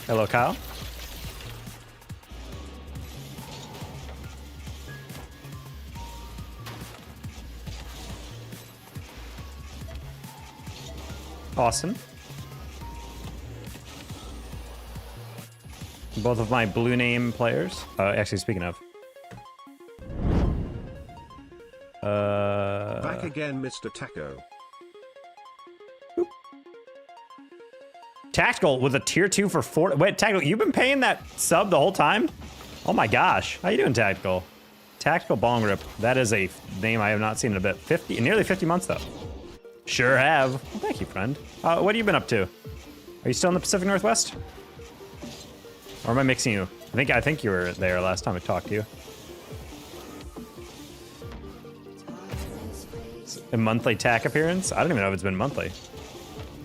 Hello, Kyle. Austin. Both of my blue name players. Actually, speaking of. Back again, Mr. Taco. Tactical with a tier 2 for 4. Wait, Tactical, you've been paying that sub the whole time? Oh my gosh. How you doing, Tactical? Tactical Bong Rip. That is a name I have not seen in a bit. Nearly 50 months, though. Sure have. Well, thank you, friend. What have you been up to? Are you still in the Pacific Northwest? Or am I mixing you? I think you were there last time I talked to you. A monthly TAC appearance? I don't even know if it's been monthly.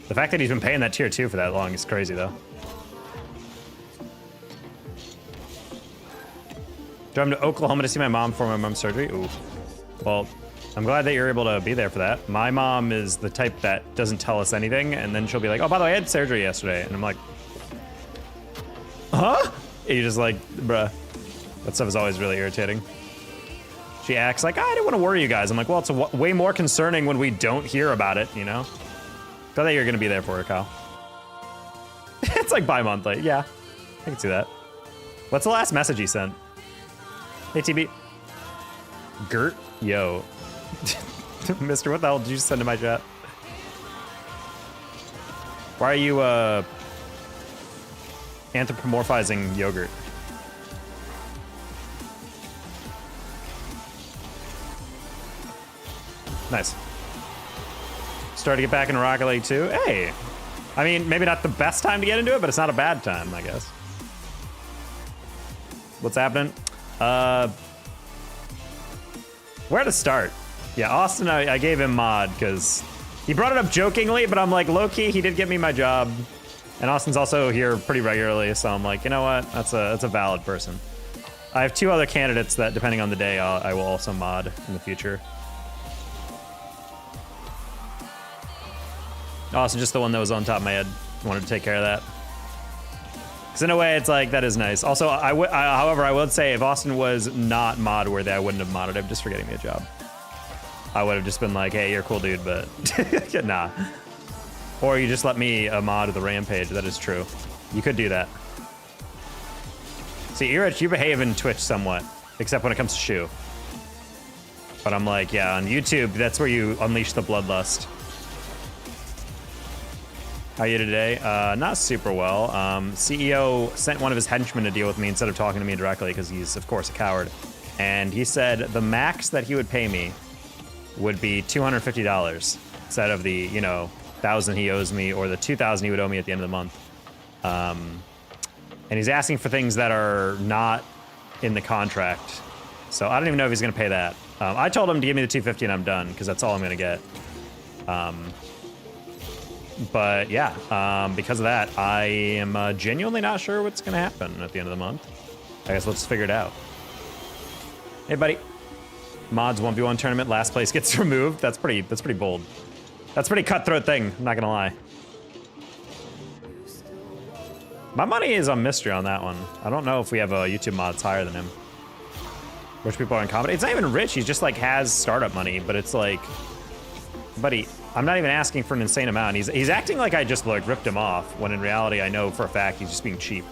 The fact that he's been paying that tier 2 for that long is crazy, though. Drove to Oklahoma to see my mom for my mom's surgery. Ooh. Well, I'm glad that you're able to be there for that. My mom is the type that doesn't tell us anything, and then she'll be like, oh, by the way, I had surgery yesterday. And I'm like, huh? And you're just like, bruh. That stuff is always really irritating. She acts like, I didn't want to worry you guys. I'm like, well, it's way more concerning when we don't hear about it, you know? Glad that you're going to be there for her, Kyle. It's like bi-monthly. Yeah, I can see that. What's the last message he sent? Hey, TB. Gert? Yo. Mister, what the hell did you send to my chat? Why are you, anthropomorphizing yogurt? Nice. Started to get back into Rocket League too. Hey, I mean, maybe not the best time to get into it, but it's not a bad time, I guess. What's happening? Where to start? Yeah, Austin, I gave him mod because he brought it up jokingly, but I'm like, low-key, he did get me my job. And Austin's also here pretty regularly, so I'm like, you know what? That's a valid person. I have 2 other candidates that, depending on the day, I will also mod in the future. Austin, just the one that was on top of my head. Wanted to take care of that. Because in a way, it's like, that is nice. Also, however, I would say if Austin was not mod worthy, I wouldn't have modded him just for getting me a job. I would have just been like, hey, you're a cool dude, but nah. Or you just let me mod the Rampage. That is true. You could do that. See, Irich, you behave in Twitch somewhat, except when it comes to Shu. But I'm like, yeah, on YouTube, that's where you unleash the bloodlust. How are you today? Not super well. CEO sent one of his henchmen to deal with me instead of talking to me directly because he's, of course, a coward. And he said the max that he would pay me would be $250 instead of the, you know, 1,000 he owes me or the 2,000 he would owe me at the end of the month. And he's asking for things that are not in the contract. So I don't even know if he's going to pay that. I told him to give me the $250 and I'm done because that's all I'm going to get. But yeah, because of that, I am genuinely not sure what's going to happen at the end of the month. I guess let's figure it out. Hey, buddy. Mods 1v1 tournament, last place gets removed. That's pretty bold. That's a pretty cutthroat thing, I'm not going to lie. My money is on Mystery on that one. I don't know if we have a YouTube mods higher than him. Rich people are in comedy. It's not even rich, he's just like has startup money, but it's like, buddy, I'm not even asking for an insane amount. He's acting like I just like ripped him off, when in reality I know for a fact he's just being cheap.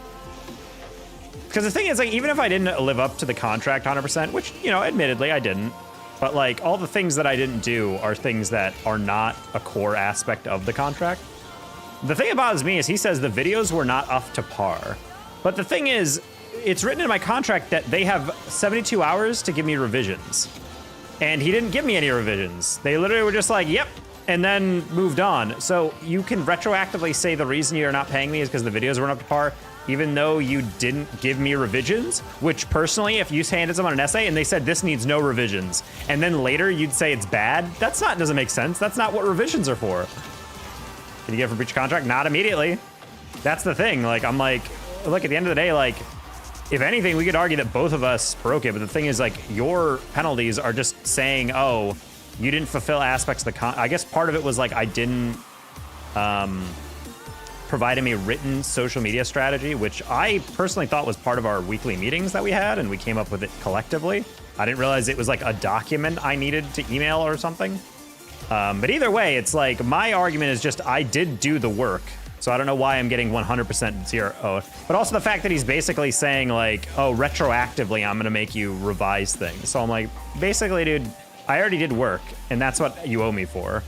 Because the thing is, like, even if I didn't live up to the contract 100%, which, you know, admittedly I didn't, but like all the things that I didn't do are things that are not a core aspect of the contract. The thing that bothers me is he says the videos were not up to par. But the thing is, it's written in my contract that they have 72 hours to give me revisions. And he didn't give me any revisions. They literally were just like, yep, and then moved on. So you can retroactively say the reason you're not paying me is because the videos weren't up to par, even though you didn't give me revisions, which personally, if you handed someone an essay and they said this needs no revisions, and then later you'd say it's bad, doesn't make sense. That's not what revisions are for. Can you get for breach of contract? Not immediately. That's the thing. Like, I'm like, look, at the end of the day, like, if anything, we could argue that both of us broke it, but the thing is, like, your penalties are just saying, oh, you didn't fulfill aspects of the I guess part of it was, like, I didn't provided me written social media strategy, which I personally thought was part of our weekly meetings that we had, and we came up with it collectively. I didn't realize it was like a document I needed to email or something. But either way, it's like my argument is just I did do the work. So I don't know why I'm getting 100% zero. But also the fact that he's basically saying like, oh, retroactively, I'm going to make you revise things. So I'm like, basically, dude, I already did work, and that's what you owe me for.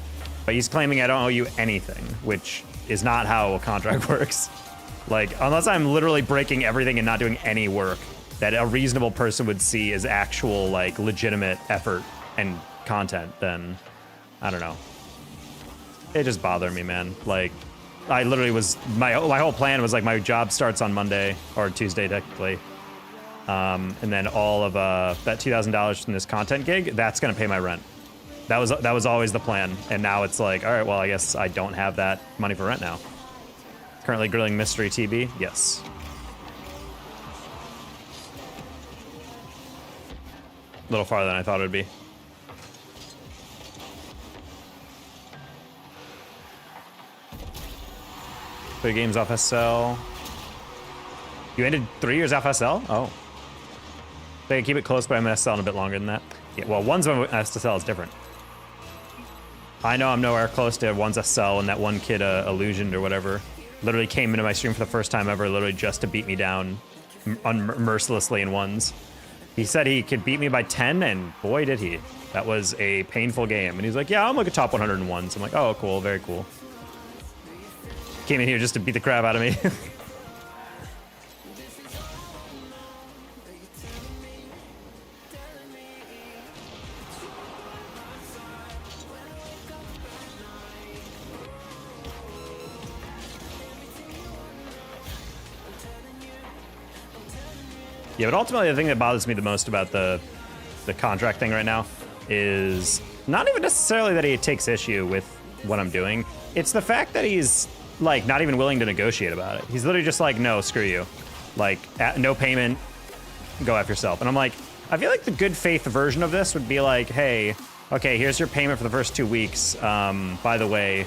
But he's claiming I don't owe you anything, which is not how a contract works. Like, unless I'm literally breaking everything and not doing any work that a reasonable person would see as actual, like, legitimate effort and content, then I don't know. It just bothered me, man. Like, I literally was, my whole plan was like my job starts on Monday or Tuesday technically. And then all of that $2,000 from this content gig, that's gonna pay my rent. That was always the plan. And now it's like, all right, well, I guess I don't have that money for rent now. Currently grilling mystery TB, yes. A little farther than I thought it would be. Play games off SL. You ended 3 years off SL? Oh. They keep it close, but I'm SL in a bit longer than that. Yeah, well, one's SL is different. I know I'm nowhere close to one's SL, and that one kid, Illusioned or whatever, literally came into my stream for the first time ever, literally just to beat me down mercilessly in ones. He said he could beat me by 10, and boy, did he. That was a painful game. And he's like, yeah, I'm like a top 101. So I'm like, oh, cool, very cool. Came in here just to beat the crap out of me. Yeah, but ultimately the thing that bothers me the most about the contract thing right now is not even necessarily that he takes issue with what I'm doing. It's the fact that he's like not even willing to negotiate about it. He's literally just like, no, screw you. Like, no payment, go after yourself. And I'm like, I feel like the good faith version of this would be like, hey, okay, here's your payment for the first 2 weeks. By the way,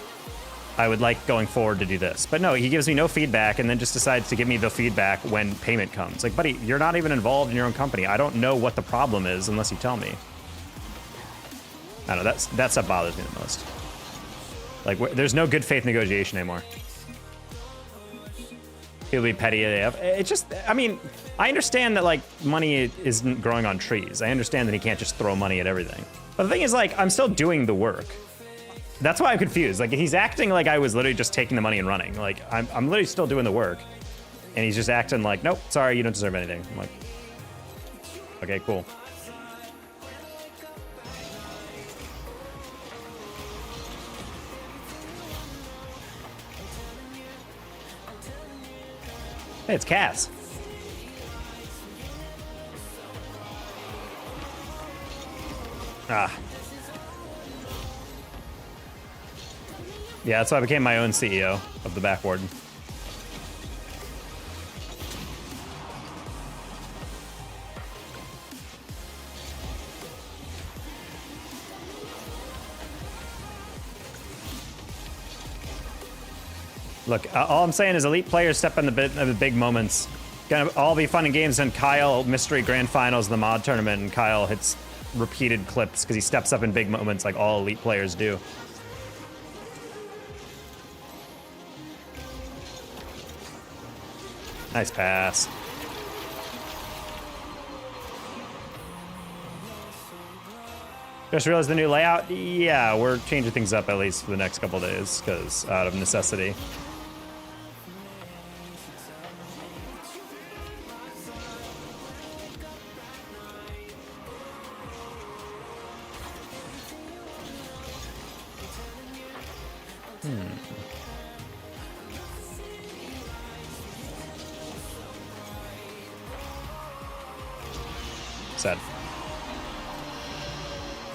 I would like going forward to do this. But no, he gives me no feedback and then just decides to give me the feedback when payment comes. Like, buddy, you're not even involved in your own company. I don't know what the problem is unless you tell me. I don't know, that stuff bothers me the most. Like, there's no good faith negotiation anymore. He'll be petty AF. It's just, I mean, I understand that, like, money isn't growing on trees. I understand that he can't just throw money at everything. But the thing is, like, I'm still doing the work. That's why I'm confused. Like, he's acting like I was literally just taking the money and running. Like, I'm literally still doing the work. And he's just acting like, nope, sorry, you don't deserve anything. I'm like, okay, cool. Hey, it's Cass. Ah. Yeah, that's why I became my own CEO of the Backward. Look, all I'm saying is elite players step in the big moments. Gonna all be fun and games, and Kyle mystery grand finals in the mod tournament, and Kyle hits repeated clips because he steps up in big moments like all elite players do. Nice pass. Just realized the new layout. Yeah, we're changing things up at least for the next couple days because out of necessity. Sad.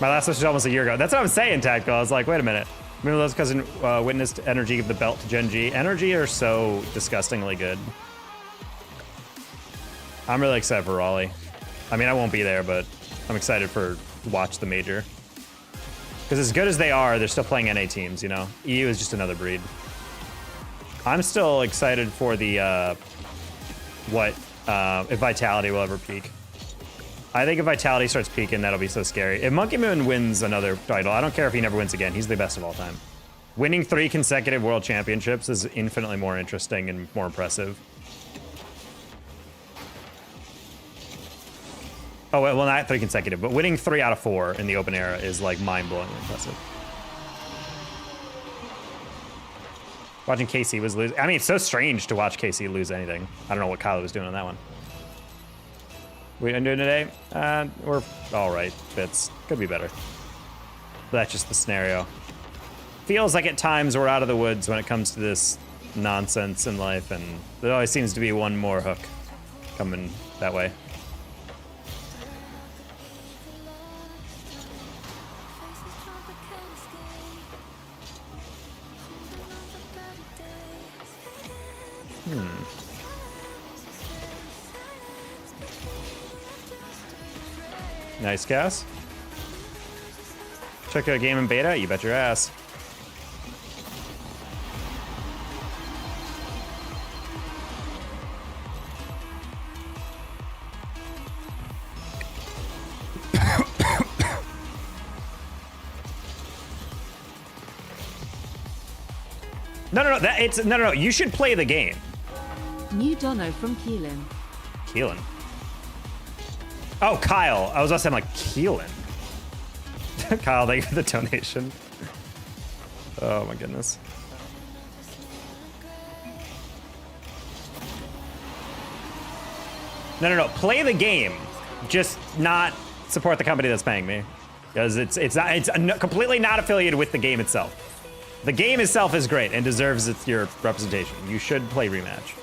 My last wish was almost a year ago. That's what I'm saying, Tactical. I was like, wait a minute. Remember those cousin witnessed Energy give the belt to Gen G? Energy are so disgustingly good. I'm really excited for Raleigh. I mean, I won't be there, but I'm excited for watch the major. Because as good as they are, they're still playing NA teams, you know? EU is just another breed. I'm still excited for the if Vitality will ever peak. I think if Vitality starts peaking, that'll be so scary. If Monkey Moon wins another title, I don't care if he never wins again. He's the best of all time. Winning 3 consecutive world championships is infinitely more interesting and more impressive. Oh, well, not 3 consecutive, but winning 3 out of 4 in the open era is like mind-blowingly impressive. Watching KC was lose. I mean, it's so strange to watch KC lose anything. I don't know what Kyle was doing on that one. What are you doing today? We're all right. Bits could be better. But that's just the scenario. Feels like at times we're out of the woods when it comes to this nonsense in life, and there always seems to be one more hook coming that way. Nice, Cass. Check out a game in beta? You bet your ass. No. You should play the game. New Dono from Keelan. Keelan. Oh, Kyle. I was also saying like Keelan. Kyle, thank you for the donation. Oh my goodness. No. Play the game. Just not support the company that's paying me, because it's completely not affiliated with the game itself. The game itself is great and deserves your representation. You should play Rematch.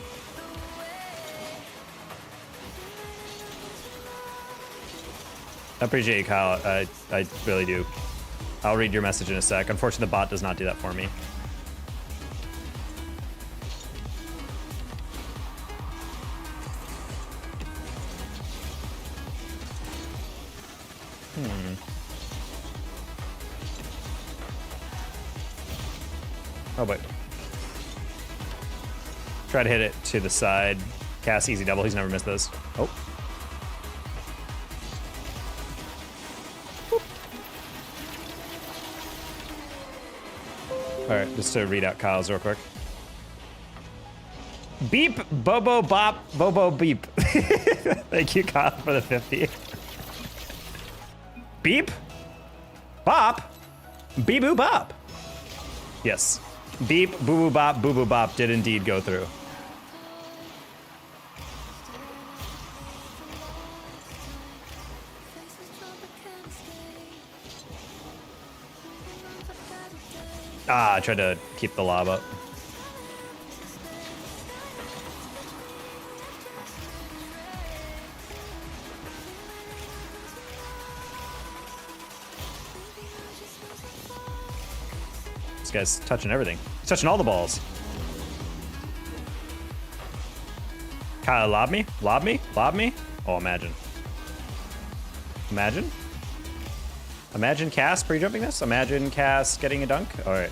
I appreciate you, Kyle. I really do. I'll read your message in a sec. Unfortunately, the bot does not do that for me. Oh, wait. Try to hit it to the side. Cass, easy double. He's never missed those. Oh. All right, just to read out Kyle's real quick. Beep, Bobo, Bop, Bobo, Beep. Thank you, Kyle, for the 50. Beep, Bop, Beep, Boo, Bop. Yes. Beep, Boo, Boo, Bop, Boo, Boo, Bop did indeed go through. Ah, I tried to keep the lob up. This guy's touching everything. He's touching all the balls. Kyle, lob me? Lob me? Lob me? Oh, imagine. Imagine? Imagine Cass pre-jumping this? Imagine Cass getting a dunk? All right.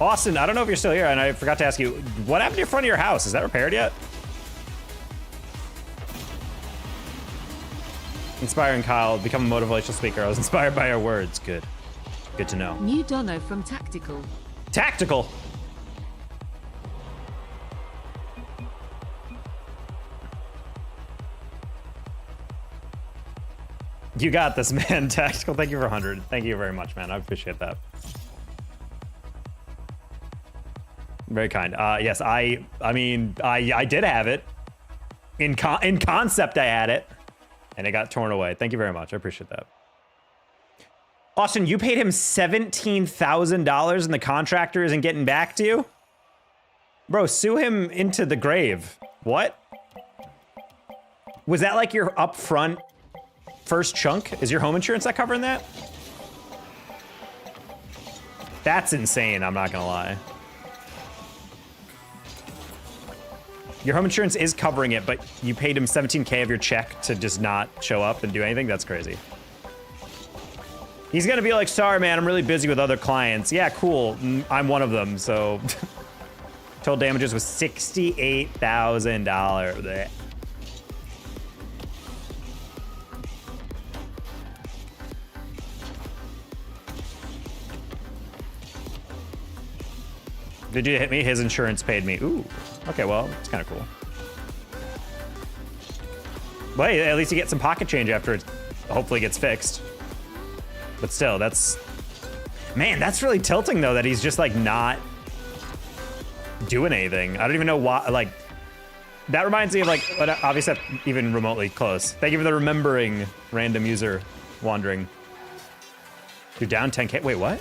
Austin, I don't know if you're still here, and I forgot to ask you, what happened to your front of your house? Is that repaired yet? Inspiring Kyle, become a motivational speaker. I was inspired by your words. Good. Good to know. New Dono from Tactical. Tactical. You got this, man. Tactical, thank you for 100. Thank you very much, man. I appreciate that. Very kind. Yes, I mean, I did have it. In concept, I had it. And it got torn away. Thank you very much. I appreciate that. Austin, you paid him $17,000 and the contractor isn't getting back to you? Bro, sue him into the grave. What? Was that like your upfront first chunk? Is your home insurance not covering that? That's insane, I'm not gonna lie. Your home insurance is covering it, but you paid him $17K of your check to just not show up and do anything? That's crazy. He's gonna be like, sorry, man, I'm really busy with other clients. Yeah, cool, I'm one of them, so. Total damages was $68,000. Did you hit me? His insurance paid me. Ooh. Okay, well, it's kind of cool. But hey, at least you get some pocket change after it hopefully gets fixed. But still, that's... Man, that's really tilting, though, that he's just, like, not doing anything. I don't even know why, like... That reminds me of, like, obviously even remotely close. Thank you for the remembering, random user wandering. You're down 10K. Wait, what?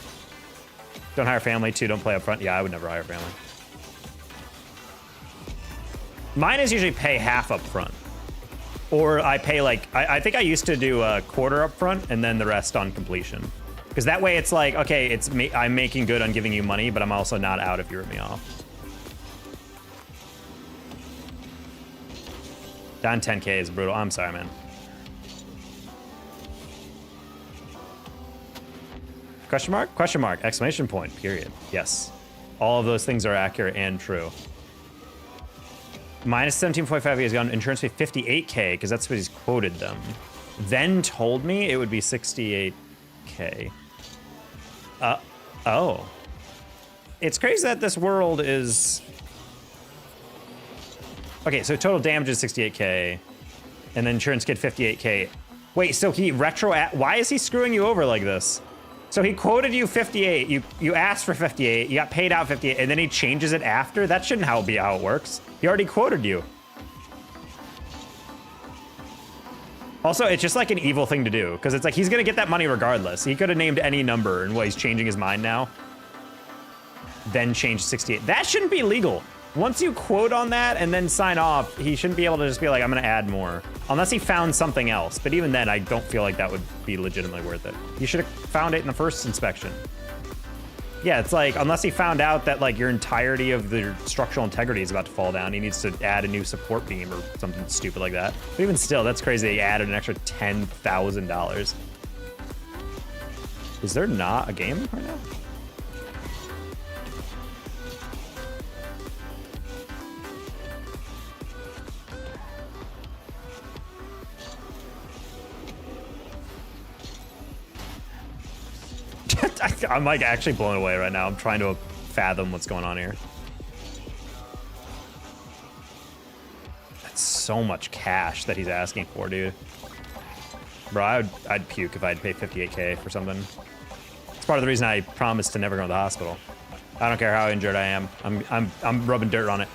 Don't hire family, too. Don't play up front. Yeah, I would never hire family. Mine is usually pay half up front. Or I pay, like, I think I used to do a quarter up front and then the rest on completion. Because that way it's like, okay, I'm making good on giving you money, but I'm also not out if you rip me off. Down 10K is brutal. I'm sorry, man. Question mark? Question mark. Exclamation point. Period. Yes. All of those things are accurate and true. Minus 17.5 he has gone insurance fee 58K because that's what he's quoted them. Then told me it would be 68K. Oh. It's crazy that this world is... Okay, so total damage is 68K. And then insurance kit 58K. Wait, so he why is he screwing you over like this? So he quoted you 58, you asked for 58, you got paid out 58, and then he changes it after? That shouldn't be how it works. He already quoted you. Also, it's just like an evil thing to do, because it's like he's gonna get that money regardless. He could have named any number, and he's changing his mind now. Then change 68. That shouldn't be legal. Once you quote on that and then sign off, he shouldn't be able to just be like, I'm gonna add more. Unless he found something else. But even then, I don't feel like that would be legitimately worth it. You should have found it in the first inspection. Yeah, it's like, unless he found out that like your entirety of the structural integrity is about to fall down, he needs to add a new support beam or something stupid like that. But even still, that's crazy. He added an extra $10,000. Is there not a game right now? I'm like actually blown away right now. I'm trying to fathom what's going on here. That's so much cash that he's asking for, dude. Bro, I'd puke if I'd pay 58K for something. It's part of the reason I promised to never go to the hospital. I don't care how injured I am. I'm rubbing dirt on it.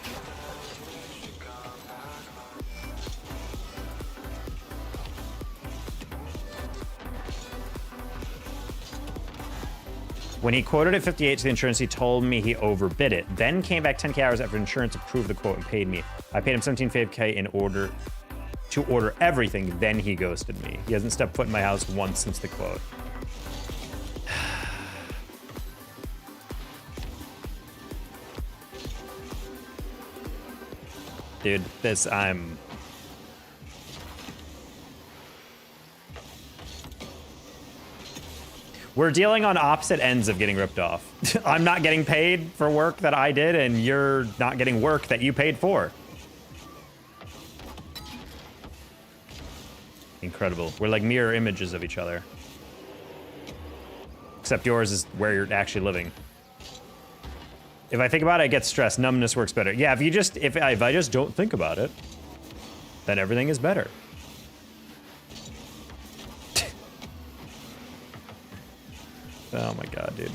When he quoted at 58 to the insurance, he told me he overbid it. Then came back 10K hours after insurance approved the quote and paid me. I paid him 17.5K in order to order everything. Then he ghosted me. He hasn't stepped foot in my house once since the quote. Dude, we're dealing on opposite ends of getting ripped off. I'm not getting paid for work that I did, and you're not getting work that you paid for. Incredible. We're like mirror images of each other. Except yours is where you're actually living. If I think about it, I get stressed. Numbness works better. Yeah, if I just don't think about it, then everything is better. Oh my god, dude.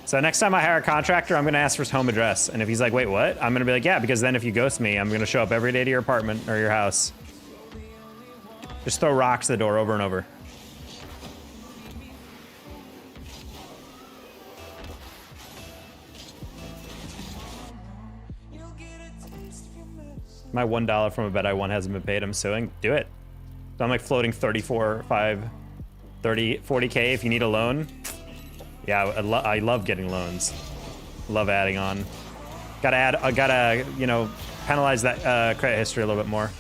So next time I hire a contractor, I'm gonna ask for his home address. And if he's like, wait, what? I'm gonna be like, yeah, because then if you ghost me, I'm gonna show up every day to your apartment or your house. Just throw rocks at the door over and over. My $1 from a bet I won hasn't been paid. I'm suing. Do it. So I'm like floating 34, 5, 30, 40K if you need a loan. Yeah, I love getting loans. Love adding on. Gotta add, gotta, you know, penalize that credit history a little bit more.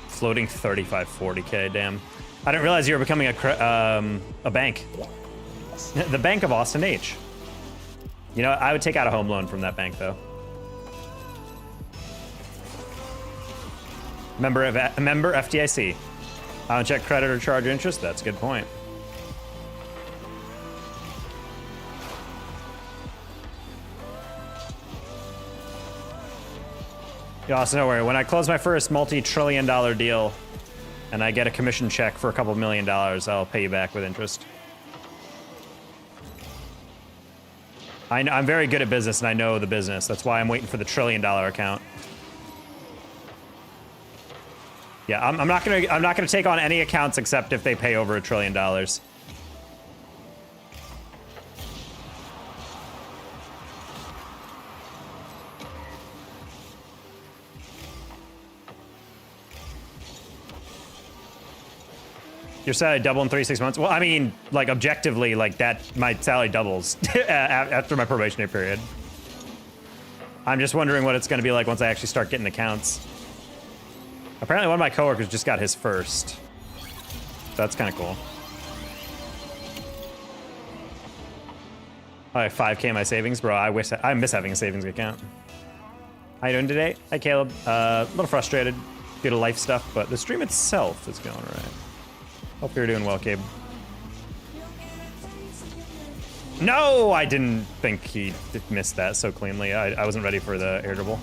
Floating 3540K, damn. I didn't realize you were becoming a bank. The Bank of Austin H. You know, I would take out a home loan from that bank, though. Member FDIC. I don't check credit or charge interest. That's a good point. You also know where when I close my first multi-trillion-dollar deal and I get a commission check for a couple $1 million, I'll pay you back with interest. I'm very good at business and I know the business. That's why I'm waiting for the $1 trillion account. Yeah, I'm not gonna take on any accounts except if they pay over $1 trillion. Your salary double in 3 to 6 months? Well, I mean, like objectively, like that, my salary doubles after my probationary period. I'm just wondering what it's gonna be like once I actually start getting accounts. Apparently one of my coworkers just got his first. So that's kind of cool. All right, 5K in my savings, bro. I miss having a savings account. How you doing today? Hi, Caleb. A little frustrated due to life stuff, but the stream itself is going all right. Hope you're doing well, Cabe. No, I didn't think he missed that so cleanly. I wasn't ready for the air dribble.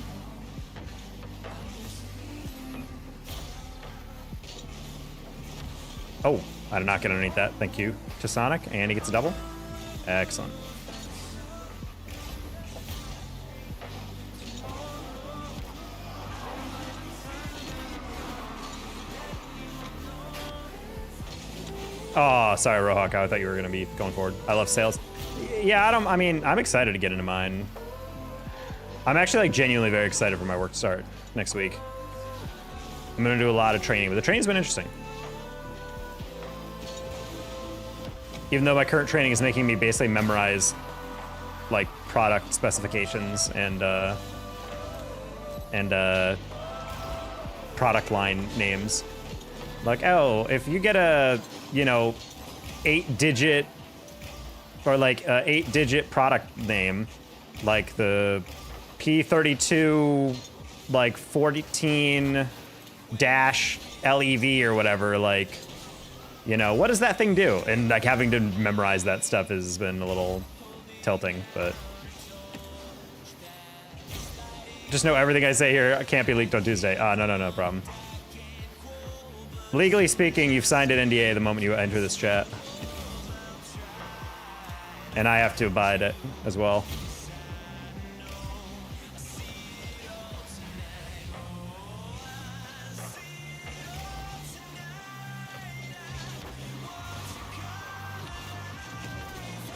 Oh, I did not get underneath that. Thank you to Sonic, and he gets a double. Excellent. Oh, sorry, Rohawk. I thought you were going to be going forward. I love sales. Yeah, I mean, I'm excited to get into mine. I'm actually like genuinely very excited for my work to start next week. I'm going to do a lot of training, but the training's been interesting. Even though my current training is making me basically memorize like product specifications and product line names. Like, oh, if you get a, you know, 8-digit or like a 8-digit product name, like the P32 like 14 dash LEV or whatever, like, you know, what does that thing do? And like having to memorize that stuff has been a little tilting, but just know everything I say here can't be leaked on Tuesday. No problem. Legally speaking, you've signed an NDA the moment you enter this chat. And I have to abide it as well.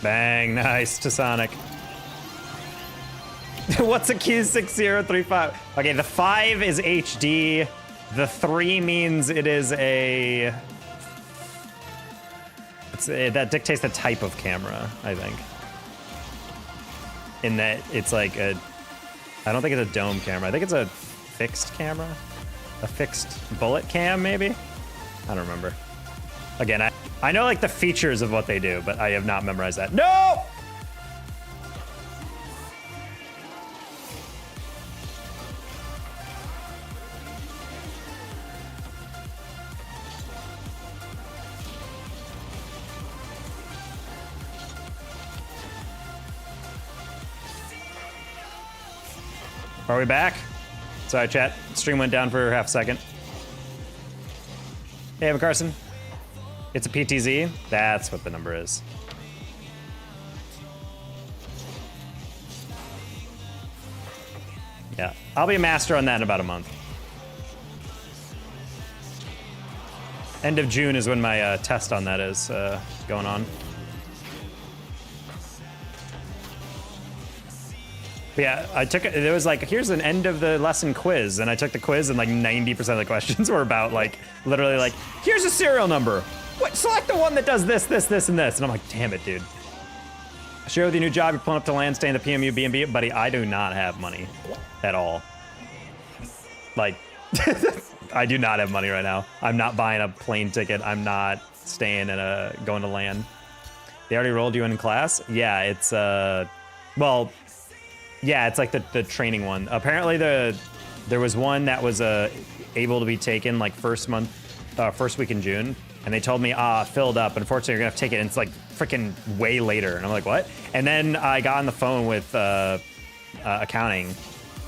Bang, nice to Sonic. What's a Q6035? Okay, the 5 is HD. The 3 means it is a... that dictates the type of camera, I think. In that it's like a... I don't think it's a dome camera. I think it's a fixed camera. A fixed bullet cam, maybe? I don't remember. Again, I know like the features of what they do, but I have not memorized that. No! Are we back? Sorry, chat. Stream went down for half a second. Hey, Evan Carson. It's a PTZ. That's what the number is. Yeah, I'll be a master on that in about a month. End of June is when my test on that is going on. But yeah, I took it. There was like, here's an end of the lesson quiz, and I took the quiz, and like 90% of the questions were about like literally like, here's a serial number. What? Select the one that does this, this, this, and this. And I'm like, damn it, dude. Share with your new job. You're pulling up to land, stay in the PMU, B&B, buddy. I do not have money at all. Like, I do not have money right now. I'm not buying a plane ticket. I'm not staying in going to land. They already rolled you in class? Yeah, it's well, yeah, it's like the training one. Apparently there was one that was able to be taken like first week in June, and they told me filled up. Unfortunately, you're gonna have to take it, and it's like freaking way later. And I'm like, what? And then I got on the phone with accounting,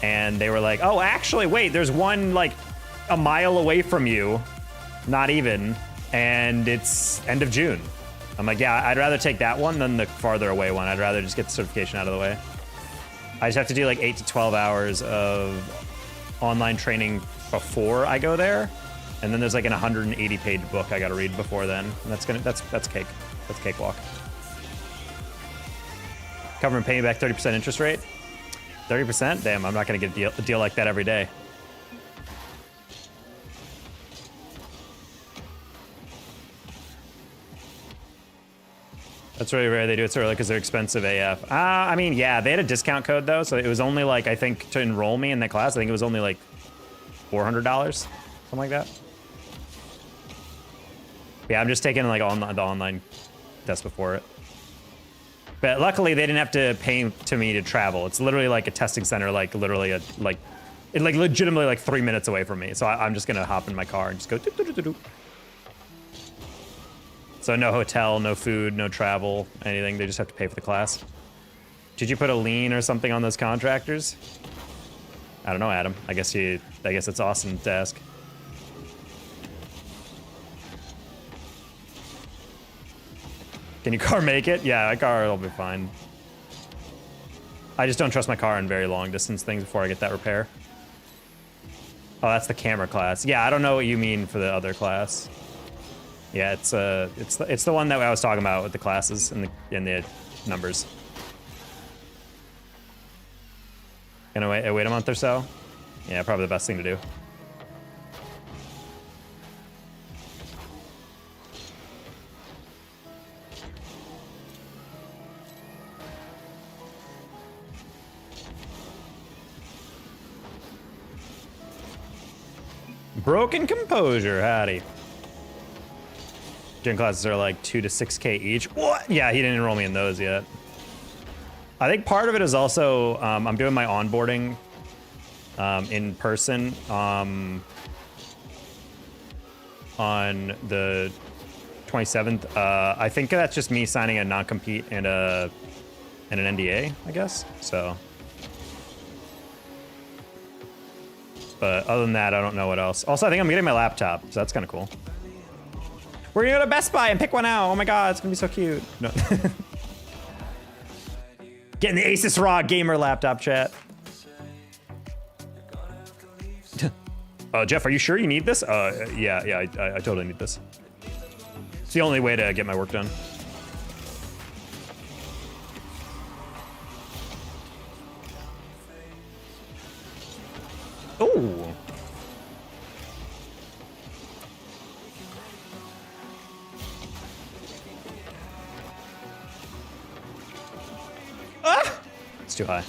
and they were like, oh, actually, wait, there's one like a mile away from you, not even, and it's end of June. I'm like, yeah, I'd rather take that one than the farther away one. I'd rather just get the certification out of the way. I just have to do like 8 to 12 hours of online training before I go there, and then there's like an 180-page book I got to read before then. And that's cake. That's cakewalk. Government paying back 30% interest rate. 30%? Damn, I'm not gonna get a deal like that every day. That's really rare they do it so early because they're expensive AF. I mean, yeah, they had a discount code though, so it was only like, I think to enroll me in that class, I think it was only like $400, something like that. Yeah, I'm just taking like the online test before it. But luckily they didn't have to pay to me to travel. It's literally like a testing center, like literally legitimately like 3 minutes away from me. So I'm just gonna hop in my car and just go doo-doo-doo-doo-doo. So no hotel, no food, no travel, anything. They just have to pay for the class. Did you put a lien or something on those contractors? I don't know, Adam. I guess it's awesome to ask. Can your car make it? Yeah, my car will be fine. I just don't trust my car in very long distance things before I get that repair. Oh, that's the camera class. Yeah, I don't know what you mean for the other class. Yeah, it's the one that I was talking about with the classes and the numbers. Gonna wait a month or so? Yeah, probably the best thing to do. Broken composure, howdy. Gym classes are like 2 to 6K each. What? Yeah, he didn't enroll me in those yet. I think part of it is also I'm doing my onboarding in person on the 27th. I think that's just me signing a non-compete and an NDA, I guess. So, but other than that, I don't know what else. Also, I think I'm getting my laptop, so that's kind of cool. We're gonna go to Best Buy and pick one out. Oh my god, it's gonna be so cute. No. Getting the Asus ROG gamer laptop, chat. Jeff, are you sure you need this? Yeah, I totally need this. It's the only way to get my work done. Ooh. It's too high.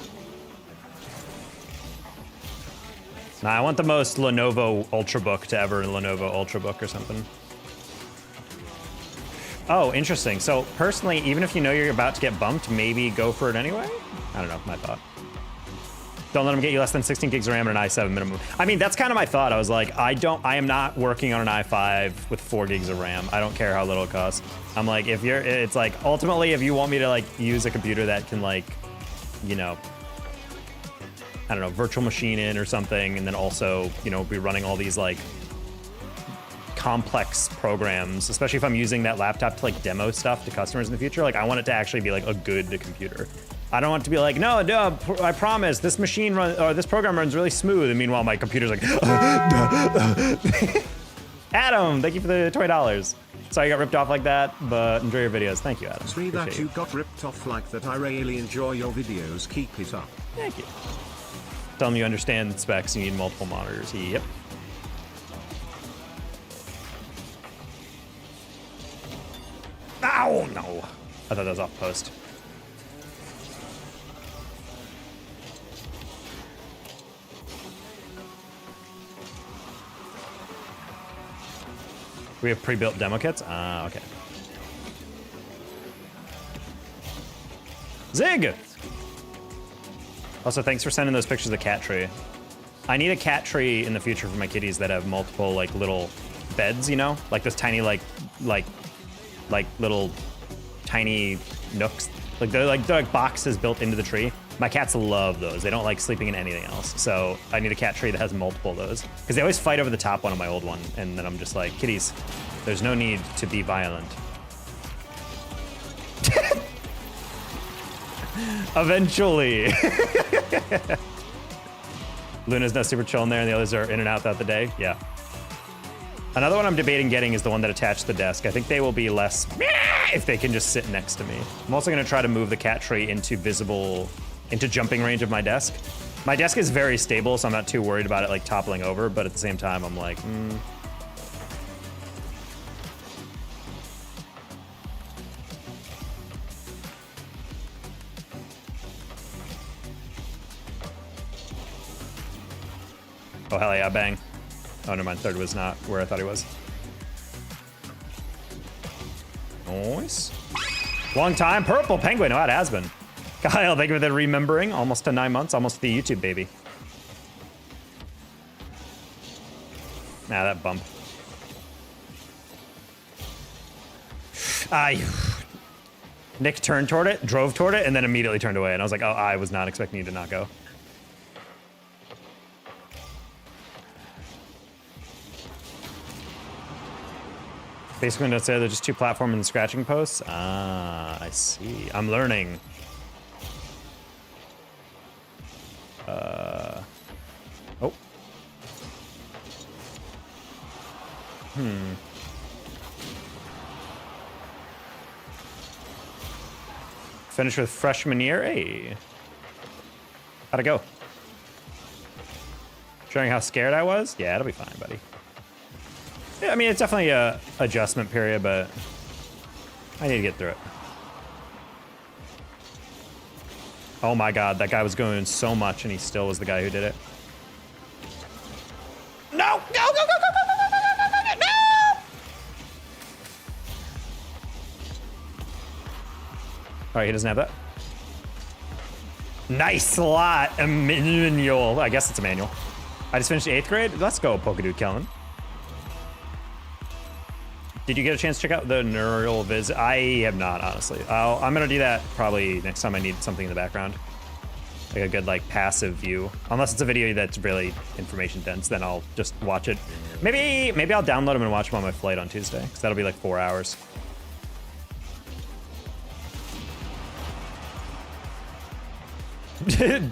Nah, I want the most Lenovo Ultrabook to ever Lenovo Ultrabook or something. Oh, interesting. So personally, even if you know you're about to get bumped, maybe go for it anyway? I don't know, my thought. Don't let them get you less than 16 gigs of RAM and an i7 minimum. I mean, that's kind of my thought. I was like, I am not working on an i5 with 4 gigs of RAM. I don't care how little it costs. I'm like, it's like, ultimately, if you want me to like use a computer that can like, you know, I don't know, virtual machine in or something, and then also, you know, be running all these like complex programs, especially if I'm using that laptop to like demo stuff to customers in the future. Like, I want it to actually be like a good computer. I don't want it to be like, no, I promise this machine runs, or this program runs really smooth, and meanwhile my computer's like, Adam, thank you for the $20. Sorry you got ripped off like that, but enjoy your videos. Thank you, Adam. Sri, that Appreciate you got ripped off like that. I really enjoy your videos. Keep it up. Thank you. Tell them you understand the specs. You need multiple monitors. Yep. Ow, no. I thought that was off post. We have pre-built demo kits? Ah, okay. Zig! Also, thanks for sending those pictures of the cat tree. I need a cat tree in the future for my kitties that have multiple, like, little beds, you know? Like this tiny, like little tiny nooks. They're like boxes built into the tree. My cats love those. They don't like sleeping in anything else. So I need a cat tree that has multiple of those. Because they always fight over the top one of my old one. And then I'm just like, kitties, there's no need to be violent. Eventually. Luna's not super chill in there and the others are in and out throughout the day. Yeah. Another one I'm debating getting is the one that attached to the desk. I think they will be less if they can just sit next to me. I'm also going to try to move the cat tree into jumping range of my desk. My desk is very stable, so I'm not too worried about it like toppling over, but at the same time, I'm like, Oh, hell yeah, bang. Oh, never mind. Third was not where I thought he was. Nice. Long time. Purple Penguin. Oh, it has been. Kyle, thank you for the remembering. Almost to 9 months. Almost to the YouTube, baby. Nah, that bump. Nick turned toward it, drove toward it, and then immediately turned away. And I was like, oh, I was not expecting you to not go. Basically, don't say they're just two platform and scratching posts. Ah, I see. I'm learning. Oh. Finish with freshman year. Hey. How'd it go? Showing how scared I was? Yeah, it'll be fine, buddy. Yeah, I mean, it's definitely a adjustment period, but I need to get through it. Oh my god, that guy was going so much and he still was the guy who did it. No! Go, go, go, go, go, go, go, go, go, go, no! Alright, he doesn't have that. Nice slot, Emmanuel. I guess it's Emmanuel. I just finished 8th grade. Let's go, Pokedude Kellen. Did you get a chance to check out the neural viz? I have not, honestly. I'm gonna do that probably next time I need something in the background. Like a good like passive view. Unless it's a video that's really information dense, then I'll just watch it. Maybe I'll download them and watch them on my flight on Tuesday, because that'll be like 4 hours.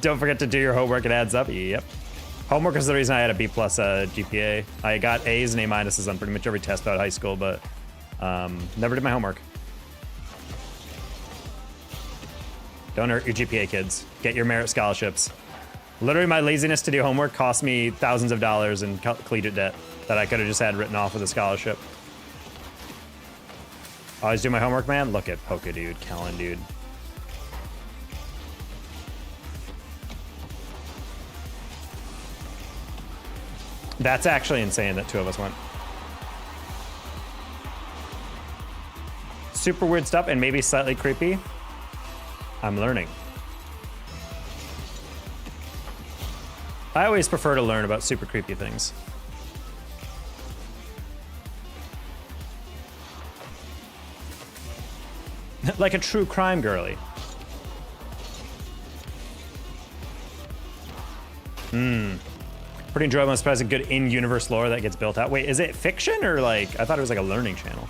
Don't forget to do your homework, it adds up. Yep. Homework is the reason I had a B+ GPA. I got A's and A- on pretty much every test throughout high school, but never did my homework. Don't hurt your GPA, kids. Get your merit scholarships. Literally, my laziness to do homework cost me thousands of dollars in collegiate debt that I could have just had written off with a scholarship. Always do my homework, man. Look at Pokedude, Kellen, dude. That's actually insane that 2 of us went. Super weird stuff and maybe slightly creepy. I'm learning. I always prefer to learn about super creepy things. Like a true crime girly. Pretty enjoyable. I'm surprised a good in-universe lore that gets built out. Wait, is it fiction or like, I thought it was like a learning channel.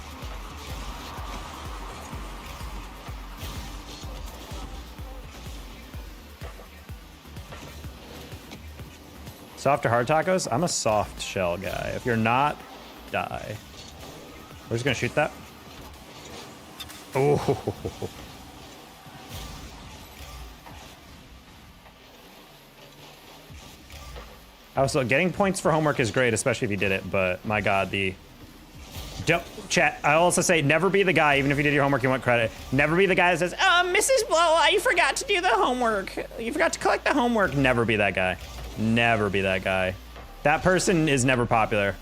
Soft or hard tacos? I'm a soft shell guy. If you're not, die. We're just gonna shoot that. Oh. Also, getting points for homework is great, especially if you did it, but my God, don't, chat, I also say never be the guy, even if you did your homework, you want credit. Never be the guy that says, Mrs. Blow, you forgot to do the homework. You forgot to collect the homework. Never be that guy. Never be that guy. That person is never popular.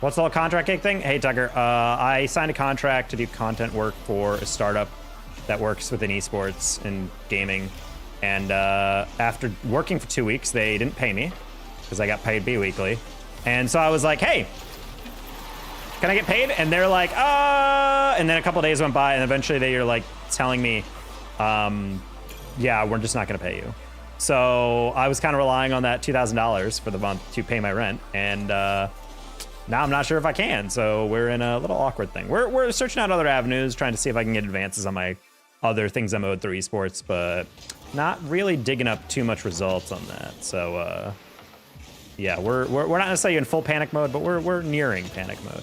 What's the whole contract gig thing? Hey, Tucker, I signed a contract to do content work for a startup that works within esports and gaming. And after working for 2 weeks, they didn't pay me because I got paid bi-weekly. And so I was like, hey, can I get paid? And they're like, and then a couple days went by and eventually they are like telling me, yeah, we're just not gonna pay you. So I was kind of relying on that $2,000 for the month to pay my rent. And now I'm not sure if I can. So we're in a little awkward thing. We're searching out other avenues, trying to see if I can get advances on my other things I'm owed through esports, but not really digging up too much results on that. So yeah, we're not necessarily in full panic mode, but we're nearing panic mode.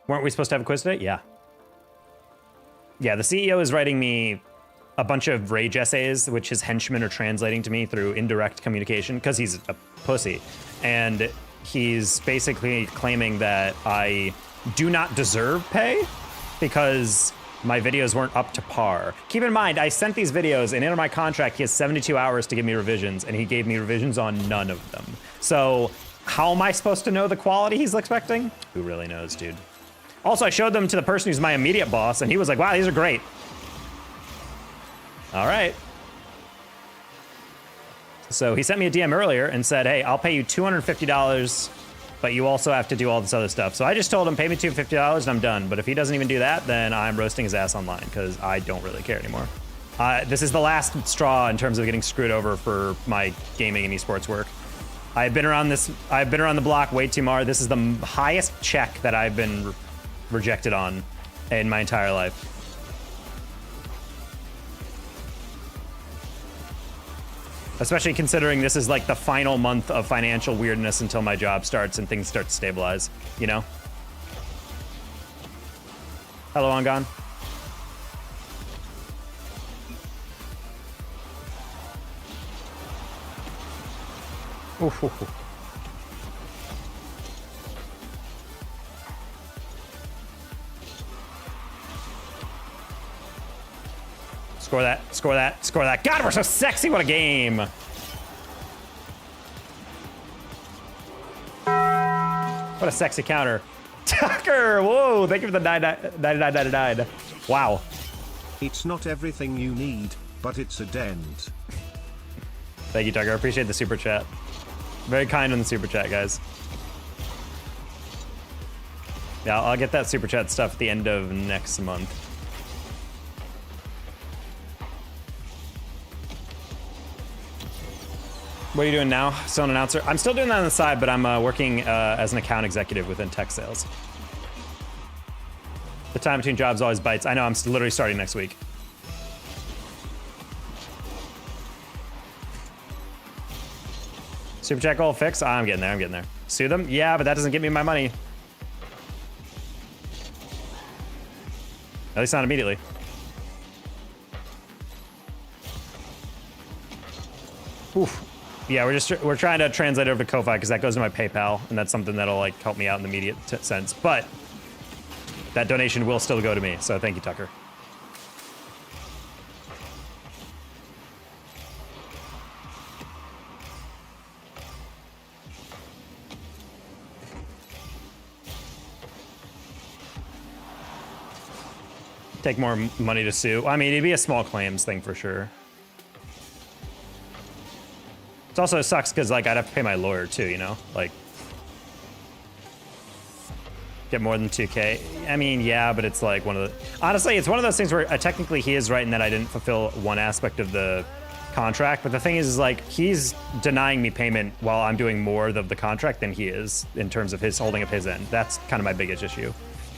Weren't we supposed to have a quiz today? Yeah. Yeah, the CEO is writing me a bunch of rage essays, which his henchmen are translating to me through indirect communication because he's a pussy. And he's basically claiming that I do not deserve pay because my videos weren't up to par. Keep in mind, I sent these videos and in my contract, he has 72 hours to give me revisions and he gave me revisions on none of them. So how am I supposed to know the quality he's expecting? Who really knows, dude? Also, I showed them to the person who's my immediate boss and he was like, wow, these are great. All right. So he sent me a DM earlier and said, hey, I'll pay you $250, but you also have to do all this other stuff. So I just told him, pay me $250 and I'm done. But if he doesn't even do that, then I'm roasting his ass online because I don't really care anymore. This is the last straw in terms of getting screwed over for my gaming and esports work. I've been around the block way too far. This is the highest check that I've been rejected on in my entire life. Especially considering this is like the final month of financial weirdness until my job starts and things start to stabilize, you know? Hello, Ongon. Ooh. Score that, score that, score that. God, we're so sexy, what a game. What a sexy counter. Tucker, whoa, thank you for the 99.99. Wow. It's not everything you need, but it's a dent. Thank you, Tucker, I appreciate the super chat. Very kind on the super chat, guys. Yeah, I'll get that super chat stuff at the end of next month. What are you doing now? Still an announcer? I'm still doing that on the side, but I'm working as an account executive within tech sales. The time between jobs always bites. I know, I'm literally starting next week. Super chat goal fix? I'm getting there, I'm getting there. Sue them? Yeah, but that doesn't get me my money. At least not immediately. Oof. Yeah, we're trying to translate it over to Ko-Fi because that goes to my PayPal, and that's something that'll like help me out in the immediate sense. But that donation will still go to me, so thank you, Tucker. Take more money to sue. I mean, it'd be a small claims thing for sure. It also sucks because like I'd have to pay my lawyer too, you know, like get more than 2K. I mean, yeah, but it's like honestly, it's one of those things where technically he is right in that I didn't fulfill one aspect of the contract. But the thing is like he's denying me payment while I'm doing more of the contract than he is in terms of his holding up his end. That's kind of my biggest issue.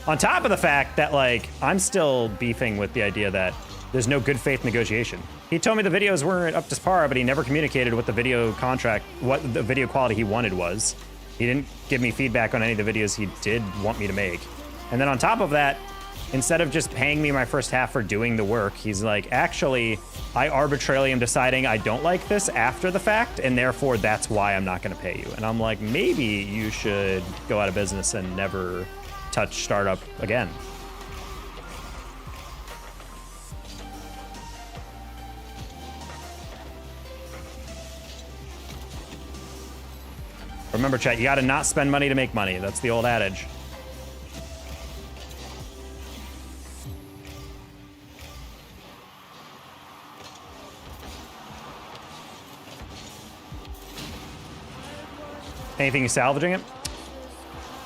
On top of the fact that like I'm still beefing with the idea that there's no good faith negotiation. He told me the videos weren't up to par, but he never communicated what the video contract, what the video quality he wanted was. He didn't give me feedback on any of the videos he did want me to make. And then on top of that, instead of just paying me my first half for doing the work, he's like, actually, I arbitrarily am deciding I don't like this after the fact, and therefore that's why I'm not gonna pay you. And I'm like, maybe you should go out of business and never touch startup again. Remember, chat, you gotta not spend money to make money. That's the old adage. Anything salvaging it?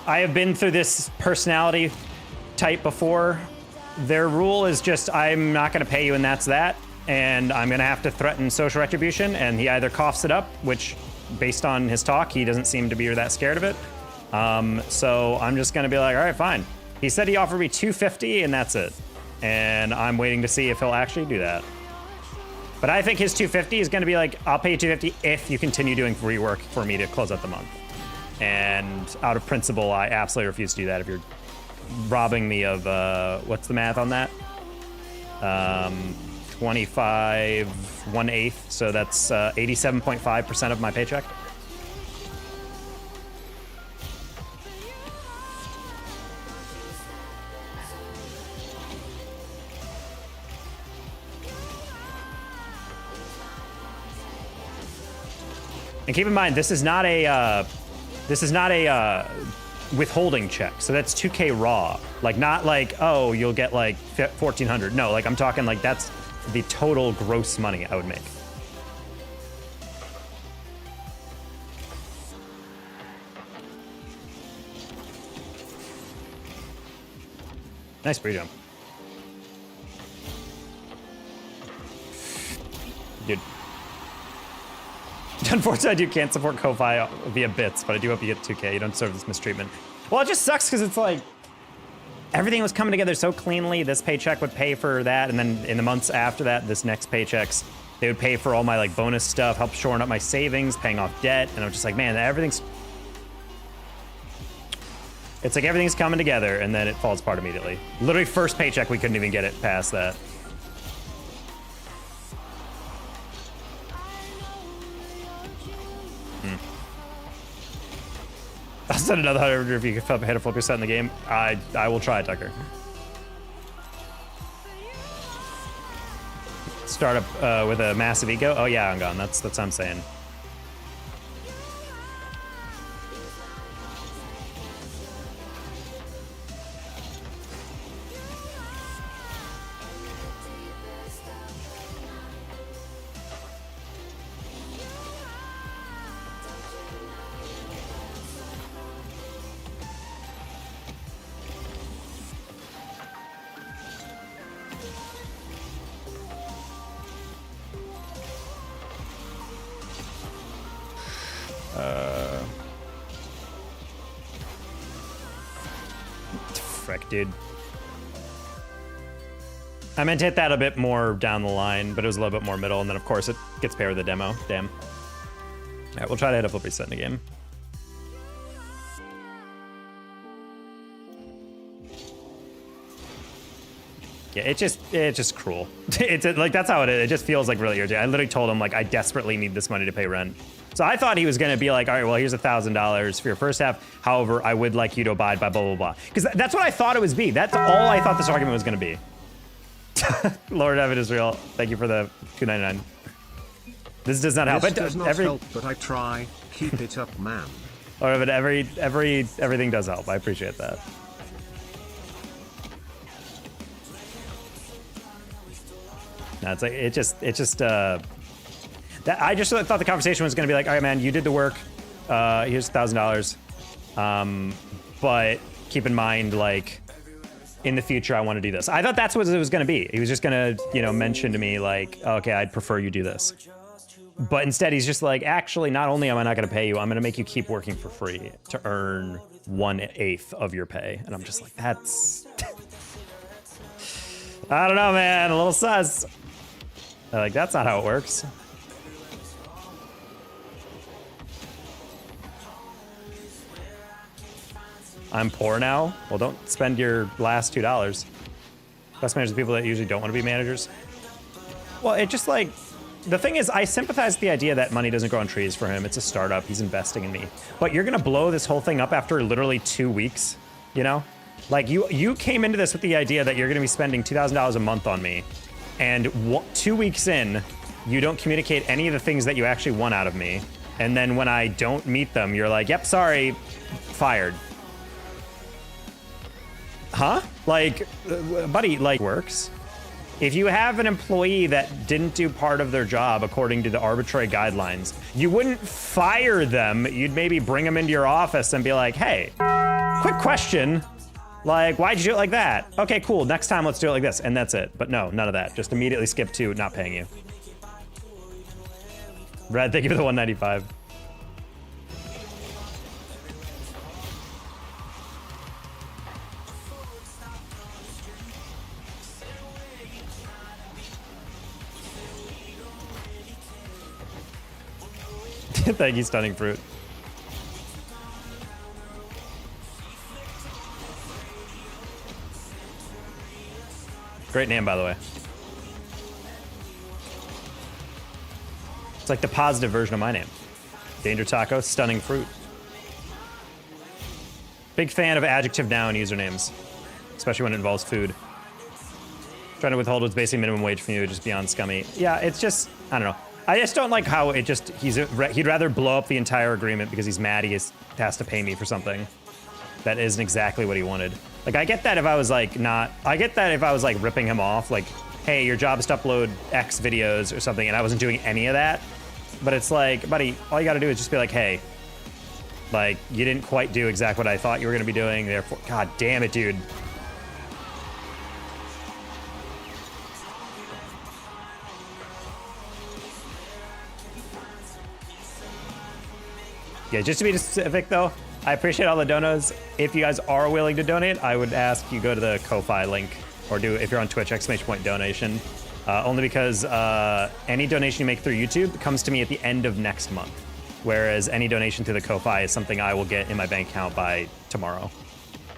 I have been through this personality type before. Their rule is just, I'm not gonna pay you and that's that. And I'm gonna have to threaten social retribution, and he either coughs it up, which based on his talk, he doesn't seem to be that scared of it. So I'm just gonna be like, all right, fine. He said he offered me $250 and that's it. And I'm waiting to see if he'll actually do that. But I think his $250 is gonna be like, I'll pay you $250 if you continue doing free work for me to close out the month. And out of principle, I absolutely refuse to do that if you're robbing me of, what's the math on that? 25 1/8, so that's 87.5% of my paycheck. And keep in mind, this is not a withholding check. So that's 2K raw. Like, not like, oh, you'll get like 1,400. No, like I'm talking like that's the total gross money I would make. Nice pre-jump. Dude. Unfortunately, I can't support Ko-Fi via bits, but I do hope you get 2K. You don't deserve this mistreatment. Well, it just sucks because it's like, everything was coming together so cleanly. This paycheck would pay for that, and then in the months after that, this next paychecks, they would pay for all my like bonus stuff, help shoring up my savings, paying off debt, and I'm just like, man, everything's... It's like everything's coming together, and then it falls apart immediately. Literally first paycheck, we couldn't even get it past that. I'll send another 100 if you can hit a flip your set in the game. I will try, Tucker. Start up with a massive ego. Oh yeah, I'm gone. That's what I'm saying. Frick, dude. I meant to hit that a bit more down the line, but it was a little bit more middle, and then of course it gets paired with the demo. Damn. All right, we'll try to hit a flip reset in the game. Yeah, it's just cruel. It's like, that's how it is. It just feels like really irritating. I literally told him like, I desperately need this money to pay rent. So I thought he was gonna be like, all right, well, here's $1,000 for your first half. However, I would like you to abide by blah, blah, blah. Because that's what I thought it was be. That's all I thought this argument was gonna be. Lord Evan is real. Thank you for the $2.99. This does not help. This does not help, but I try. Keep it up, man. Lord Evan, everything does help. I appreciate that. No, it's like, it just that I just thought the conversation was gonna be like, all right, man, you did the work. Here's $1,000. But keep in mind, like, in the future, I want to do this. I thought that's what it was gonna be. He was just gonna, you know, mention to me like, okay, I'd prefer you do this. But instead, he's just like, actually, not only am I not gonna pay you, I'm gonna make you keep working for free to earn 1/8 of your pay. And I'm just like, that's, I don't know, man, a little sus. Like, that's not how it works. I'm poor now. Well, don't spend your last $2. Best managers are people that usually don't want to be managers. Well, it just like, the thing is, I sympathize with the idea that money doesn't grow on trees for him. It's a startup. He's investing in me. But you're going to blow this whole thing up after literally 2 weeks, you know? Like, you came into this with the idea that you're going to be spending $2,000 a month on me. And 2 weeks in, you don't communicate any of the things that you actually want out of me. And then when I don't meet them, you're like, yep, sorry, fired. Huh? Like, buddy, like, works. If you have an employee that didn't do part of their job according to the arbitrary guidelines, you wouldn't fire them. You'd maybe bring them into your office and be like, hey, quick question. Like, why'd you do it like that? Okay, cool. Next time, let's do it like this. And that's it. But no, none of that. Just immediately skip to not paying you. Brad, thank you for the 195. Thank you, Stunning Fruit. Great name, by the way. It's like the positive version of my name. Danger Taco, Stunning Fruit. Big fan of adjective noun usernames, especially when it involves food. Trying to withhold what's basically minimum wage from you, just beyond scummy. Yeah, it's just, I don't know. I just don't like how it just, he'd rather blow up the entire agreement because he's mad he has to pay me for something that isn't exactly what he wanted. Like, I get that if I was like ripping him off, like, hey, your job is to upload X videos or something, and I wasn't doing any of that. But it's like, buddy, all you gotta do is just be like, hey, like, you didn't quite do exactly what I thought you were gonna be doing, therefore, god damn it, dude. Yeah, just to be specific though, I appreciate all the donos. If you guys are willing to donate, I would ask you go to the Ko-Fi link, or do, if you're on Twitch, ! Donation. Only because any donation you make through YouTube comes to me at the end of next month. Whereas any donation through the Ko-Fi is something I will get in my bank account by tomorrow.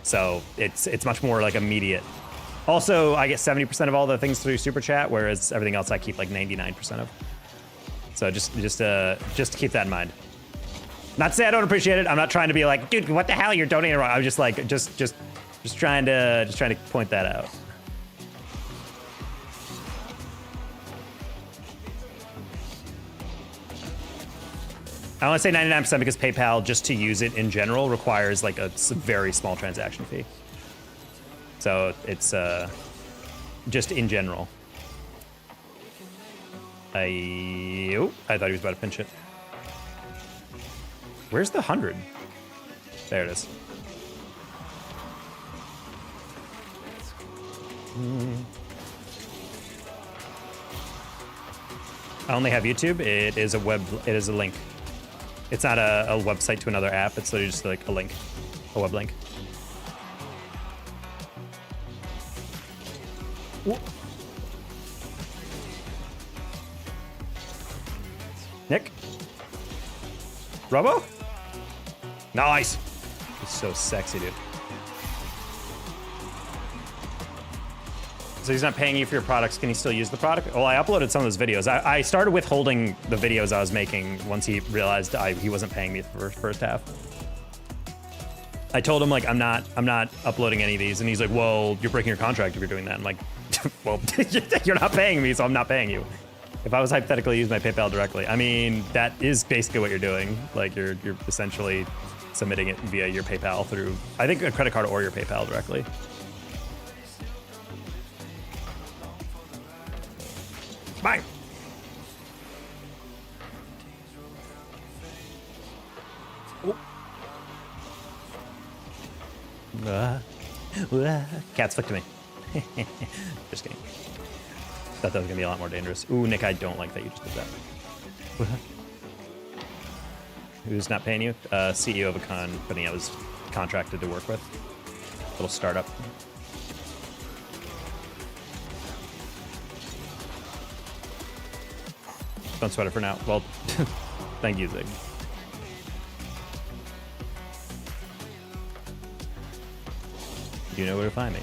So it's much more like immediate. Also, I get 70% of all the things through Super Chat, whereas everything else I keep like 99% of. So just to keep that in mind. Not to say I don't appreciate it. I'm not trying to be like, dude, what the hell, you're donating wrong. I'm just like, just trying to point that out. I want to say 99% because PayPal, just to use it in general, requires like a very small transaction fee. So it's just in general. I thought he was about to pinch it. Where's the 100? There it is. I only have YouTube. It is a link. It's not a website to another app. It's literally just like a link, a web link. Ooh. Nick? Robo? Nice. He's so sexy, dude. So he's not paying you for your products. Can he still use the product? Well, I uploaded some of those videos. I started withholding the videos I was making once he realized he wasn't paying me for the first half. I told him, like, I'm not uploading any of these. And he's like, well, you're breaking your contract if you're doing that. I'm like, well, you're not paying me, so I'm not paying you. If I was hypothetically using my PayPal directly, I mean, that is basically what you're doing. Like, you're essentially submitting it via your PayPal through, I think, a credit card or your PayPal directly. Bang! Cat's flicked to me. Just kidding. Thought that was gonna be a lot more dangerous. Ooh, Nick, I don't like that you just did that. Who's not paying you? CEO of a company I was contracted to work with. Little startup. Don't sweat it for now. Well, thank you, Zig. You know where to find me.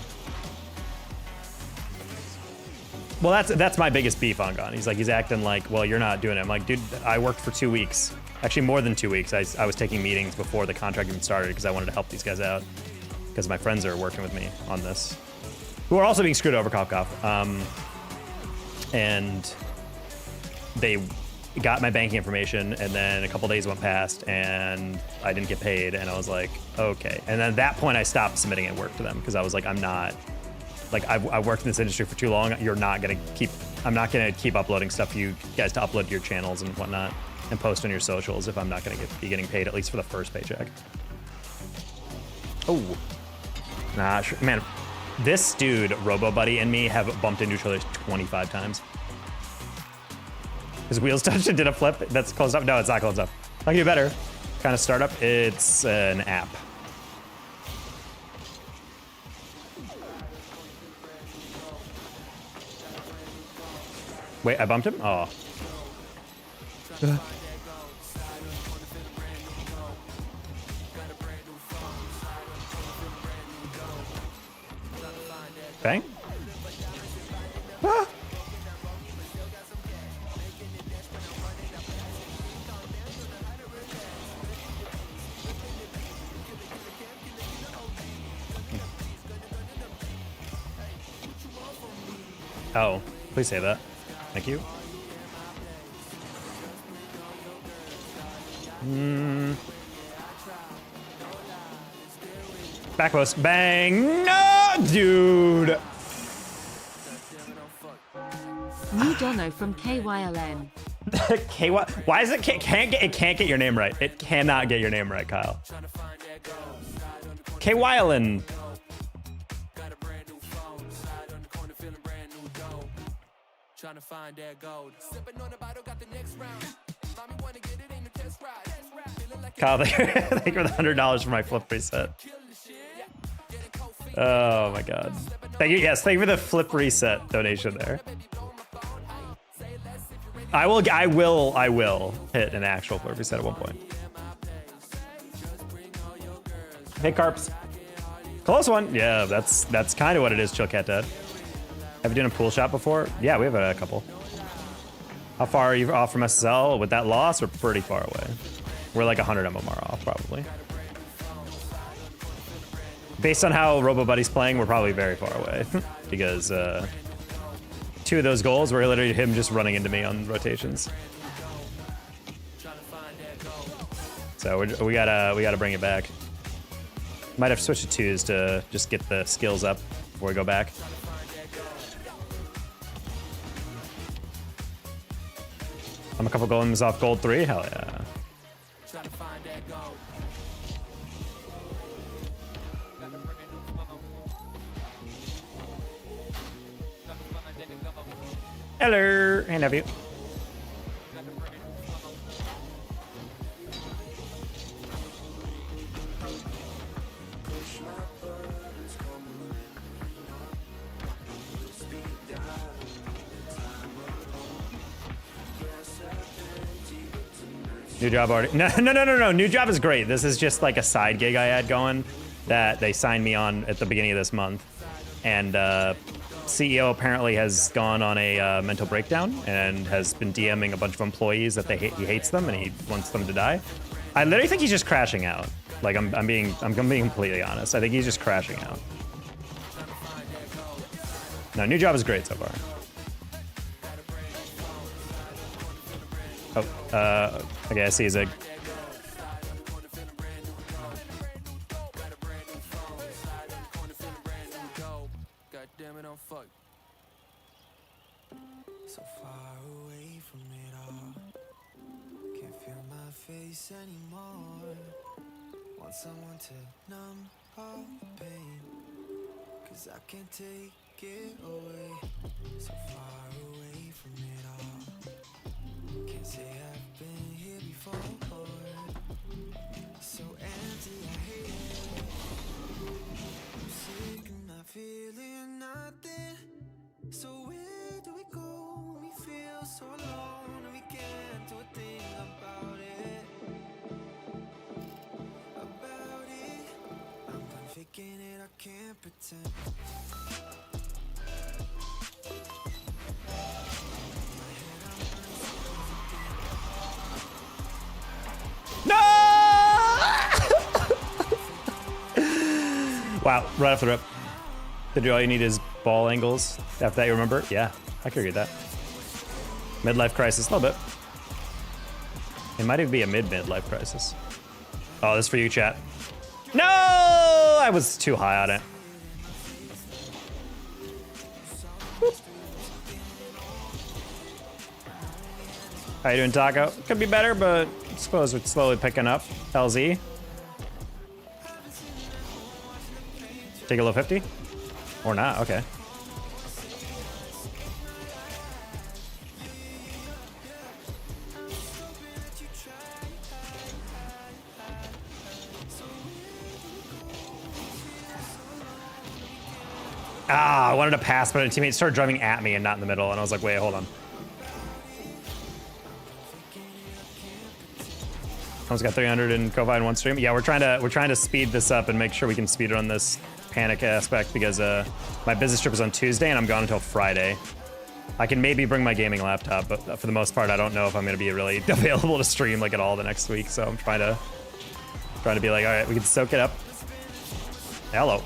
Well, that's my biggest beef on Gon. He's like, he's acting like, well, you're not doing it. I'm like, dude, I worked for 2 weeks. Actually, more than 2 weeks. I was taking meetings before the contract even started because I wanted to help these guys out. Because my friends are working with me on this. Who are also being screwed over, cough, cough. And they got my banking information, and then a couple days went past, and I didn't get paid, and I was like, okay. And then at that point, I stopped submitting work to them because I was like, I'm not. Like, I've worked in this industry for too long. I'm not gonna keep uploading stuff for you guys to upload to your channels and whatnot and post on your socials if I'm not gonna be getting paid, at least for the first paycheck. Oh, nah, sure. Man, this dude, RoboBuddy, and me have bumped into each other 25 times. His wheels touched and did a flip. That's closed up. No, it's not closed up. I'll get better. Kind of startup. It's an app. Wait, I bumped him? Oh. Bang. Ah. Oh, please say that. Thank you. Back post. Bang. No, dude. New Dono from KYLN. KY. Why is it can't get your name right? It cannot get your name right, Kyle. KYLN. Trying to find that gold. Sipping on the bottle, got the next round. Mommy wanna get it in the test ride. Kyle, thank you for the $100 for my flip reset. Oh my god. Thank you. Yes, thank you for the flip reset donation there. I will hit an actual flip reset at one point. Hey, Carps. Close one. Yeah, that's kind of what it is, Chill Cat Dad. Have you done a pool shot before? Yeah, we have a couple. How far are you off from SSL? With that loss, we're pretty far away. We're like 100 MMR off, probably. Based on how RoboBuddy's playing, we're probably very far away. Because 2 of those goals were literally him just running into me on rotations. So we gotta bring it back. Might have to switch to 2s to just get the skills up before we go back. I'm a couple golems off gold 3. Hell yeah. Hello. Hey, nephew. New job already. No. New job is great. This is just like a side gig I had going that they signed me on at the beginning of this month. And CEO apparently has gone on a mental breakdown and has been DMing a bunch of employees that he hates them and he wants them to die. I literally think he's just crashing out. Like I'm being completely honest. I think he's just crashing out. No, new job is great so far. Oh, okay, I see Zig. So far away from it all. Can't feel my face anymore. Want someone to numb all the pain. 'Cause I can't take it away. So far away from it all. Can't say I've been here before. So empty, I hate it. I'm sick and not feeling nothing. So where do we go? We feel so alone and we can't do a thing about it. I'm done faking it, I can't pretend. Wow, right off the rip. All you need is ball angles. After that, you remember? Yeah, I could read that. Midlife crisis, a little bit. It might even be a midlife crisis. Oh, this is for you, chat. No! I was too high on it. Whoop. How you doing, Taco? Could be better, but I suppose it's slowly picking up. LZ. Take a low 50? Or not, okay. Ah, I wanted to pass, but a teammate started driving at me and not in the middle, and I was like, wait, hold on. I almost got 300 in Kofi in one stream. Yeah, we're trying to speed this up and make sure we can speed run this panic aspect because my business trip is on Tuesday and I'm gone until Friday. I can maybe bring my gaming laptop, but for the most part, I don't know if I'm gonna be really available to stream like at all the next week. So I'm trying to be like, all right, we can soak it up. Hello.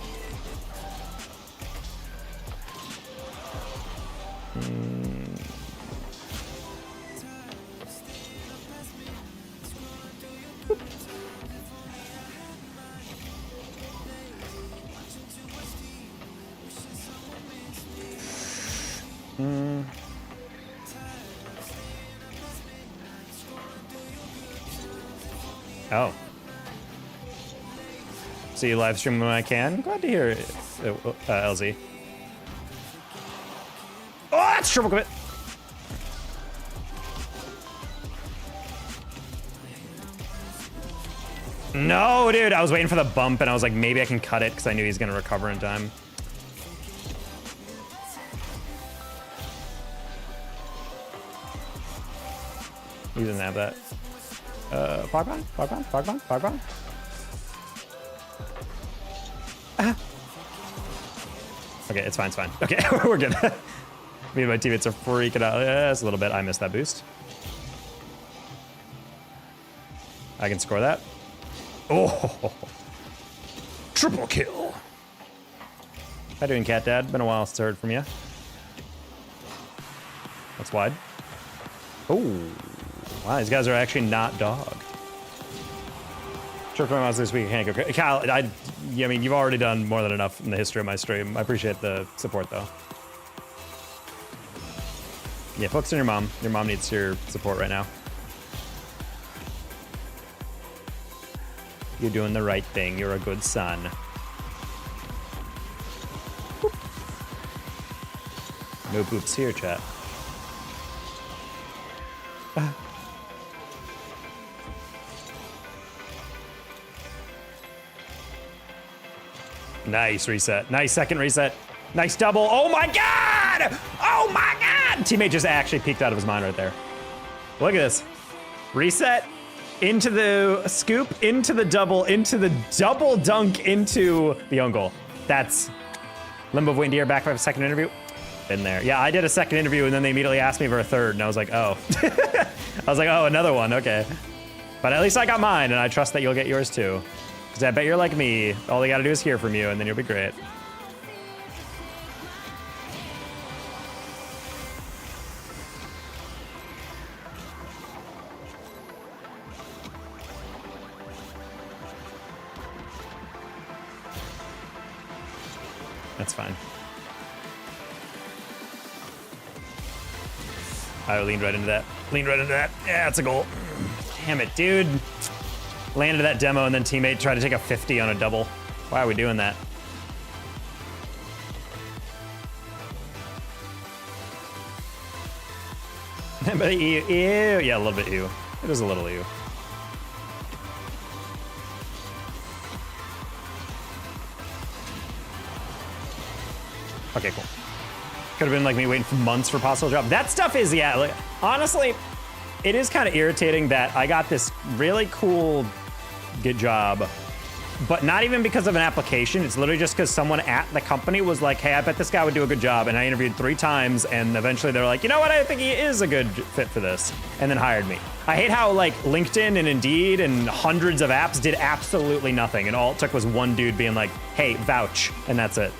Oh. See you live stream when I can. Glad to hear it, LZ. Oh, that's triple commit. No, dude, I was waiting for the bump and I was like, maybe I can cut it because I knew he's gonna recover in time. He doesn't have that. Fog bomb. Ah. Okay, it's fine, Okay, we're good. Me and my teammates are freaking out. Yeah, it's a little bit. I missed that boost. I can score that. Oh, triple kill. How you doing, Cat Dad? Been a while since I heard from you. That's wide. Oh, wow, these guys are actually not dog. Sure, for this week, can't go. Kyle, I mean, you've already done more than enough in the history of my stream. I appreciate the support, though. Yeah, focus on your mom. Your mom needs your support right now. You're doing the right thing. You're a good son. Boop. No boops here, chat. Nice reset. Nice second reset. Nice double. Oh my god! Oh my god! Teammate just actually peeked out of his mind right there. Look at this. Reset into the scoop, into the double dunk, into the own goal. That's Limbo of Waiting to hear back for a second interview. Been there. Yeah, I did a second interview and then they immediately asked me for a third and I was like, oh. I was like, oh, another one, okay. But at least I got mine and I trust that you'll get yours too. Because I bet you're like me. All they gotta do is hear from you and then you'll be great. That's fine. I leaned right into that. Yeah, it's a goal. Damn it, dude. Landed that demo and then teammate tried to take a 50 on a double. Why are we doing that? But ew. Yeah, a little bit ew. It is a little ew. Okay, cool. Could have been like me waiting for months for possible drop. That stuff is, yeah, like, honestly, it is kind of irritating that I got this really cool good job but not even because of an application. It's literally just because someone at the company was like, hey, I bet this guy would do a good job. And I interviewed 3 times, and eventually they're like, you know what? I think he is a good fit for this, and then hired me. I hate how like LinkedIn and Indeed and hundreds of apps did absolutely nothing, and all it took was one dude being like, hey, vouch, and that's it.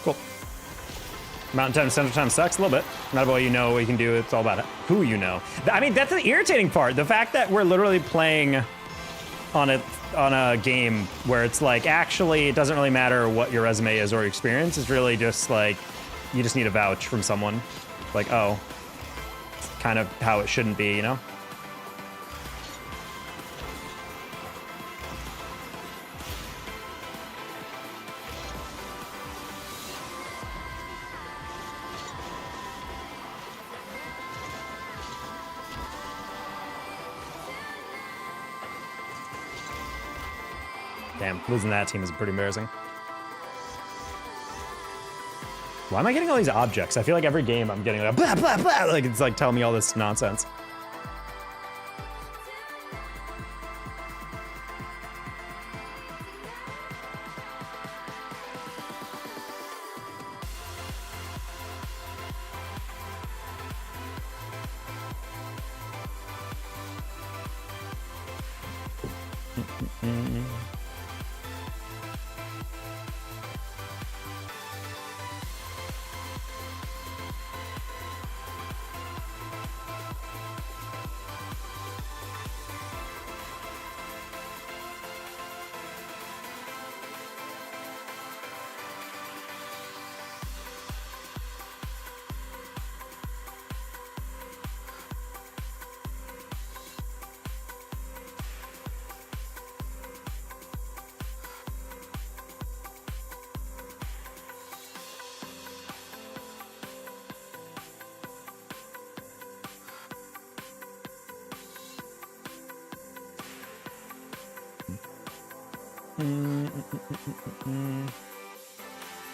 Cool. Mountain time, Central time sucks a little bit. Not about what you know, what you can do. It's all about it. Who you know. I mean, that's the irritating part. The fact that we're literally playing on a game where it's like, actually, it doesn't really matter what your resume is or your experience. It's really just like, you just need a vouch from someone. Like, oh, it's kind of how it shouldn't be, you know? Damn, losing that team is pretty embarrassing. Why am I getting all these objects? I feel like every game I'm getting like blah, blah, blah. Like it's like telling me all this nonsense.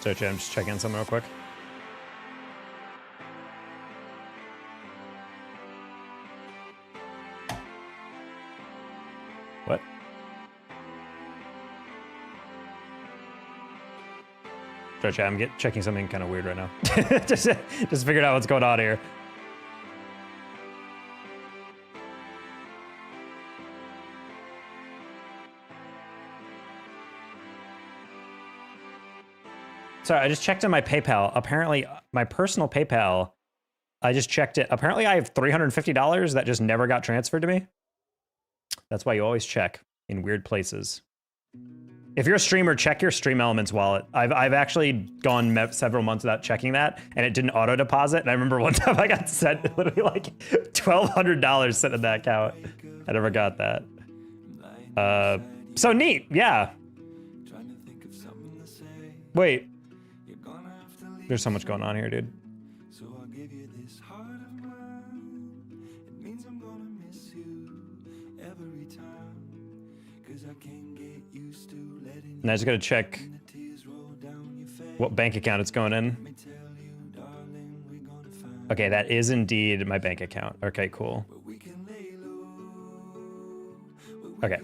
So I'm just checking something real quick. What? Sorry, chat, I'm checking something kind of weird right now. just figured out what's going on here. Sorry, I just checked on my PayPal. Apparently, my personal PayPal, I just checked it. Apparently, I have $350 that just never got transferred to me. That's why you always check in weird places. If you're a streamer, check your Stream Elements wallet. I've actually gone several months without checking that, and it didn't auto deposit. And I remember one time I got sent literally like $1,200 sent in that account. I never got that. So neat, yeah. Wait. There's so much going on here, dude. So I'll give you this heart of mine. It means I'm gonna miss you every time. 'Cause I can't get used to letting And I just gotta check what bank account it's going in. Okay, that is indeed my bank account. Okay, cool. Okay.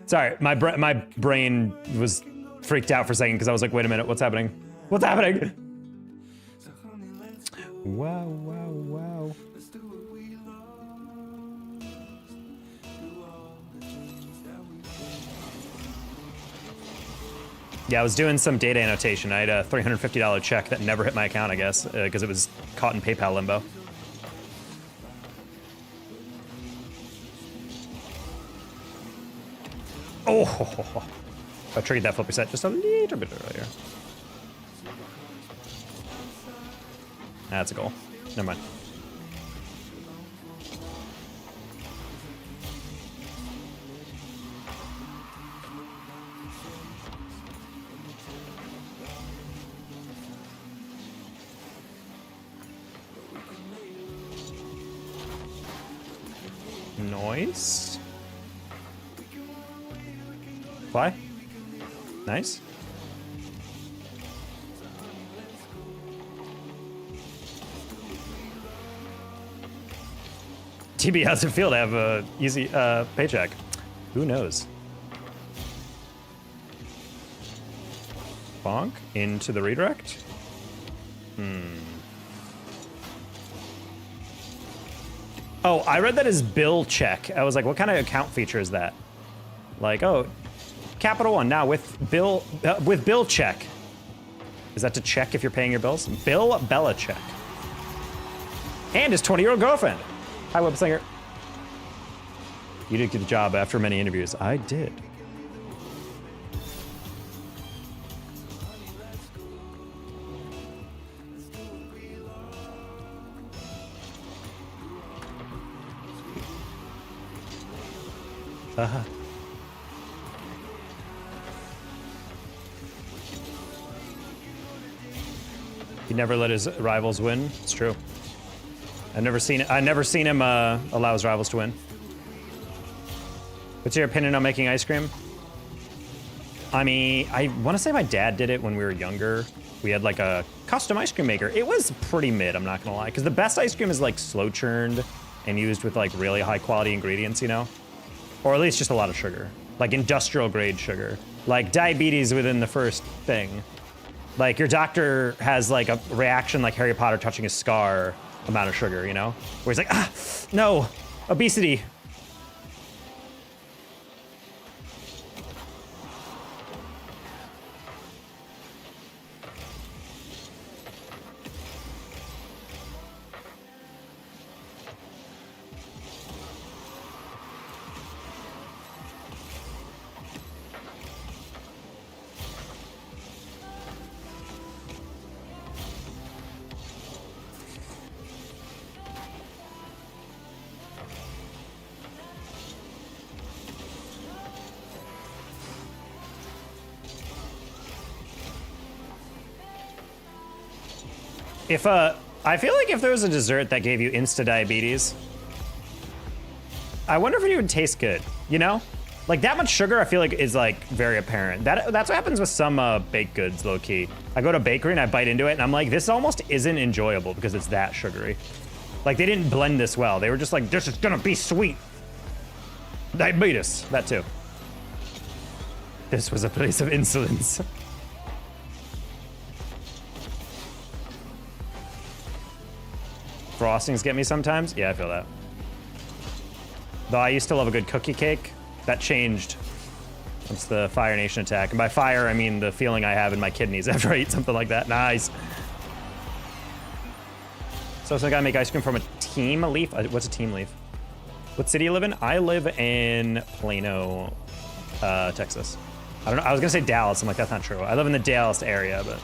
Sorry, my brain was freaked out for a second because I was like, wait a minute, what's happening? What's happening? Wow, wow, wow. Yeah, I was doing some data annotation. I had a $350 check that never hit my account, I guess, because it was caught in PayPal limbo. Oh, I triggered that flip reset just a little bit earlier. That's a goal. Never mind. Noise. Fly. Nice. TB, how's it feel to have a easy paycheck? Who knows? Bonk into the redirect. Oh, I read that as bill check. I was like, what kind of account feature is that? Like, oh, Capital One now with bill check. Is that to check if you're paying your bills? Bill Belichick. And his 20-year-old girlfriend. Hi, web singer. You did get the job after many interviews. I did. Uh-huh. He never let his rivals win. It's true. I've never seen him allow his rivals to win. What's your opinion on making ice cream? I mean, I want to say my dad did it when we were younger. We had like a custom ice cream maker. It was pretty mid, I'm not gonna lie, because the best ice cream is like slow churned and used with like really high quality ingredients, you know? Or at least just a lot of sugar. Like industrial grade sugar. Like diabetes within the first thing. Like your doctor has like a reaction like Harry Potter touching a scar amount of sugar, you know? Where he's like, ah, no, obesity. I feel like if there was a dessert that gave you insta diabetes, I wonder if it would taste good, you know? Like that much sugar I feel like is like very apparent. That's what happens with some baked goods, low key. I go to a bakery and I bite into it and I'm like, this almost isn't enjoyable because it's that sugary. Like they didn't blend this well. They were just like, this is gonna be sweet. Diabetes, that too. This was a place of insolence. Frostings get me sometimes. Yeah, I feel that. Though I used to love a good cookie cake. That changed once the Fire Nation attack. And by fire, I mean the feeling I have in my kidneys after I eat something like that. Nice. So I gotta make ice cream from a team leaf? What's a team leaf? What city you live in? I live in Plano, Texas. I don't know. I was gonna say Dallas. I'm like, that's not true. I live in the Dallas area, but.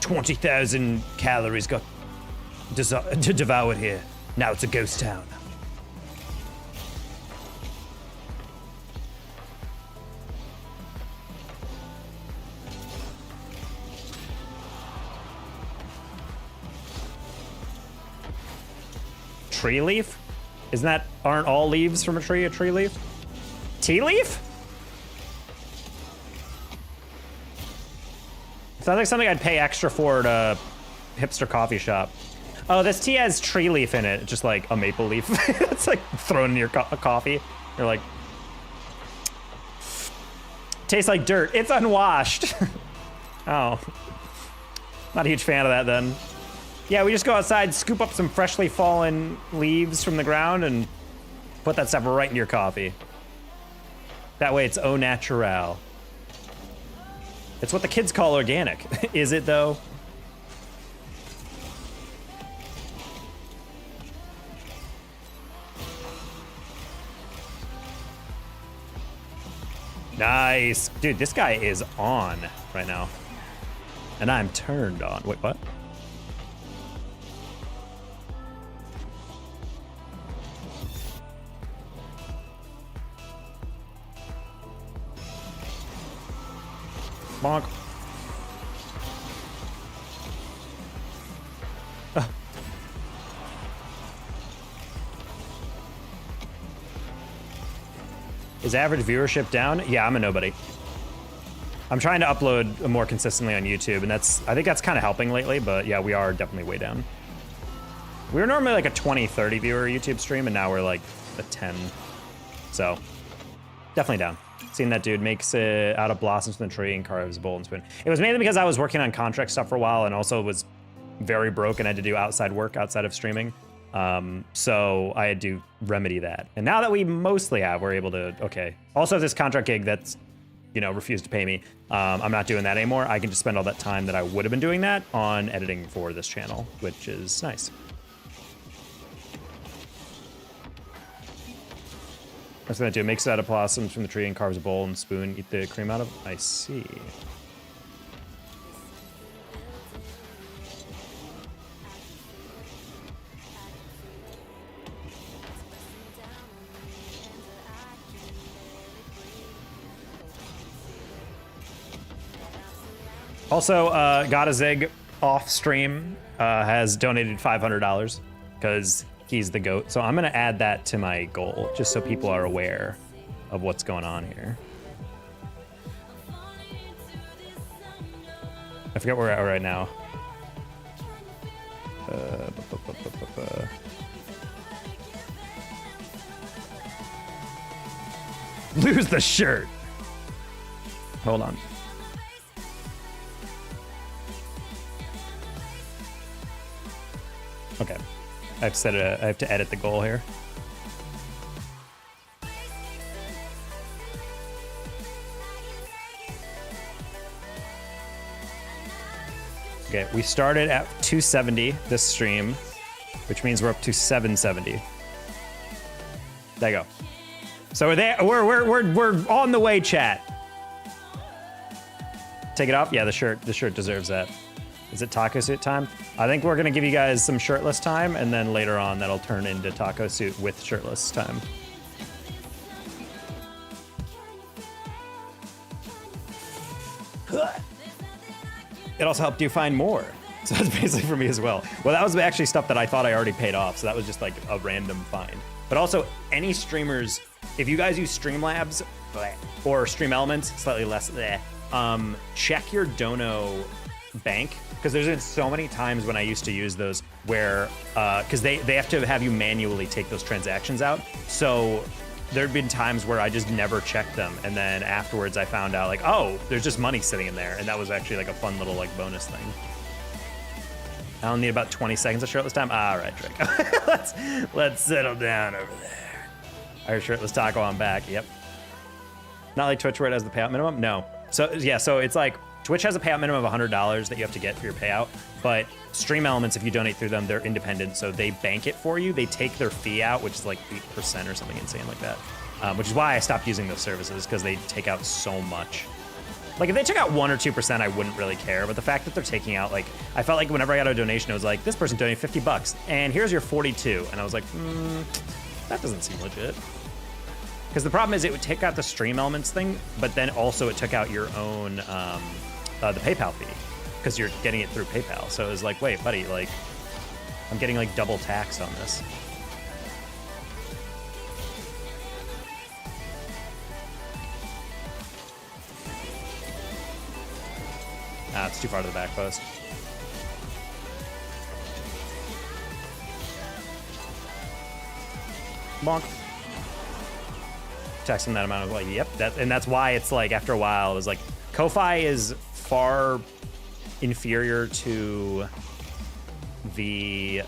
20,000 calories got devoured here. Now it's a ghost town. Tree leaf? Aren't all leaves from a tree leaf? Tea leaf? Sounds like something I'd pay extra for at a hipster coffee shop. Oh, this tea has tree leaf in it, just like a maple leaf. It's like thrown in your coffee. You're like, tastes like dirt. It's unwashed. Oh, not a huge fan of that then. Yeah, we just go outside, scoop up some freshly fallen leaves from the ground and put that stuff right in your coffee. That way it's au naturel. It's what the kids call organic. Is it though? Nice. Dude, this guy is on right now. And I'm turned on. Wait, what? Bonk. Is average viewership down? Yeah, I'm a nobody. I'm trying to upload more consistently on YouTube, and I think that's kind of helping lately, but yeah, we are definitely way down. We were normally like a 20, 30 viewer YouTube stream, and now we're like a 10. So, definitely down. Seeing that dude makes it out of blossoms from the tree and carves a bowl and spoon. It was mainly because I was working on contract stuff for a while, and also was very broke and had to do outside work outside of streaming. So I had to remedy that. And now that we mostly have, we're able to, okay. Also this contract gig that's, you know, refused to pay me. I'm not doing that anymore. I can just spend all that time that I would have been doing that on editing for this channel, which is nice. That's what I do. Makes it out of blossoms from the tree and carves a bowl and spoon. Eat the cream out of. I see. Also, Got a Zig off stream has donated $500 because he's the GOAT. So I'm gonna add that to my goal just so people are aware of what's going on here. I forget where we're at right now. Lose the shirt. Hold on. Okay, I have to edit the goal here. Okay, we started at 270 this stream, which means we're up to 770. There you go. So we're there. We're on the way, chat. Take it off. Yeah, the shirt deserves that. Is it taco suit time? I think we're gonna give you guys some shirtless time, and then later on that'll turn into taco suit with shirtless time. It also helped you find more. So that's basically for me as well. Well, that was actually stuff that I thought I already paid off, so that was just like a random find. But also, any streamers, if you guys use Streamlabs or Stream Elements, slightly less, check your Dono bank, because there's been so many times when I used to use those where, because they have to have you manually take those transactions out. So there've been times where I just never checked them, and then afterwards I found out like, oh, there's just money sitting in there, and that was actually like a fun little like bonus thing. I'll need about 20 seconds of shirtless time. All right, Drake. let's settle down over there. I heard shirtless taco. I'm back. Yep. Not like Twitch where it has the payout minimum. No. So yeah. So it's like Twitch has a payout minimum of $100 that you have to get for your payout. But Stream Elements, if you donate through them, they're independent, so they bank it for you. They take their fee out, which is like 8% or something insane like that. Which is why I stopped using those services, because they take out so much. Like, if they took out 1 or 2%, I wouldn't really care. But the fact that they're taking out, like, I felt like whenever I got a donation, it was like, this person donated $50, and here's your 42. And I was like, that doesn't seem legit. Because the problem is it would take out the Stream Elements thing, but then also it took out your own, the PayPal fee, because you're getting it through PayPal. So it was like, wait, buddy, like, I'm getting, like, double taxed on this. Ah, it's too far to the back post. Bonk. Text him that amount of like, yep. And that's why it's like, after a while, it was like, Ko-Fi is far inferior to the,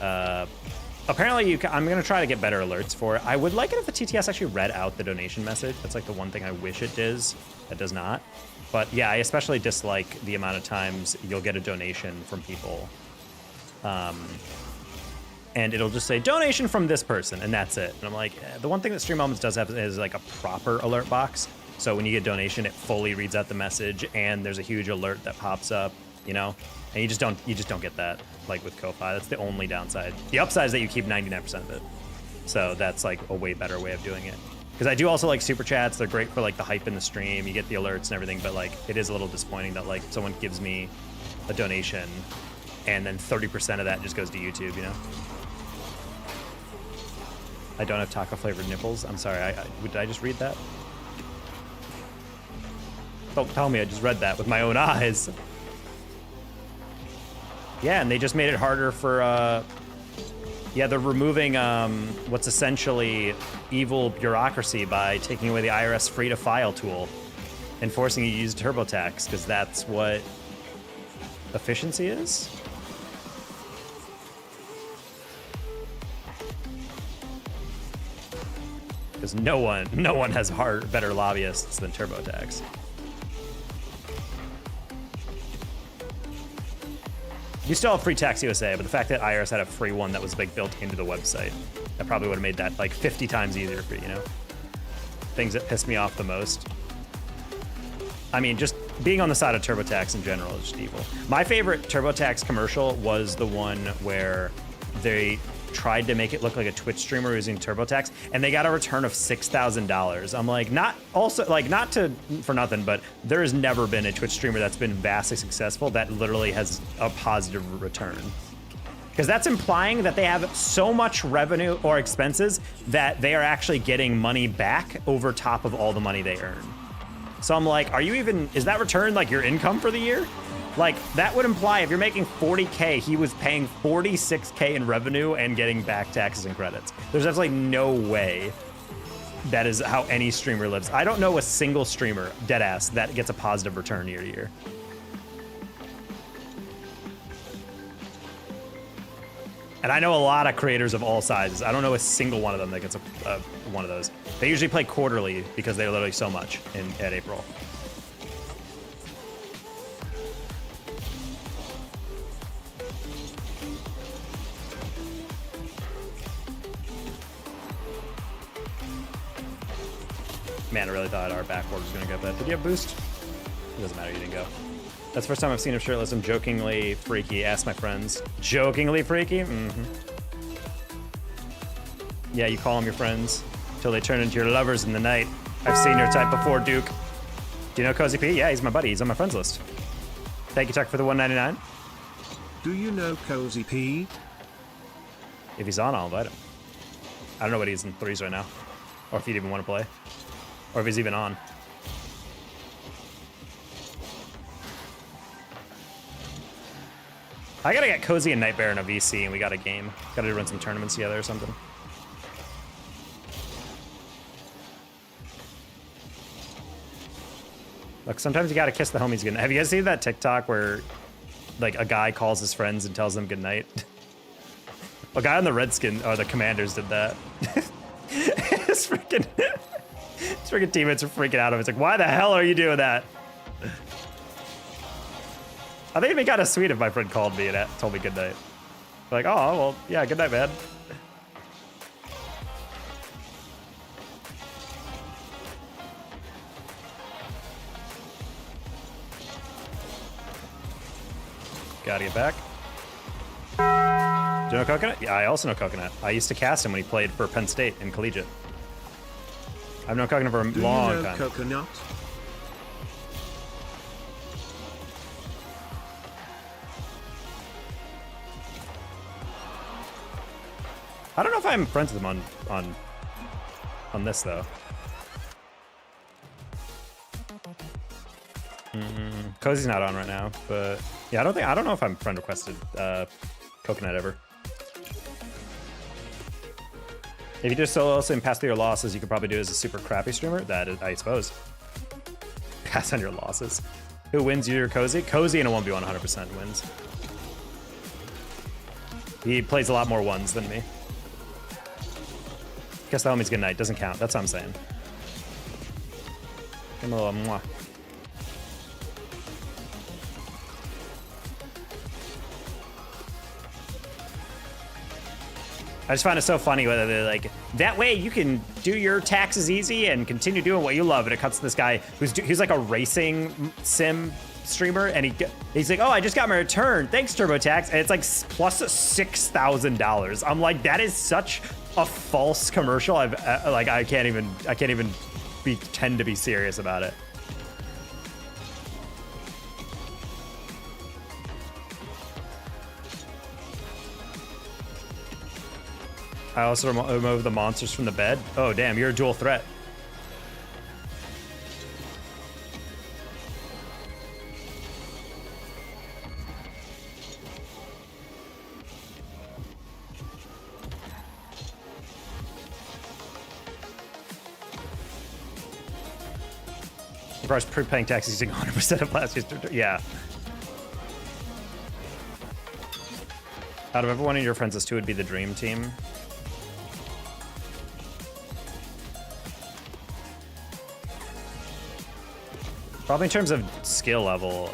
apparently I'm gonna try to get better alerts for it. I would like it if the TTS actually read out the donation message. That's like the one thing I wish it does. That does not. But yeah, I especially dislike the amount of times you'll get a donation from people. And it'll just say, donation from this person, and that's it. And I'm like, the one thing that Stream Elements does have is like a proper alert box. So when you get donation, it fully reads out the message, and there's a huge alert that pops up, you know? And you just don't get that, like, with Ko-Fi. That's the only downside. The upside is that you keep 99% of it. So that's, like, a way better way of doing it. Because I do also like super chats. They're great for, like, the hype in the stream. You get the alerts and everything, but, like, it is a little disappointing that, like, someone gives me a donation, and then 30% of that just goes to YouTube, you know? I don't have taco-flavored nipples. I'm sorry, did I just read that? Don't tell me I just read that with my own eyes. Yeah, and they just made it harder for, yeah, they're removing what's essentially evil bureaucracy by taking away the IRS free-to-file tool and forcing you to use TurboTax, because that's what efficiency is? Because no one has better lobbyists than TurboTax. You still have free Tax USA, but the fact that IRS had a free one that was like built into the website, that probably would have made that like 50 times easier for you, you know? Things that piss me off the most. I mean, just being on the side of TurboTax in general is just evil. My favorite TurboTax commercial was the one where they tried to make it look like a Twitch streamer using TurboTax, and they got a return of $6,000. I'm like, not for nothing, but there has never been a Twitch streamer that's been vastly successful that literally has a positive return. Because that's implying that they have so much revenue or expenses that they are actually getting money back over top of all the money they earn. So I'm like, is that return like your income for the year? Like, that would imply if you're making 40K, he was paying 46K in revenue and getting back taxes and credits. There's absolutely no way that is how any streamer lives. I don't know a single streamer, deadass, that gets a positive return year to year. And I know a lot of creators of all sizes. I don't know a single one of them that gets one of those. They usually play quarterly because they're literally so much at April. Man, I really thought our backboard was going to go bad. Did you have boost? It doesn't matter, you didn't go. That's the first time I've seen him shirtless. I'm jokingly freaky. Ask my friends. Jokingly freaky? Mm-hmm. Yeah, you call them your friends till they turn into your lovers in the night. I've seen your type before, Duke. Do you know Cozy P? Yeah, he's my buddy. He's on my friends list. Thank you, Tuck, for the $1.99. Do you know Cozy P? If he's on, I'll invite him. I don't know what he's in threes right now. Or if he'd even want to play. Or if he's even on. I gotta get Cozy and Nightbear in a VC and we got a game. Gotta run some tournaments together or something. Look, sometimes you gotta kiss the homies goodnight. Have you guys seen that TikTok where like a guy calls his friends and tells them goodnight? A guy on the Redskin, or the Commanders did that. His freaking teammates are freaking out of it. It's like, why the hell are you doing that? I think it'd be kind of sweet if my friend called me and told me goodnight. Like, oh, well, yeah, good night, man. Gotta get back. Do you know Coconut? Yeah, I also know Coconut. I used to cast him when he played for Penn State in collegiate. I've known Coconut for a long time. Coconut? I don't know if I'm friends with him on this though. Cozy's not on right now, but yeah, I don't know if I'm friend requested Coconut ever. If you just solo and pass through your losses, you could probably do it as a super crappy streamer. That is, I suppose. Pass on your losses. Who wins, you or Cozy? Cozy in a 1v1 100% wins. He plays a lot more ones than me. Guess the homie's good night. Doesn't count. That's what I'm saying. Give him a little mwah. I just find it so funny whether they're like, that way you can do your taxes easy and continue doing what you love. And it cuts to this guy who's like a racing sim streamer, and he's like, oh, I just got my return. Thanks, TurboTax. And it's like plus $6,000. I'm like, that is such a false commercial. I can't even pretend to be serious about it. I also remove the monsters from the bed. Oh, damn, you're a dual threat. Of course, prepaying taxes using 100% of last year's. Yeah. Out of everyone of your friends, this two would be the dream team. Probably in terms of skill level,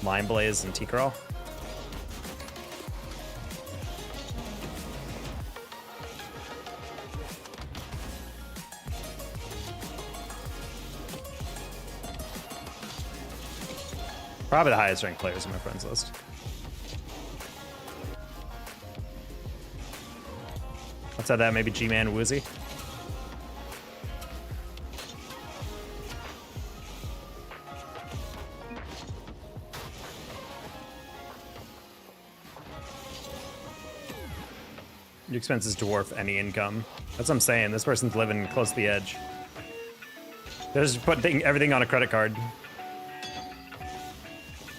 Line Blaze and T-Crawl. Probably the highest ranked players on my friends list. Outside that, maybe G-Man Woozy. Your expenses dwarf any income. That's what I'm saying. This person's living close to the edge. They're just putting everything on a credit card.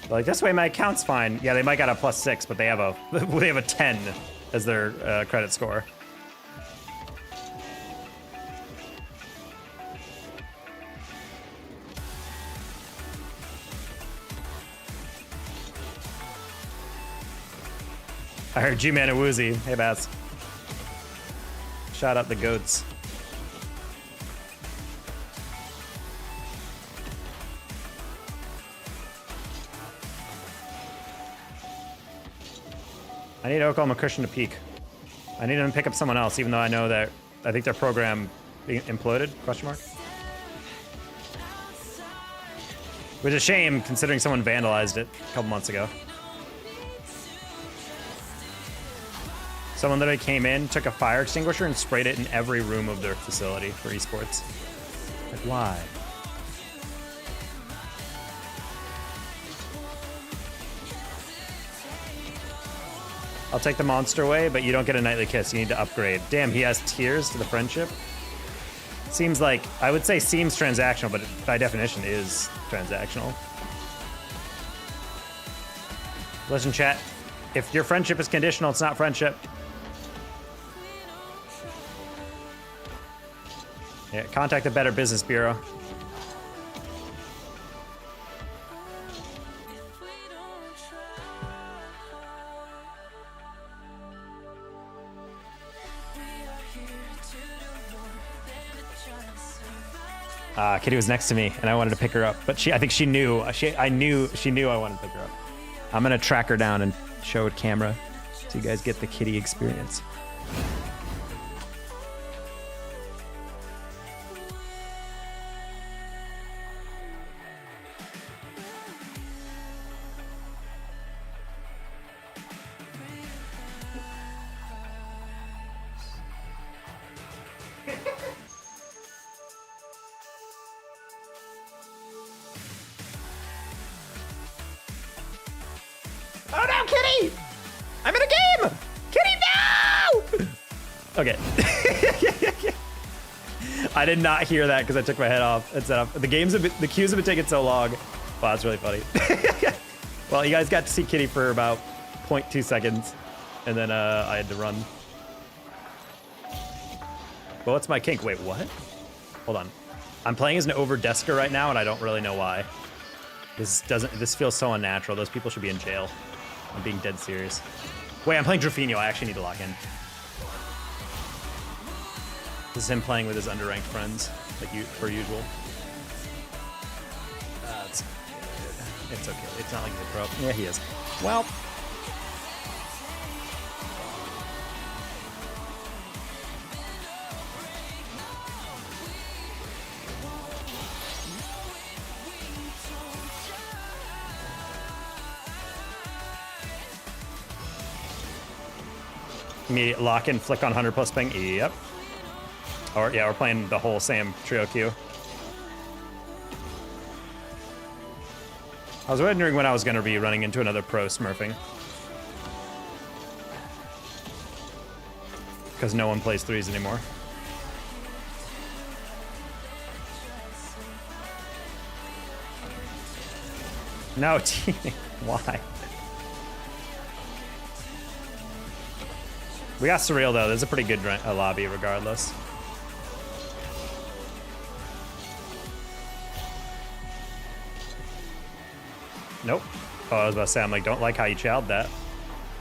Like, this way my account's fine. Yeah, they might got a +6, but they have a 10 as their credit score. I heard G-Man and Woozy. Hey, Bats. Shout out the goats. I need Oklahoma Christian to peak. I need them to pick up someone else, even though I know that I think their program imploded, question mark. Which is a shame, considering someone vandalized it a couple months ago. Someone literally came in, took a fire extinguisher, and sprayed it in every room of their facility for esports. Like, why? I'll take the monster away, but you don't get a nightly kiss. You need to upgrade. Damn, he has tiers to the friendship. Seems like, I would say seems transactional, but by definition is transactional. Listen, chat. If your friendship is conditional, it's not friendship. Yeah, contact the Better Business Bureau. Kitty was next to me, and I wanted to pick her up, but I think she knew. I knew she knew I wanted to pick her up. I'm gonna track her down and show it camera, so you guys get the kitty experience. Oh no, Kitty! I'm in a game! Kitty, no! Okay. I did not hear that because I took my head off and set up. The queues have been taking so long. Wow, that's really funny. Well, you guys got to see Kitty for about 0.2 seconds, and then I had to run. Well, what's my kink? Wait, what? Hold on. I'm playing as an over-desker right now, and I don't really know why. This feels so unnatural. Those people should be in jail. I'm being dead serious. Wait, I'm playing Drafinho. I actually need to lock in. This is him playing with his underranked friends, like per usual. That's good. It's okay. It's not like he's a pro. Yeah, he is. Well. Immediate lock in, flick on 100 plus ping. Yep. Or yeah, we're playing the whole same trio queue. I was wondering when I was going to be running into another pro smurfing. Because no one plays threes anymore. No, why? We got Surreal though. There's a pretty good lobby regardless. Nope. Oh, I was about to say, I'm like, don't like how you chowed that.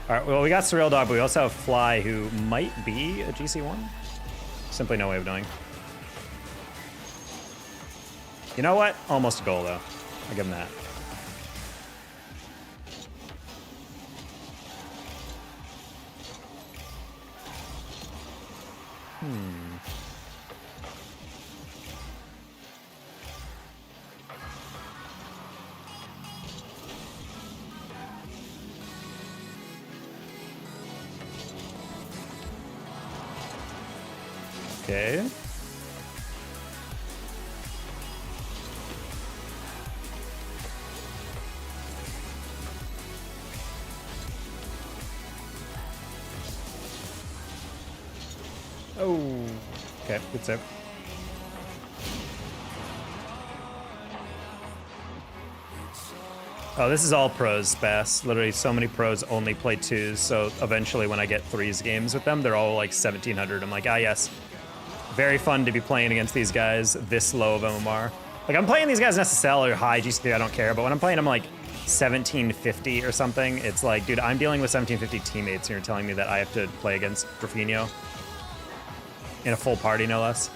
All right, well, we got Surreal Dog, but we also have Fly, who might be a GC1. Simply no way of knowing. You know what? Almost a goal, though. I'll give him that. Okay. Oh. Okay, good save. Oh, this is all pros, Bass. Literally, so many pros only play twos, so eventually when I get threes games with them, they're all like 1700. I'm like, ah, yes. Very fun to be playing against these guys this low of MMR. Like, I'm playing these guys in SSL or high GC3, I don't care, but when I'm playing them like 1750 or something, it's like, dude, I'm dealing with 1750 teammates and you're telling me that I have to play against Drafinho in a full party, no less.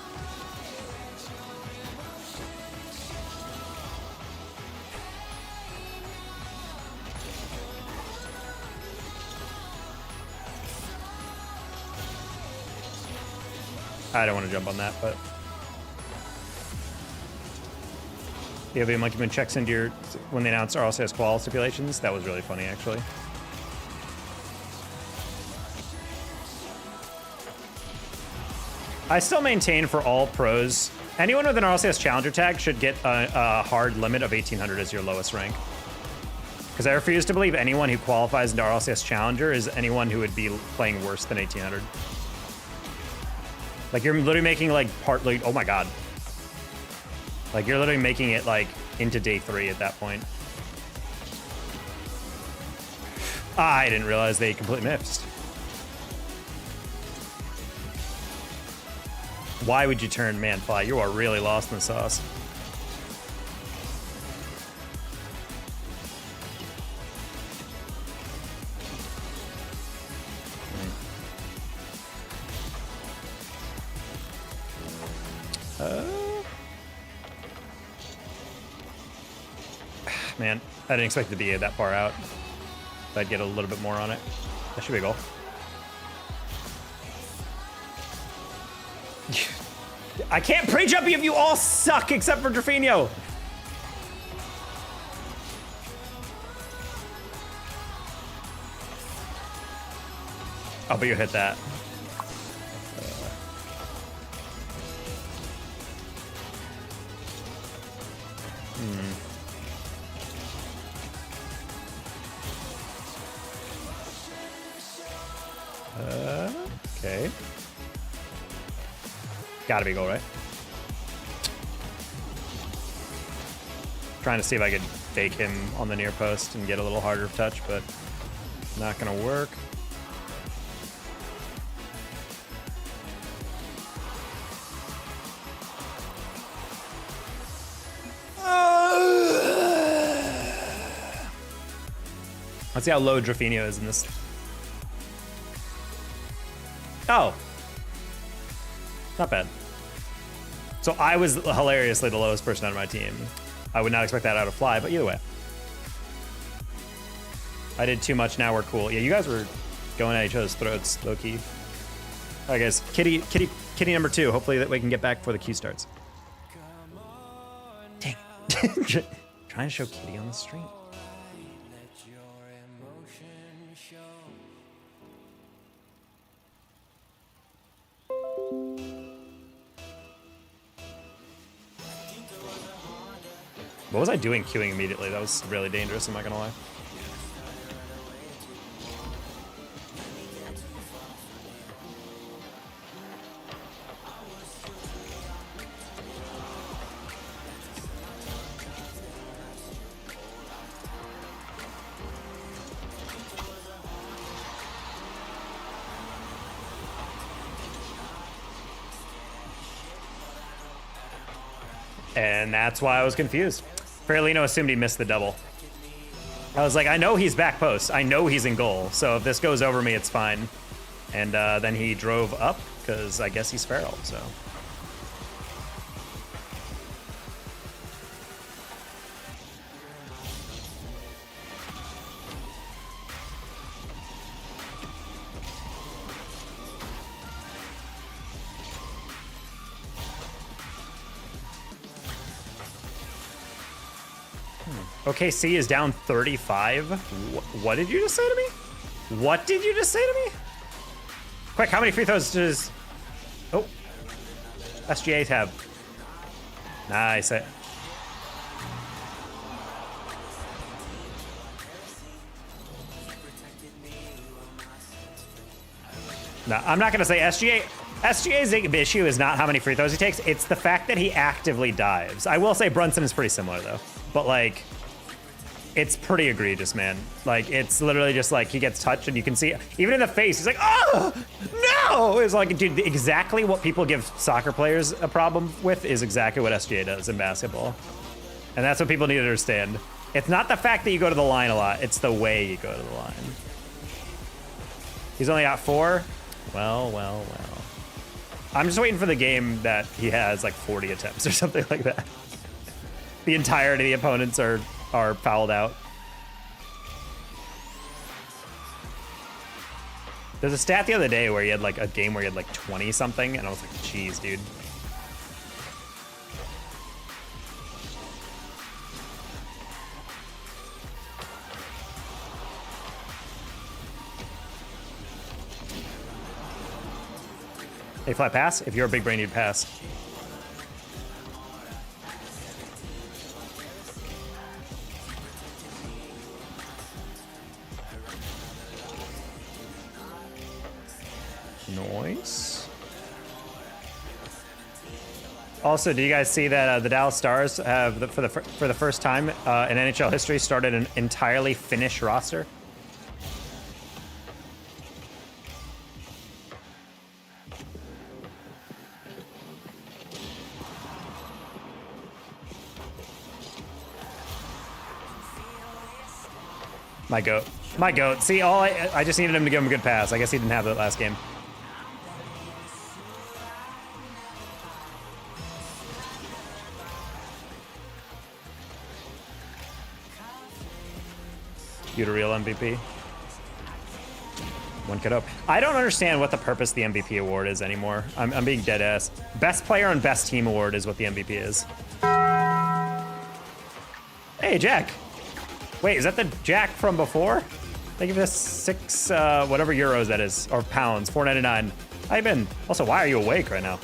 I don't want to jump on that, but yeah, the Monkey Moon checks into your when they announced RLCS qual stipulations. That was really funny, actually. I still maintain for all pros, anyone with an RLCS challenger tag should get a hard limit of 1800 as your lowest rank. Because I refuse to believe anyone who qualifies into RLCS challenger is anyone who would be playing worse than 1800. Like, you're literally making, like, partly... Oh, my God. Like, you're literally making it, like, into day 3 at that point. I didn't realize they completely missed. Why would you turn Manfly? You are really lost in the sauce. Man, I didn't expect the BA that far out. I'd get a little bit more on it. That should be a goal. I can't pre-jump you if you all suck except for Drafinho. Oh, but you hit that. Okay. Gotta be a goal, right? Trying to see if I could fake him on the near post and get a little harder of touch, but not gonna work. Let's see how low Drafinho is in this. Oh. Not bad. So I was hilariously the lowest person out of my team. I would not expect that out of Fly, but either way. I did too much, now we're cool. Yeah, you guys were going at each other's throats, low-key. All right, guys. Kitty number 2. Hopefully that we can get back before the queue starts. Dang. Trying to show Kitty on the stream. What was I doing queuing immediately? That was really dangerous, I'm not gonna lie. And that's why I was confused. Farolino assumed he missed the double. I was like, I know he's back post. I know he's in goal. So if this goes over me, it's fine. And then he drove up because I guess he's feral, so. OKC is down 35. What did you just say to me? What did you just say to me? Quick, how many free throws does... Oh. SGA tab. Nice. No, I'm not going to say SGA. SGA's issue is not how many free throws he takes. It's the fact that he actively dives. I will say Brunson is pretty similar, though. But, like... It's pretty egregious, man. Like, it's literally just like he gets touched and you can see, even in the face, he's like, oh, no! It's like, dude, exactly what people give soccer players a problem with is exactly what SGA does in basketball. And that's what people need to understand. It's not the fact that you go to the line a lot, it's the way you go to the line. He's only got 4? Well, well, well. I'm just waiting for the game that he has like 40 attempts or something like that. The entirety of the opponents are fouled out. There's a stat the other day where he had like a game where he had like 20 something, and I was like, geez, dude. Hey, flat pass? If you're a big brain, you'd pass. Noise. Also, do you guys see that the Dallas Stars have, for the first time in NHL history, started an entirely Finnish roster? My goat. My goat. See, I just needed him to give him a good pass. I guess he didn't have that last game. You the real MVP? One could hope. I don't understand what the purpose of the MVP award is anymore. I'm being dead ass. Best player and best team award is what the MVP is. Hey, Jack. Wait, is that the Jack from before? Thank you for this 6, whatever euros that is, or pounds, $4.99. How you been? Also, why are you awake right now?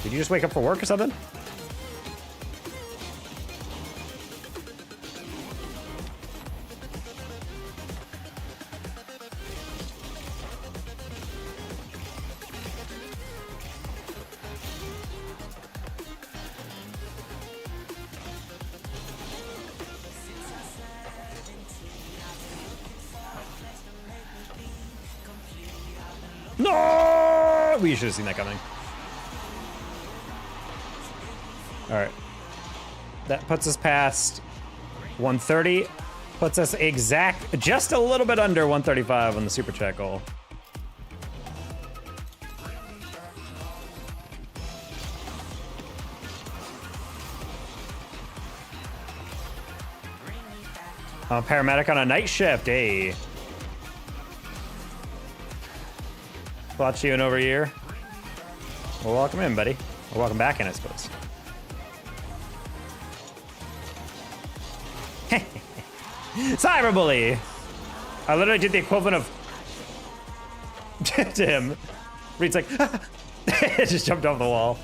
Did you just wake up for work or something? No! We should have seen that coming. All right. That puts us past 130. Puts us exact, just a little bit under 135 on the super chat goal. Paramedic on a night shift, hey. Watch you in over here. Well, welcome in, buddy. Or welcome back in, I suppose. Cyberbully! I literally did the equivalent of to him. Reed's like, it just jumped off the wall.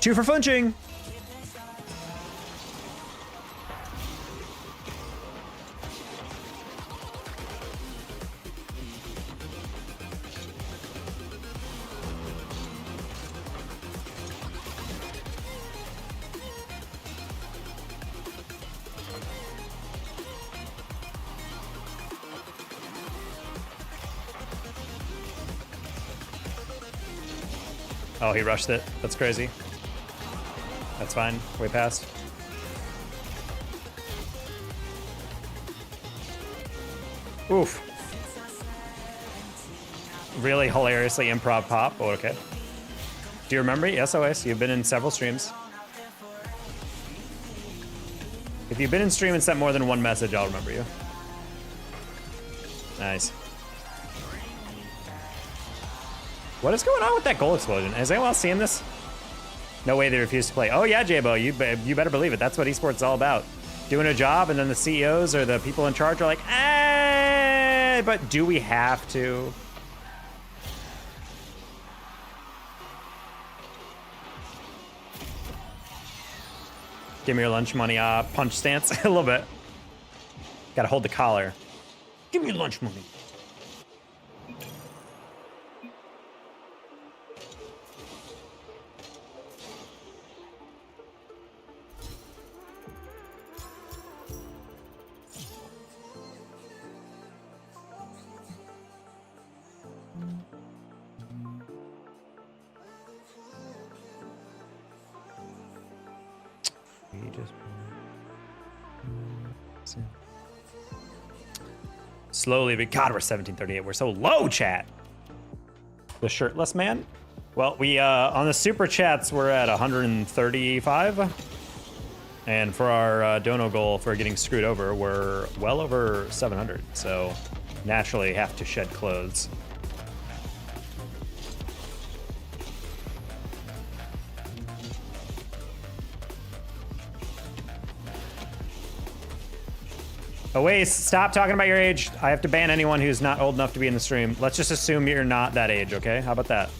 2 for flinching. Oh, he rushed it. That's crazy. That's fine. Way past. Oof. Really hilariously improv pop. Oh, okay. Do you remember me? SOS, you've been in several streams. If you've been in stream and sent more than one message, I'll remember you. Nice. What is going on with that goal explosion? Is anyone else seeing this? No way they refuse to play. Oh yeah, J-Bo, you better believe it. That's what esports is all about. Doing a job, and then the CEOs or the people in charge are like, but do we have to? Give me your lunch money. Punch stance a little bit. Gotta hold the collar. Give me your lunch money. Slowly, but God, we're 1738. We're so low, chat. The shirtless man. Well, we on the super chats we're at 135, and for our dono goal for getting screwed over, we're well over 700. So naturally, have to shed clothes. Oase, stop talking about your age. I have to ban anyone who's not old enough to be in the stream. Let's just assume you're not that age, okay? How about that?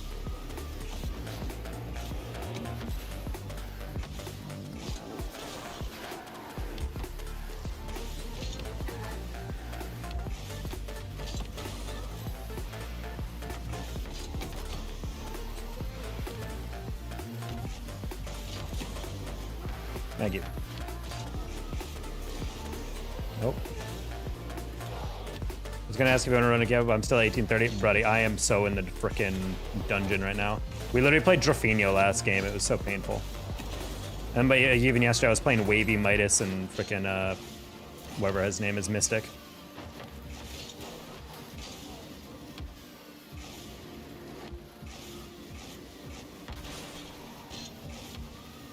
Thank you. Nope. I was gonna ask if you want to run again, but I'm still 1830. Buddy, I am so in the frickin' dungeon right now. We literally played Drafinho last game. It was so painful. And but even yesterday I was playing Wavy Midas and frickin' whatever his name is, Mystic.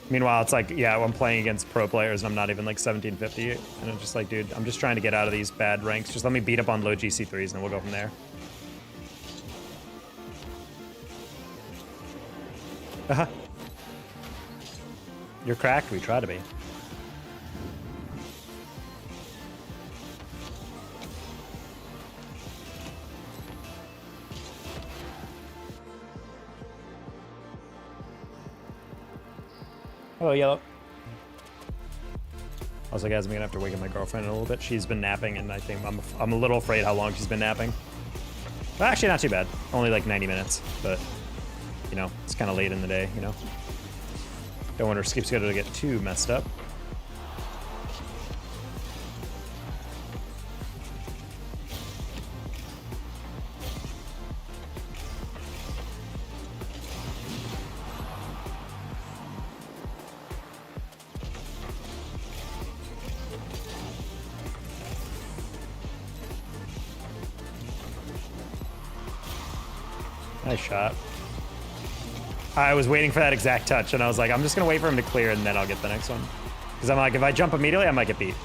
Meanwhile, it's like, yeah, I'm playing against pro players and I'm not even like 1750. And I'm just like, dude, I'm just trying to get out of these bad ranks. Just let me beat up on low GC3s and then we'll go from there. Uh-huh. You're cracked? We try to be. Hello, Yellow. Also, guys, I'm gonna have to wake up my girlfriend in a little bit. She's been napping, and I think I'm a little afraid how long she's been napping. Well, actually, not too bad. Only like 90 minutes, but you know, it's kind of late in the day. You know, don't want her sleep schedule to get too messed up. Nice shot. I was waiting for that exact touch, and I was like, I'm just gonna wait for him to clear, and then I'll get the next one. Because I'm like, if I jump immediately, I might get beat.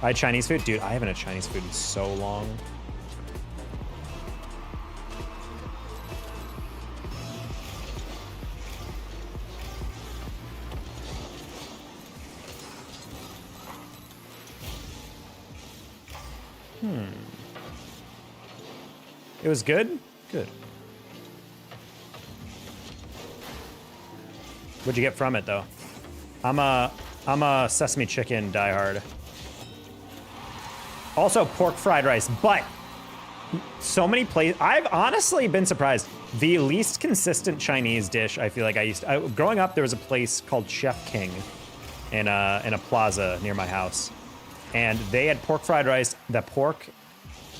I had Chinese food? Dude, I haven't had Chinese food in so long. It was good? Good. What'd you get from it, though? I'm a sesame chicken diehard. Also, pork fried rice, but so many places. I've honestly been surprised. The least consistent Chinese dish I feel like growing up, there was a place called Chef King in a plaza near my house, and they had pork fried rice. The pork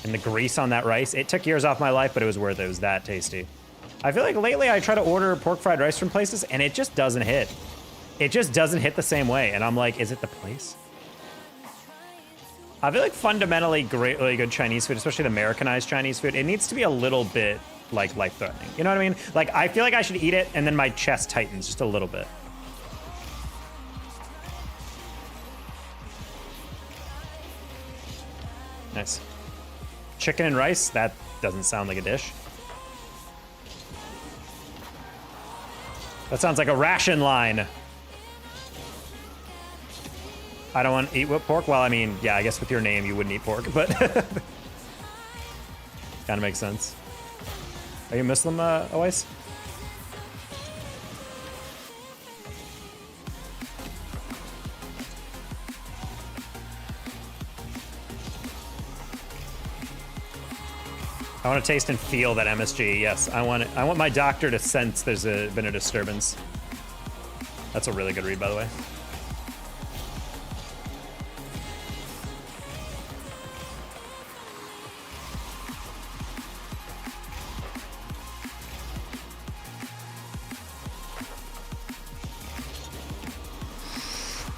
and the grease on that rice. It took years off my life, but it was worth it. It was that tasty. I feel like lately I try to order pork fried rice from places and it just doesn't hit. It just doesn't hit the same way. And I'm like, is it the place? I feel like fundamentally really good Chinese food, especially the Americanized Chinese food, it needs to be a little bit like life-threatening. You know what I mean? Like, I feel like I should eat it and then my chest tightens just a little bit. Nice. Chicken and rice? That doesn't sound like a dish. That sounds like a ration line. I don't want to eat whipped pork. Well, I mean, yeah, I guess with your name you wouldn't eat pork, but kind of makes sense. Are you Muslim, Oais? I want to taste and feel that MSG. Yes, I want it. I want my doctor to sense there's been a disturbance. That's a really good read, by the way.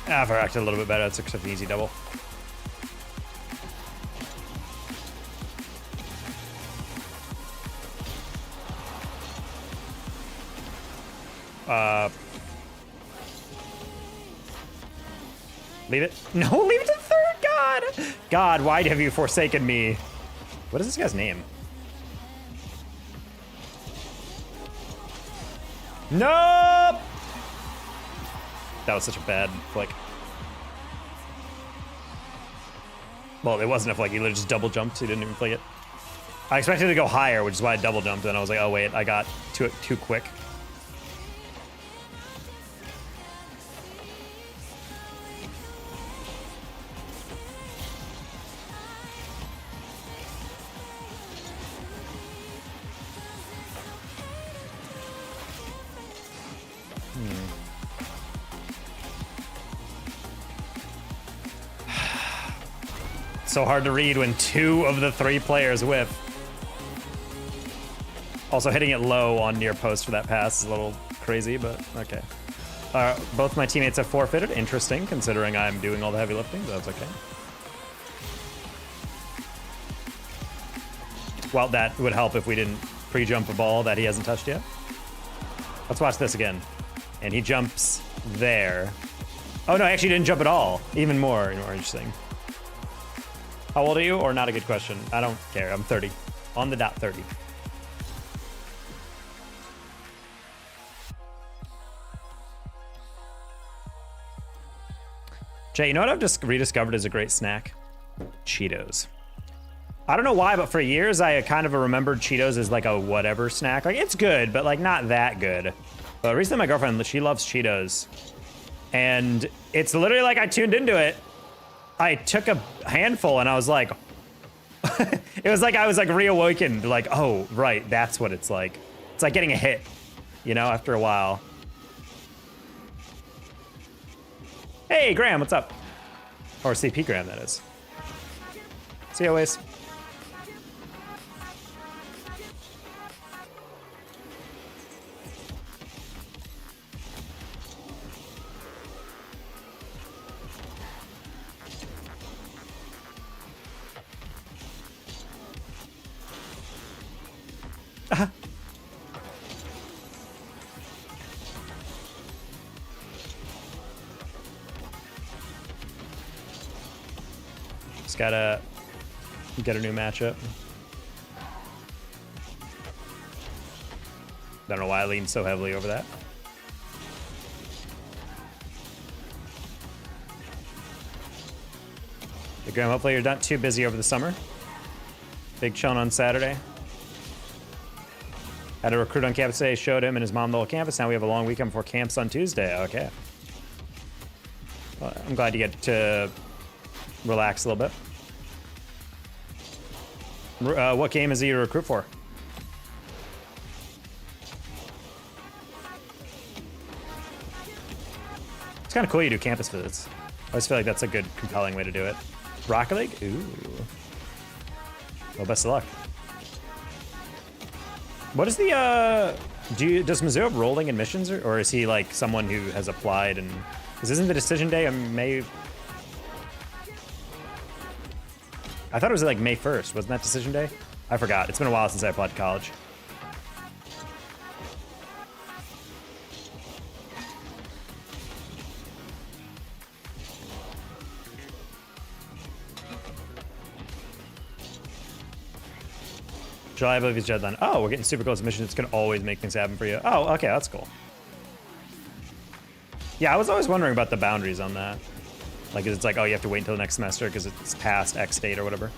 I've acted a little bit better. That's an easy double. Leave it. No, leave it to third. God. God, why have you forsaken me? What is this guy's name? Nope. That was such a bad flick. Well, it wasn't a flick. He literally just double jumped. He didn't even flick it. I expected it to go higher, which is why I double jumped. And I was like, oh, wait, I got to it too quick. So hard to read when 2 of the 3 players whiff. Also, hitting it low on near post for that pass is a little crazy, but okay. Both my teammates have forfeited. Interesting, considering I'm doing all the heavy lifting, but that's okay. Well, that would help if we didn't pre-jump a ball that he hasn't touched yet. Let's watch this again. And he jumps there. Oh, no, actually didn't jump at all. Even more interesting. How old are you? Or not a good question. I don't care. I'm 30. On the dot 30. Jay, you know what I've just rediscovered is a great snack? Cheetos. I don't know why, but for years I kind of remembered Cheetos as like a whatever snack. Like, it's good, but like not that good. But recently my girlfriend, she loves Cheetos. And it's literally like I tuned into it. I took a handful and I was like, it was like I was like reawakened, like, oh, right, that's what it's like. It's like getting a hit, you know, after a while. Hey, Graham, what's up? Or CP Graham, that is. See you always. Just gotta get a new matchup. Don't know why I leaned so heavily over that. Hey, Graham, hopefully you're not too busy over the summer. Big chilling on Saturday. Had a recruit on campus today, showed him and his mom the whole campus. Now we have a long weekend before camps on Tuesday. Okay. Well, I'm glad you get to relax a little bit. What game is he to recruit for? It's kind of cool you do campus visits. I always feel like that's a good, compelling way to do it. Rocket League? Ooh. Well, best of luck. What is the does Mizzou have rolling admissions, or is he like someone who has applied and because isn't the decision day on May? I thought it was like May 1st. Wasn't that decision day? I forgot. It's been a while since I applied to college. July, I believe he's deadline. Oh, we're getting super close to mission. It's gonna always make things happen for you. Oh, okay, that's cool. Yeah, I was always wondering about the boundaries on that. Like, it's like, oh, you have to wait until the next semester because it's past X date or whatever.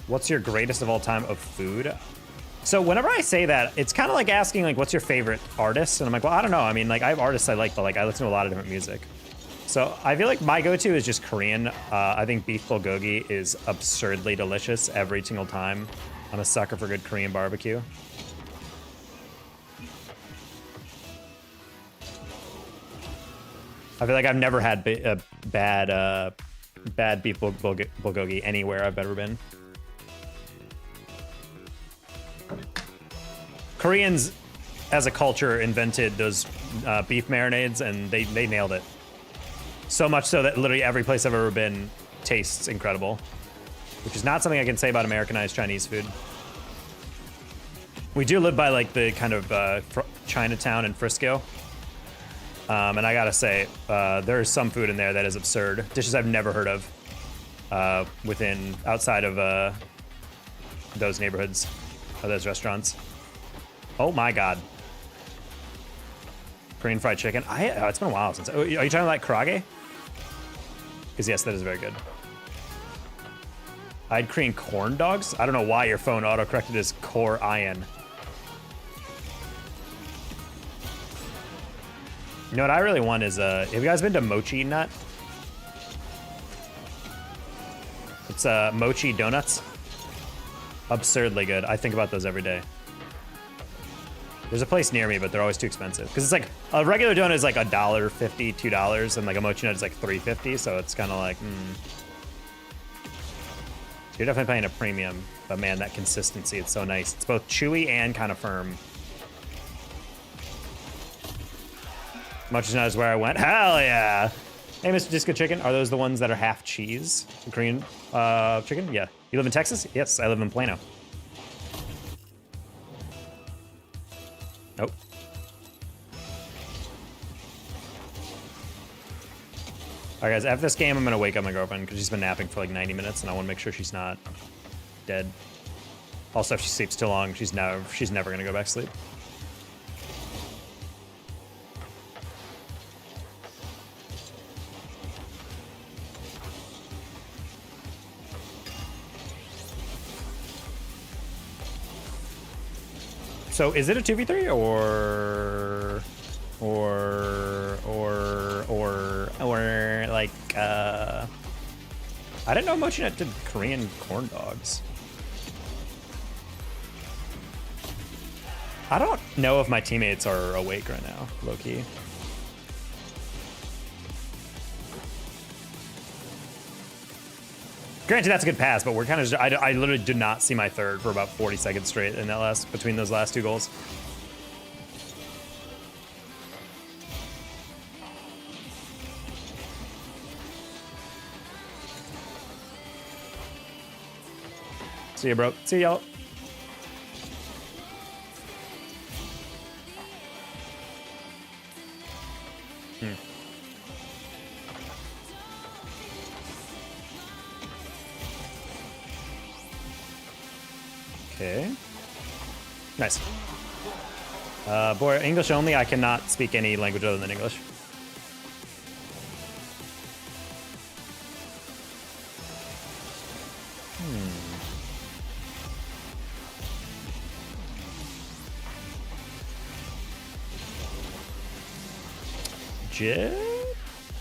What's your greatest of all time of food? So whenever I say that, it's kind of like asking, like, what's your favorite artist? And I'm like, well, I don't know. I mean, like, I have artists I like, but like, I listen to a lot of different music. So I feel like my go-to is just Korean. I think beef bulgogi is absurdly delicious every single time. I'm a sucker for good Korean barbecue. I feel like I've never had bad beef bulgogi anywhere I've ever been. Koreans, as a culture, invented those beef marinades, and they nailed it. So much so that literally every place I've ever been tastes incredible, which is not something I can say about Americanized Chinese food. We do live by like the kind of Chinatown in Frisco. And I gotta say, there is some food in there that is absurd. Dishes I've never heard of outside of those neighborhoods or those restaurants. Oh my God. Korean fried chicken. It's been a while since. Are you trying to like karage? Because yes, that is very good. I had Korean corn dogs. I don't know why your phone auto-corrected as core iron. You know what I really want is, have you guys been to Mochi Nut? It's mochi donuts. Absurdly good. I think about those every day. There's a place near me, but they're always too expensive. Because it's like, a regular donut is like $1.50, $2, and like a mochi nut is like $3.50, so it's kind of like, You're definitely paying a premium, but man, that consistency, it's so nice. It's both chewy and kind of firm. Mochi nut is where I went. Hell yeah! Hey, Mr. Disco Chicken, are those the ones that are half cheese? Korean chicken? Yeah. You live in Texas? Yes, I live in Plano. Nope. All right, guys, after this game, I'm gonna wake up my girlfriend because she's been napping for like 90 minutes, and I want to make sure she's not dead. Also, if she sleeps too long, she's never gonna go back to sleep. So is it a 2v3 or like I didn't know Mochi Nut did Korean corn dogs. I don't know if my teammates are awake right now, low-key. Granted, that's a good pass, but we're kind of I literally did not see my third for about 40 seconds straight in that between those last two goals. See ya, bro. See y'all. Okay. Nice. Boy, English only. I cannot speak any language other than English.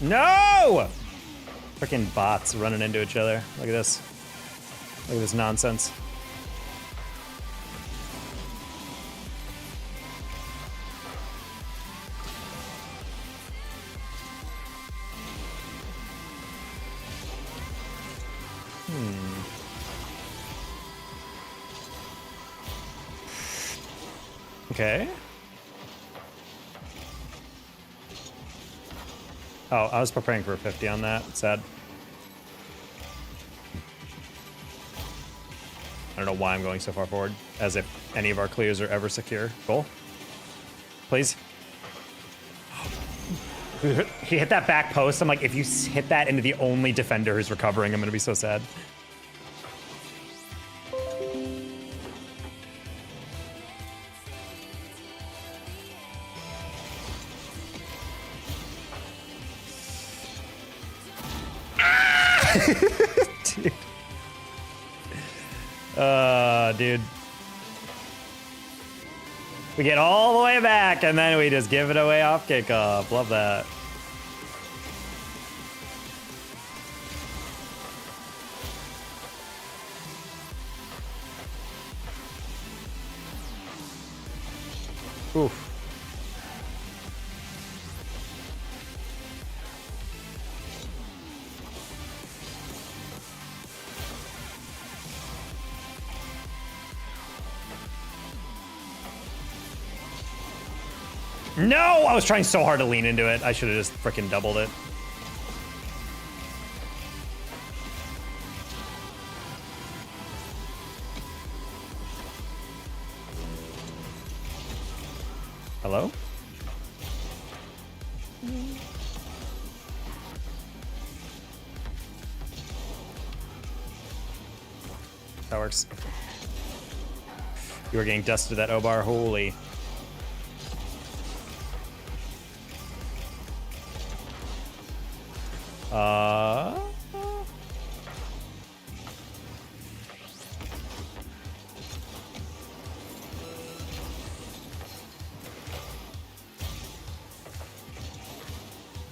No! Freaking bots running into each other. Look at this. Look at this nonsense. Okay. Oh, I was preparing for a 50 on that. Sad. I don't know why I'm going so far forward, as if any of our clears are ever secure. Goal. Please. He hit that back post. I'm like, if you hit that into the only defender who's recovering, I'm going to be so sad. Dude. Dude. We get all the way back, and then we just give it away off kickoff. Love that. Oof. No! I was trying so hard to lean into it. I should have just freaking doubled it. Hello? That works. You were getting dusted at Obar. Holy.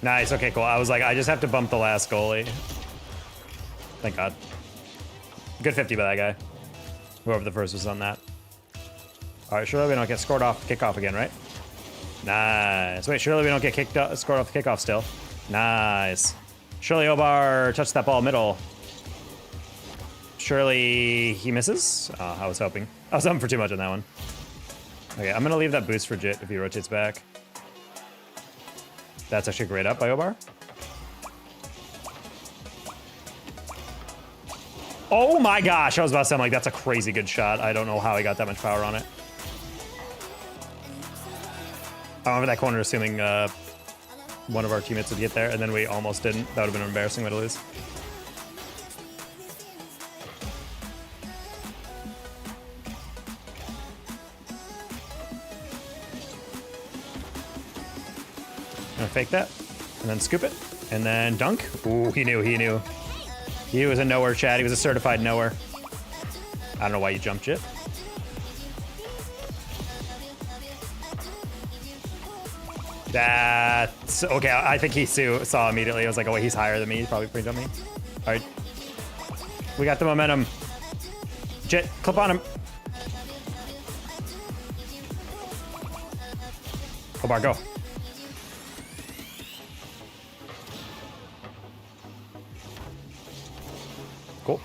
Nice. Okay, cool. I was like, I just have to bump the last goalie. Thank God. Good 50 by that guy. Whoever the first was on that. All right, surely we don't get scored off kickoff again, right? Nice. Wait, surely we don't get scored off the kickoff still. Nice. Surely Obar touched that ball middle. Surely he misses? Oh, I was hoping. I was hoping for too much on that one. Okay, I'm going to leave that boost for Jit if he rotates back. That's actually great up by Obar. Oh my gosh, I was about to say, I'm like, that's a crazy good shot. I don't know how he got that much power on it. I remember that corner assuming one of our teammates would get there, and then we almost didn't. That would have been an embarrassing way to lose. Gonna fake that, and then scoop it, and then dunk. Ooh, he knew, he knew. He was a knower, Chad. He was a certified knower. I don't know why you jumped it. That's okay. I think he saw immediately. I was like, oh, wait, he's higher than me. He's probably pretty dumb me. All right. We got the momentum. Jit, clip on him. Obar, go. Cool.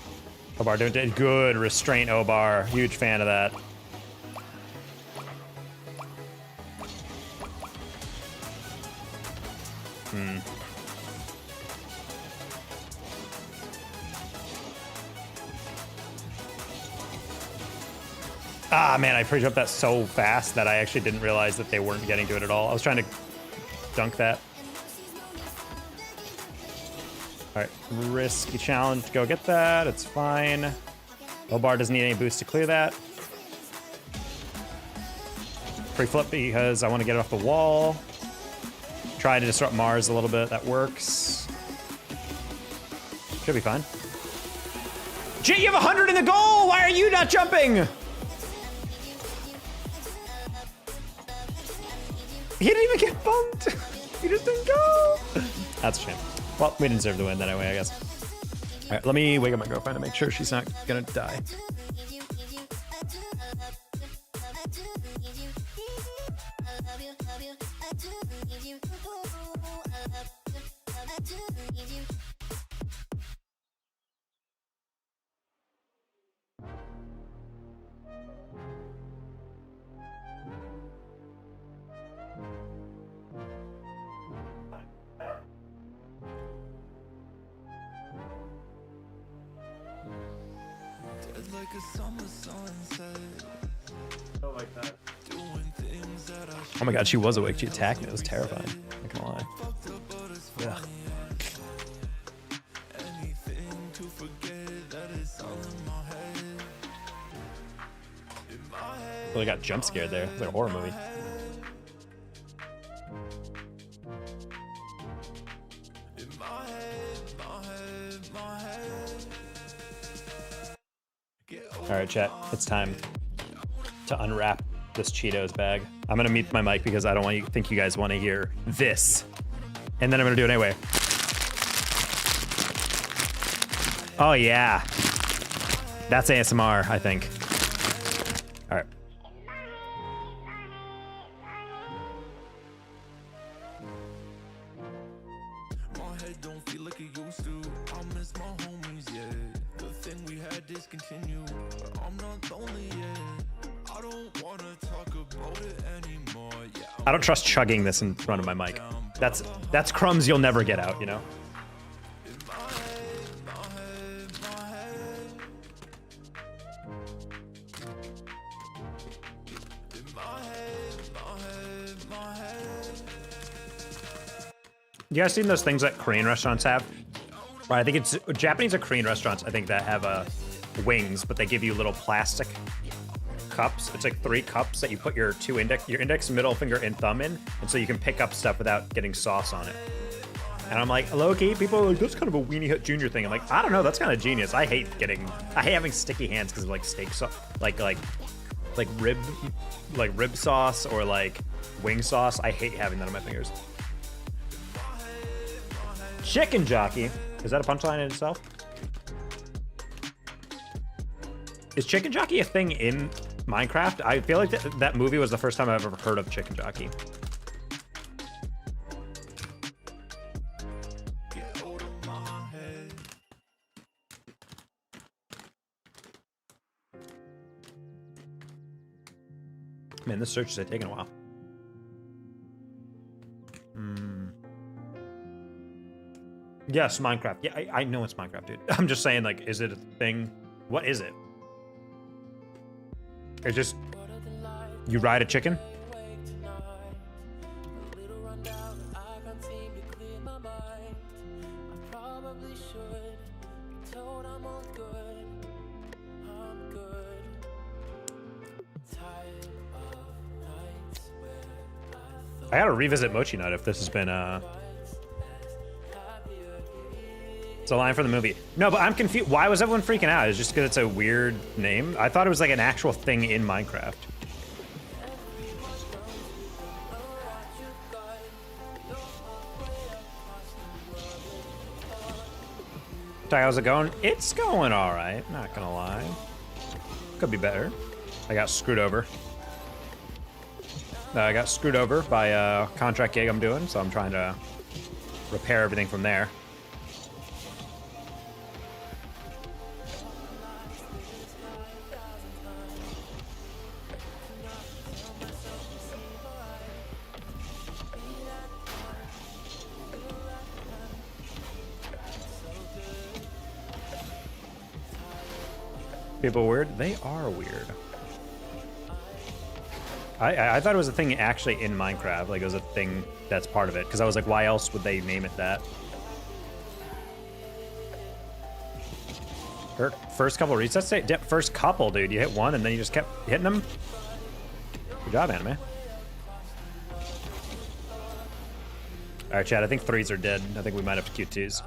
Obar doing it. Good restraint, Obar. Huge fan of that. Ah, man, I pre-jumped that so fast that I actually didn't realize that they weren't getting to it at all. I was trying to dunk that. All right, risky challenge. Go get that. It's fine. Obar doesn't need any boost to clear that. Pre-flip because I want to get it off the wall. Try to disrupt Mars a little bit. That works. Should be fine. Jay, you have 100 in the goal! Why are you not jumping? He didn't even get bumped. He just didn't go. That's a shame. Well, we didn't deserve the win that way, I guess. All right, let me wake up my girlfriend to make sure she's not gonna die. like a summer sunset. Oh, like that. Doing things that I Oh my god, she was awake. She attacked me. It was terrifying. Not gonna lie. Yeah. anything to forget that it's all in my head. In my head. Really got jump scared there. It's like a horror movie. In my head, my head, my head. All right, chat. It's time to unwrap this Cheetos bag. I'm gonna mute my mic because I don't want you think you guys want to hear this, and then I'm gonna do it anyway. Oh yeah, that's ASMR, I think. All right. My head don't feel like it used to. I miss my homies, yeah. The thing we had discontinued, but I'm not lonely yet. I don't wanna talk about it anymore. Yeah, I don't trust chugging this in front of my mic. That's crumbs you'll never get out, you know? in my head, my head, my head. In my head, my head, my head. You guys seen those things that Korean restaurants have? Right, I think it's Japanese or Korean restaurants, I think, that have wings, but they give you little plastic cups. It's like 3 cups that you put your index, middle finger, and thumb in, and so you can pick up stuff without getting sauce on it. And I'm like, low-key, people are like, that's kind of a Weenie Hut Jr. thing. I'm like, I don't know, that's kind of genius. I hate having sticky hands because of like steak sauce, like rib sauce or like wing sauce. I hate having that on my fingers. Chicken jockey. Is that a punchline in itself? Is chicken jockey a thing in Minecraft? I feel like that movie was the first time I've ever heard of chicken jockey. Get out of my head. Man, this search is taking a while. Yes, Minecraft. Yeah, I know it's Minecraft, dude. I'm just saying, like, is it a thing? What is it? It's just you ride a chicken? I gotta revisit Mochi Nut if this has been It's a line from the movie. No, but I'm confused. Why was everyone freaking out? Is it just because it's a weird name? I thought it was like an actual thing in Minecraft. Tack, how's it going? It's going all right, not gonna lie. Could be better. I got screwed over. I got screwed over by a contract gig I'm doing, so I'm trying to repair everything from there. People weird? They are weird. I thought it was a thing actually in Minecraft, like it was a thing that's part of it, because I was like, why else would they name it that? First couple resets? First couple, dude. You hit one and then you just kept hitting them? Good job, anime. Alright, chat, I think 3s are dead. I think we might have to queue 2s.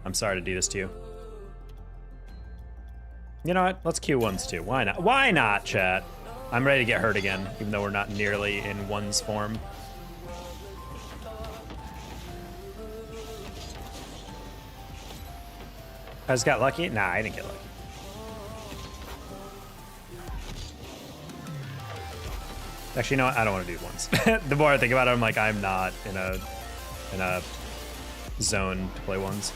I'm sorry to do this to you. You know what? Let's queue 1s too. Why not? Why not, chat? I'm ready to get hurt again, even though we're not nearly in 1's form. I just got lucky? Nah, I didn't get lucky. Actually, you know what? I don't want to do 1s. The more I think about it, I'm like, I'm not in a zone to play 1s.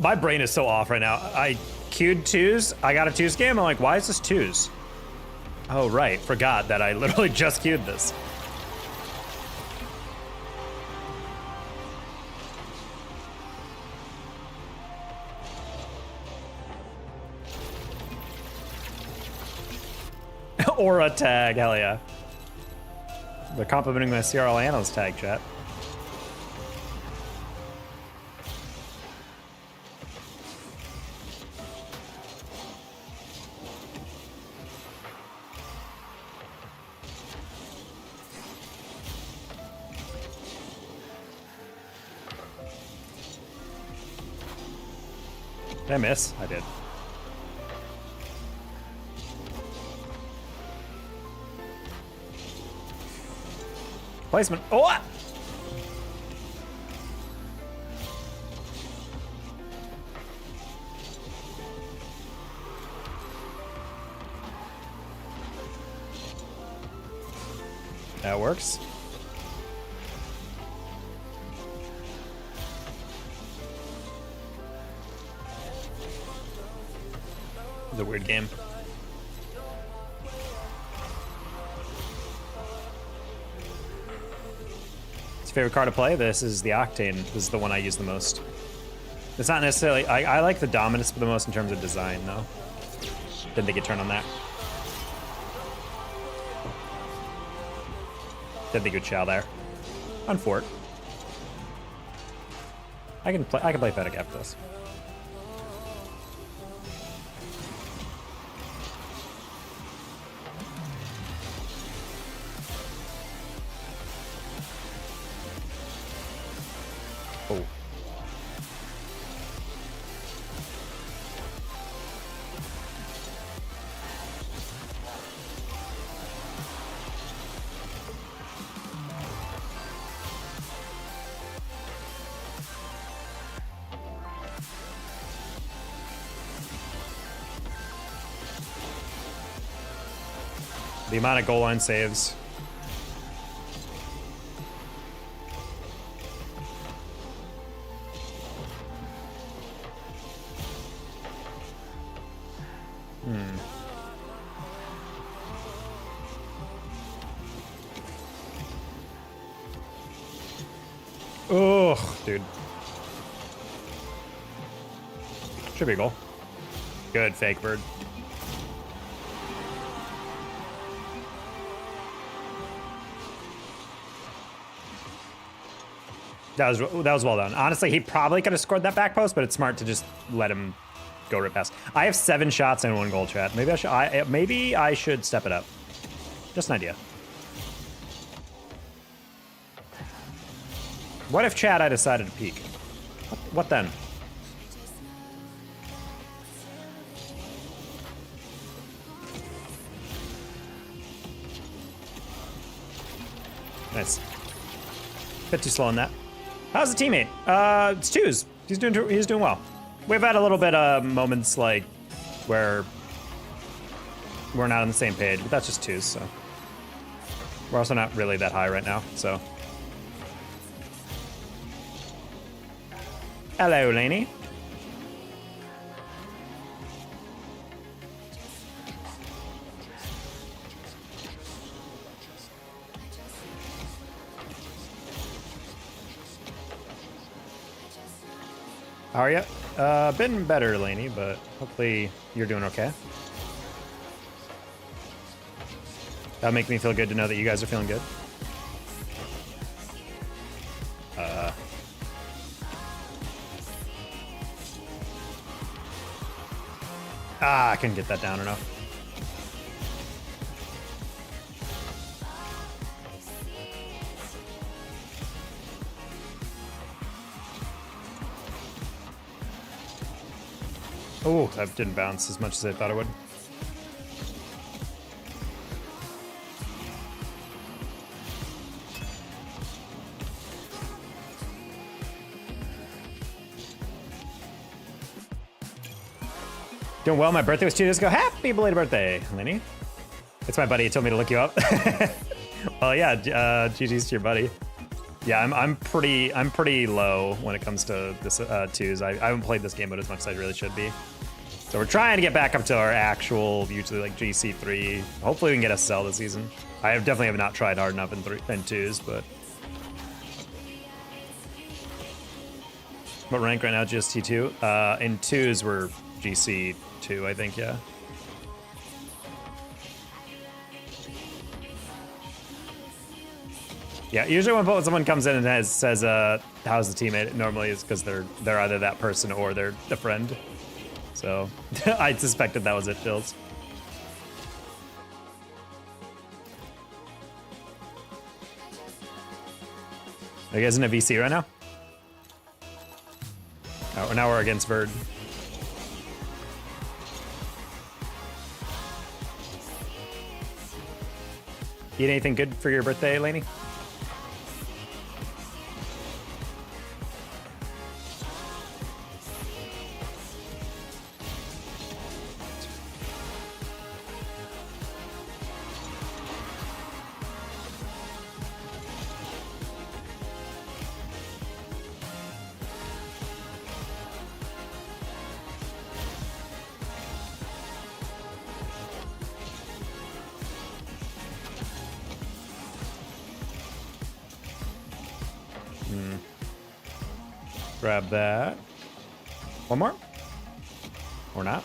My brain is so off right now. I queued twos. I got a twos game. I'm like, why is this twos? Oh, right. Forgot that I literally just queued this. Aura tag, hell yeah. They're complimenting my CRL analyst tag, chat. Did I miss? I did. Placement. Oh! That works. It's a weird game. Favorite card to play? This is the Octane. This is the one I use the most. It's not necessarily... I like the Dominus the most in terms of design, though. Didn't think you'd turn on that. Didn't think you'd chow there. On Fort. I can play Fennec after this. Oh. The amount of goal line saves. Ugh, dude. Should be a goal. Good fake bird. That was well done. Honestly, he probably could have scored that back post, but it's smart to just let him go right past. I have 7 shots and 1 goal, chat. Maybe I should step it up. Just an idea. What if, chat, I decided to peek? What then? Nice. Bit too slow on that. How's the teammate? It's twos. He's doing well. We've had a little bit of moments like where we're not on the same page, but that's just twos. So we're also not really that high right now. So. Hello, Laney. How are you? Been better, Laney, but hopefully you're doing okay. That'll make me feel good to know that you guys are feeling good. I couldn't get that down enough. Oh, that didn't bounce as much as I thought it would. Doing well. My birthday was 2 days ago. Happy belated birthday, Lenny. It's my buddy. He told me to look you up. Well, yeah, GG's to your buddy. Yeah, I'm pretty low when it comes to this twos. I haven't played this game but as much as I really should be. So we're trying to get back up to our actual, usually like GC3. Hopefully we can get SSL this season. I definitely have not tried hard enough in twos, but. What rank right now? Just T2. In twos we're GC2, I think. Yeah. Yeah, usually when someone comes in and says, how's the teammate, it normally is because they're either that person or they're a friend. So I suspected that was it, Chills. Are you guys in a VC right now? Oh, now we're against Verd. Eat anything good for your birthday, Lainey? Grab that. One more? Or not?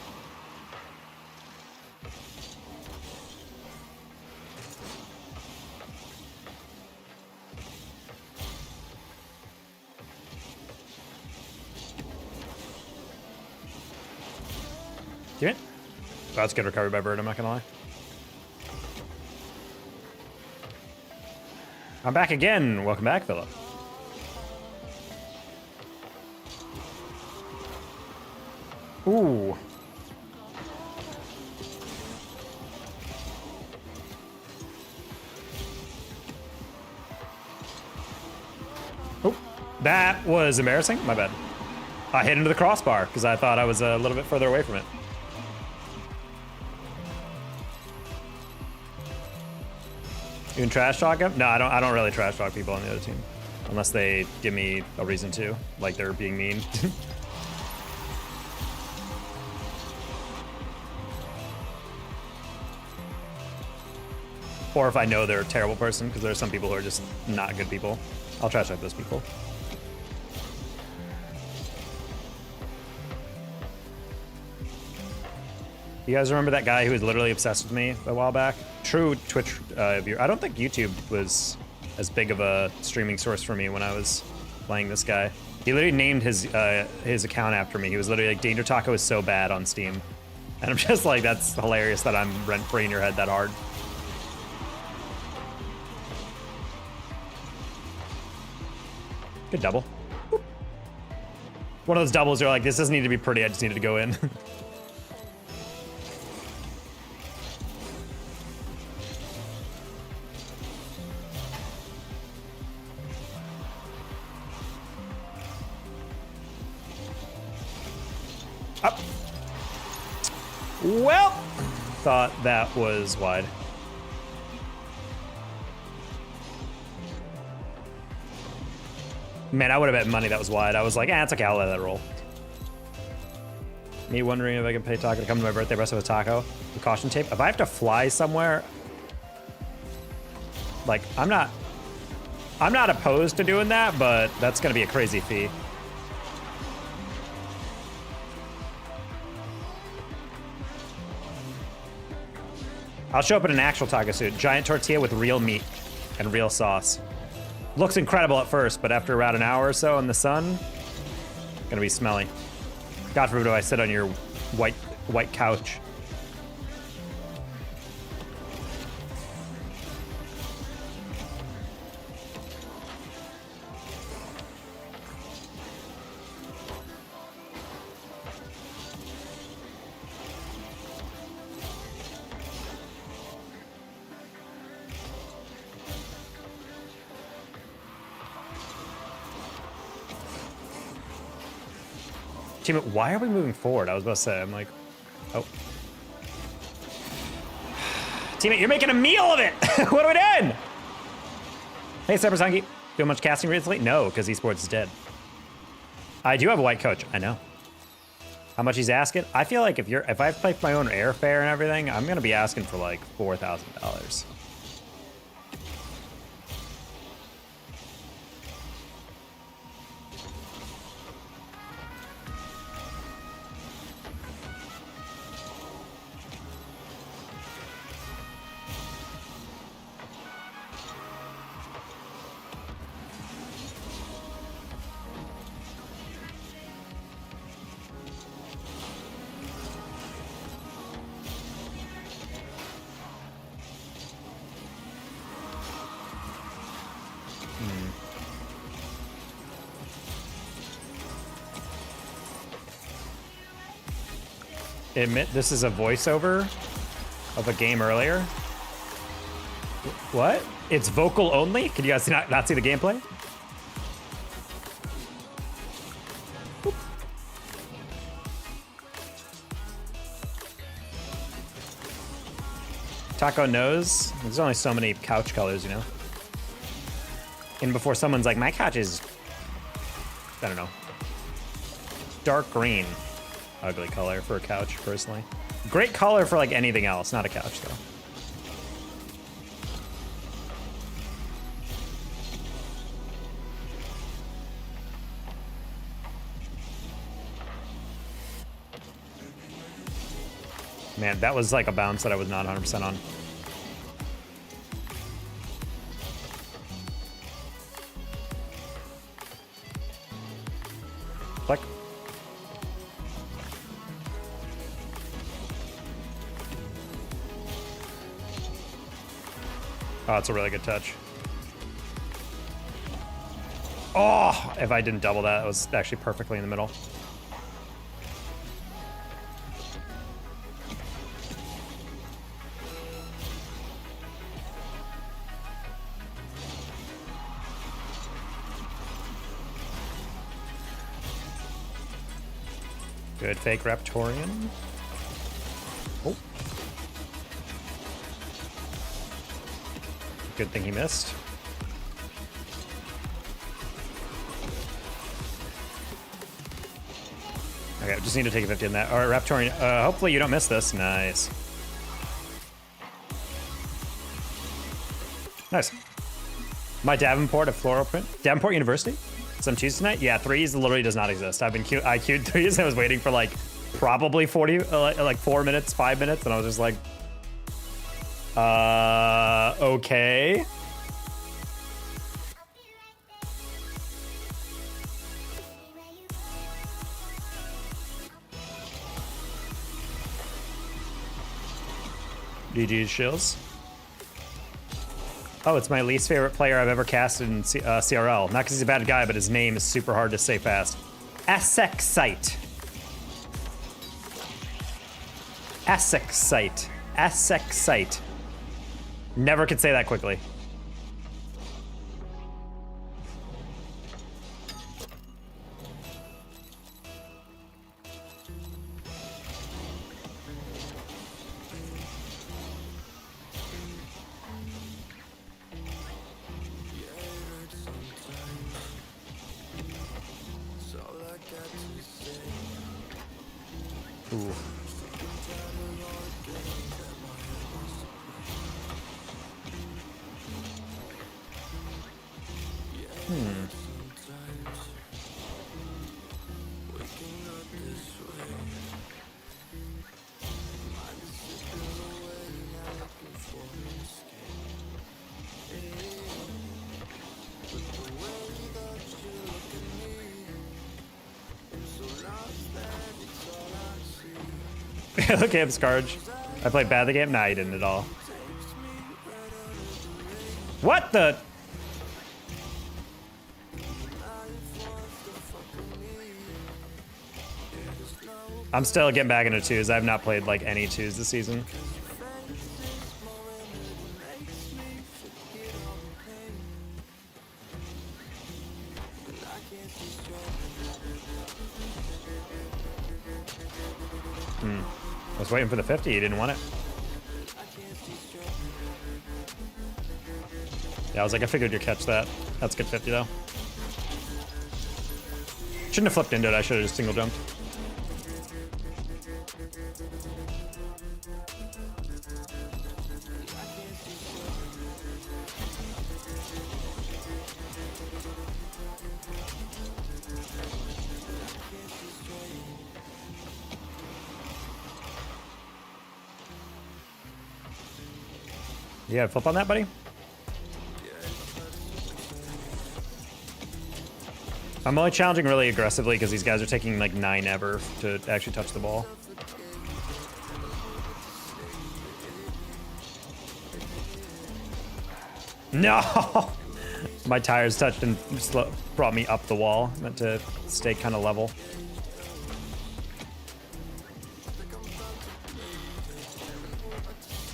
Give it. That's good recovery by Bird, I'm not gonna lie. I'm back again. Welcome back, Philip. Ooh. Oh, that was embarrassing. My bad. I hit into the crossbar because I thought I was a little bit further away from it. You can trash talk him? No, I don't really trash talk people on the other team. Unless they give me a reason to, like they're being mean. Or if I know they're a terrible person, because there are some people who are just not good people. I'll trash talk those people. You guys remember that guy who was literally obsessed with me a while back? True Twitch viewer. I don't think YouTube was as big of a streaming source for me when I was playing this guy. He literally named his account after me. He was literally like, Danger Taco is so bad on Steam. And I'm just like, that's hilarious that I'm rent-free in your head that hard. Good double. Boop. One of those doubles you're like, this doesn't need to be pretty, I just needed to go in. Up. Well, thought that was wide. Man, I would have bet money that was wide. I was like, it's okay, I'll let that roll. Me wondering if I can pay Taco to come to my birthday rest of a taco. The caution tape. If I have to fly somewhere, like, I'm not opposed to doing that, but that's gonna be a crazy fee. I'll show up in an actual taco suit. Giant tortilla with real meat and real sauce. Looks incredible at first, but after about an hour or so in the sun, gonna be smelly. God forbid I sit on your white couch. Teammate, why are we moving forward? I was about to say, I'm like, oh. Teammate, you're making a meal of it! What are we doing? Hey, Cyber Sunky. Do much casting recently? No, because Esports is dead. I do have a white coach. I know. How much he's asking? I feel like if I pay my own airfare and everything, I'm gonna be asking for like $4,000. Admit this is a voiceover of a game earlier. What? It's vocal only? Can you guys not see the gameplay? Boop. Taco knows. There's only so many couch colors, you know? And before someone's like, my couch is, I don't know, dark green. Ugly color for a couch, personally. Great color for like anything else, not a couch though. Man, that was like a bounce that I was not 100% on. Click. Oh, it's a really good touch. Oh, if I didn't double that, it was actually perfectly in the middle. Good fake Raptorian. Oh. Good thing he missed. Okay, I just need to take a 50 in that. All right, Raptorian, hopefully you don't miss this. Nice. Nice. My Davenport at Floral Print. Davenport University? Some cheese tonight? Yeah, threes literally does not exist. I queued threes and I was waiting for like probably 40, like 4 minutes, 5 minutes, and I was just like, okay. GG's Shills. Oh, it's my least favorite player I've ever casted in CRL. Not because he's a bad guy, but his name is super hard to say fast. Assexite. Assexite. Assexite. Never could say that quickly. Ooh. Okay, I'm Scarge. I played bad the game? Nah, you didn't at all. What the? I'm still getting back into twos. I have not played like any twos this season. I was waiting for the 50, you didn't want it. Yeah, I was like, I figured you'd catch that. That's good 50 though. Shouldn't have flipped into it. I should have just single jumped. Yeah, flip on that, buddy. I'm only challenging really aggressively because these guys are taking like 9 ever to actually touch the ball. No! My tires touched and brought me up the wall. I meant to stay kind of level.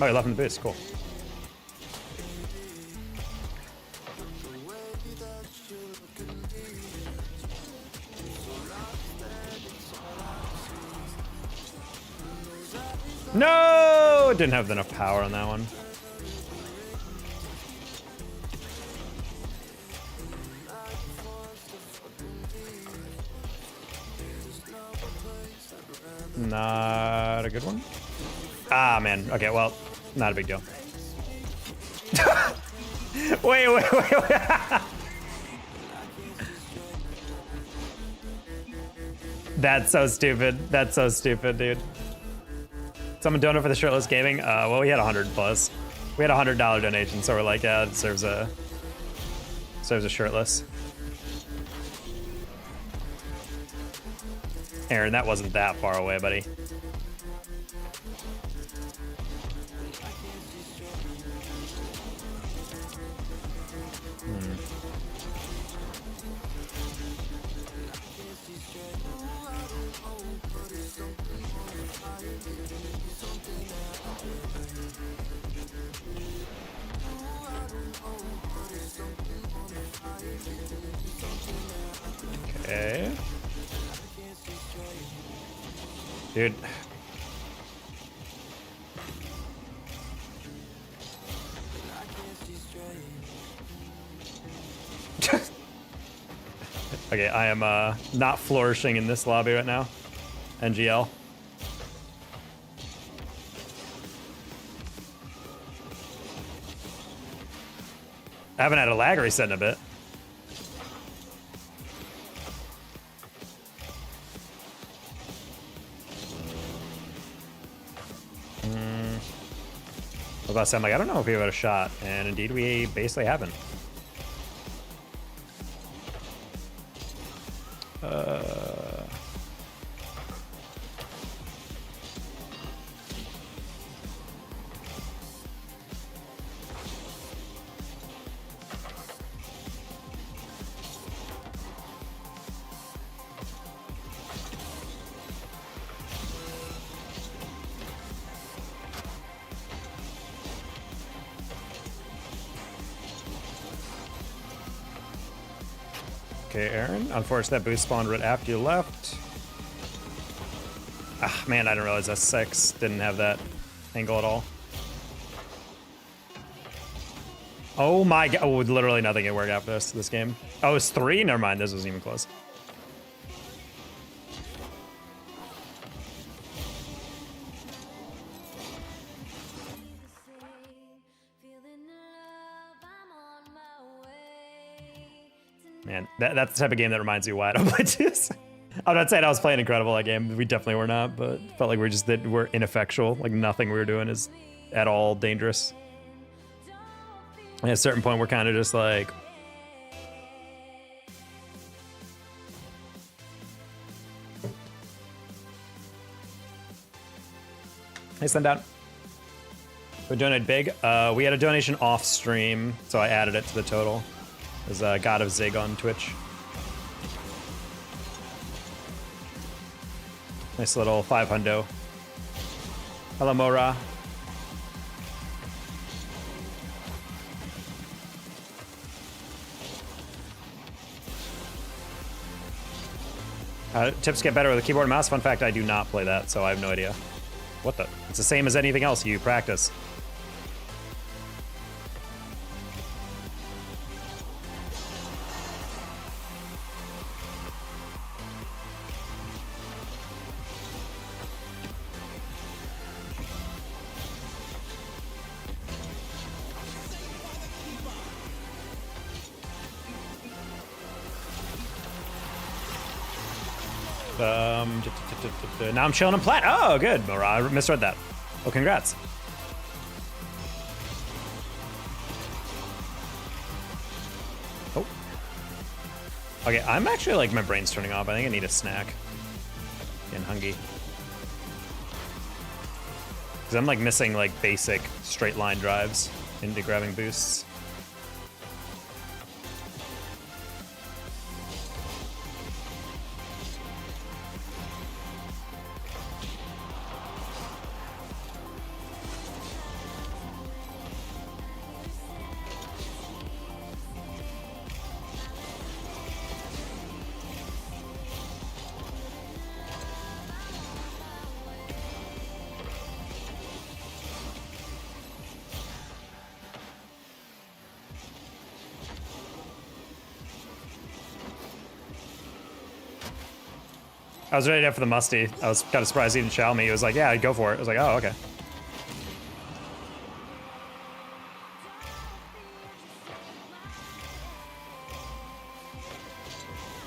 Oh, he left in the boost. Cool. No! Didn't have enough power on that one. Not a good one. Ah, man. Okay, well, not a big deal. wait. That's so stupid. That's so stupid, dude. Someone donate for the shirtless gaming. Well, we had 100 plus. We had a $100 donation, so we're like, yeah, it deserves a shirtless. Aaron, that wasn't that far away, buddy. Okay. Dude. Okay, I am not flourishing in this lobby right now. NGL. I haven't had a lag reset in a bit. I was about to say, I'm like, I don't know if we've had a shot, and indeed we basically haven't. Okay, Aaron. Unfortunately, that boost spawned right after you left. Ah, man, I didn't realize that's 6. Didn't have that angle at all. Oh my god. Oh, literally nothing can work after this game. Oh, it's 3? Never mind. This wasn't even close. Man, that's the type of game that reminds me why I don't play this. I'm not saying I was playing incredible that game. We definitely were not, but felt like we're ineffectual. Like nothing we were doing is at all dangerous. And at a certain point, we're kind of just like, hey, send down. We donated big. We had a donation off stream, so I added it to the total. There's a God of Zig on Twitch. Nice little 500. Hello, Mora. Tips get better with a keyboard and mouse. Fun fact, I do not play that, so I have no idea. What the? It's the same as anything else you practice. Now I'm chilling in plat. Oh, good. I misread that. Oh, congrats. Oh. Okay, I'm actually like, my brain's turning off. I think I need a snack. Getting hungry. Because I'm like missing like basic straight line drives into grabbing boosts. I was ready to go for the musty. I was kind of surprised he didn't chow me. He was like, yeah, go for it. I was like, oh, okay.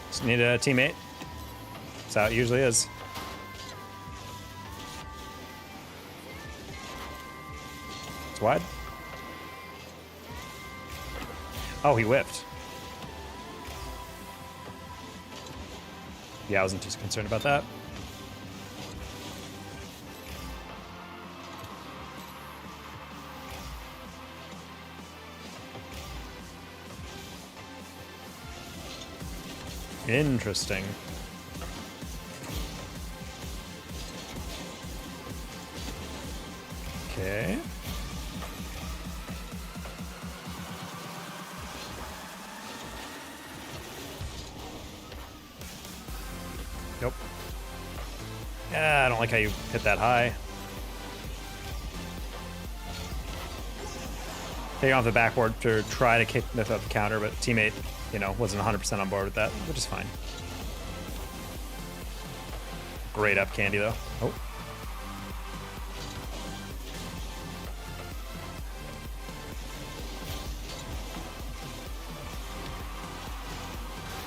Just need a teammate. That's how it usually is. It's wide. Oh, he whiffed. Yeah, I wasn't too concerned about that. Interesting. Okay. Nope. Yeah, I don't like how you hit that high. Taking off the backboard to try to kick the counter, but teammate, you know, wasn't 100% on board with that, which is fine. Great up candy, though. Oh.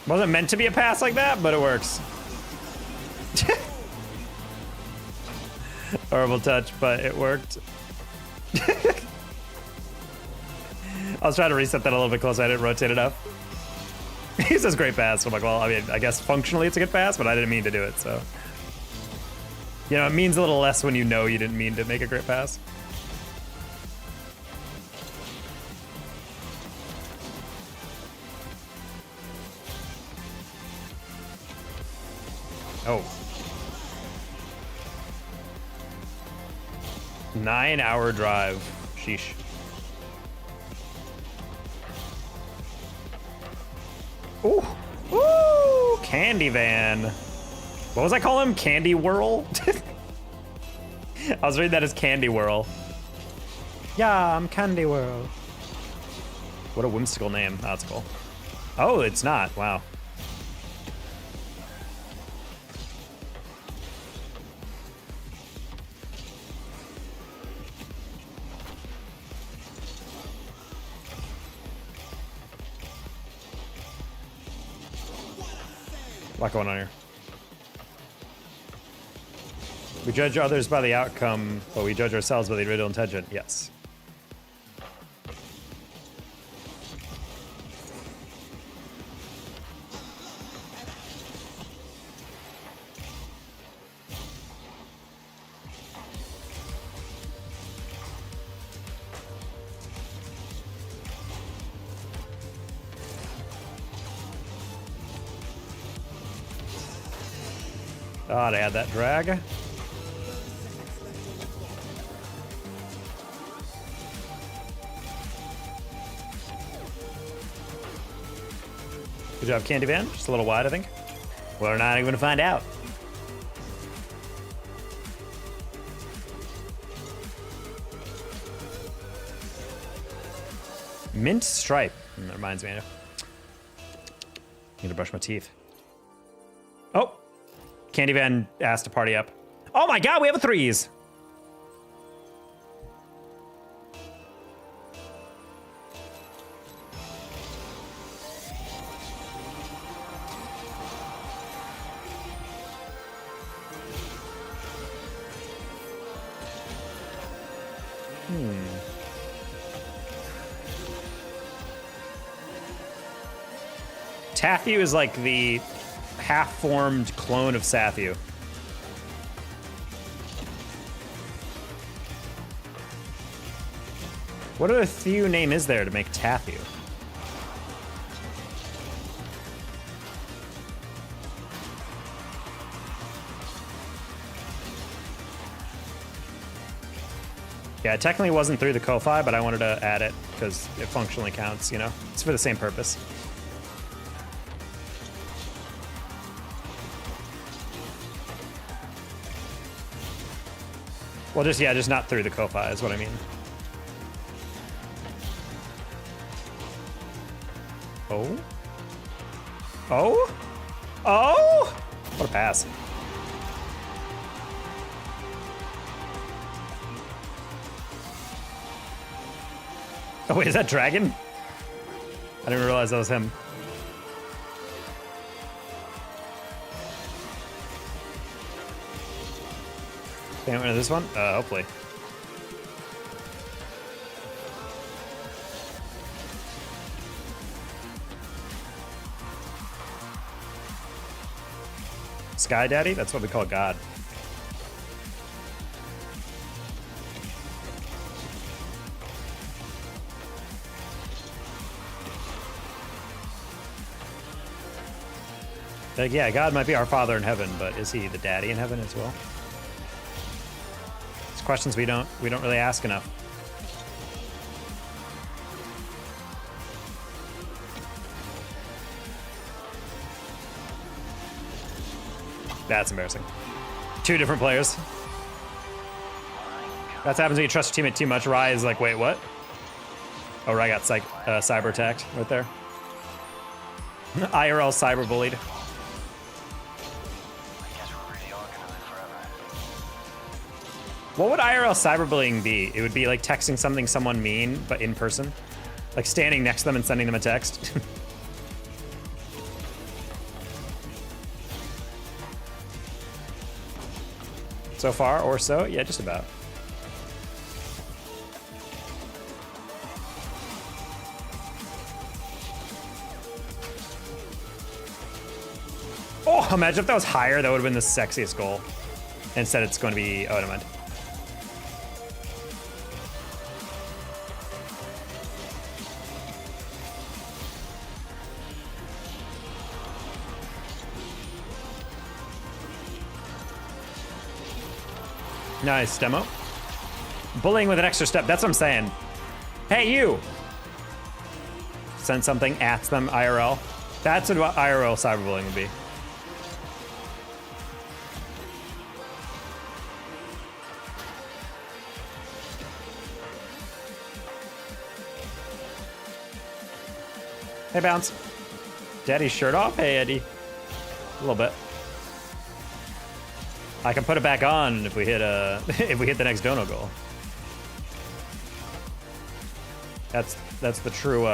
Wasn't meant to be a pass like that, but it works. Horrible touch, but it worked. I was trying to reset that a little bit closer. I didn't rotate it up. He says great pass. So I'm like, well, I mean, I guess functionally it's a good pass, but I didn't mean to do it, so. You know, it means a little less when you know you didn't mean to make a great pass. Oh. 9-hour drive. Sheesh. Ooh. Ooh. Candy van. What was I calling him? Candy Whirl? I was reading that as Candy Whirl. Yeah, I'm Candy Whirl. What a whimsical name. Oh, that's cool. Oh, it's not. Wow. A lot going on here. We judge others by the outcome, but we judge ourselves by the original intention. Yes. Thought I had that drag. Good job, Candy Van. Just a little wide, I think. We're not even gonna find out. Mint stripe. That reminds me. Need to brush my teeth. Oh, Candy Van asked to party up. Oh my God, we have a threes. Tathu is like the half-formed clone of Sathu. What other Thew name is there to make Tathu? Yeah, it technically wasn't through the Ko-Fi, but I wanted to add it because it functionally counts, you know? It's for the same purpose. Well, just not through the Ko-Fi is what I mean. Oh? Oh? Oh? What a pass. Oh wait, is that Dragon? I didn't realize that was him. Can I win this one? Hopefully. Sky Daddy? That's what we call God. Like, yeah, God might be our Father in heaven, but is he the Daddy in heaven as well? It's questions we don't really ask enough. That's embarrassing. Two different players. That's happens when you trust your teammate too much. Rai is like, wait, what? Oh, Rai got cyber attacked right there. IRL cyber bullied. What would IRL cyberbullying be? It would be like texting someone mean, but in person. Like standing next to them and sending them a text. So far, or so? Yeah, just about. Oh, imagine if that was higher, that would have been the sexiest goal. Instead, it's going to be, oh, never mind. Nice demo. Bullying with an extra step. That's what I'm saying. Hey, you. Send something at them IRL. That's what IRL cyberbullying would be. Hey, Bounce. Daddy's shirt off? Hey, Eddie. A little bit. I can put it back on if we hit if we hit the next dono goal. That's the true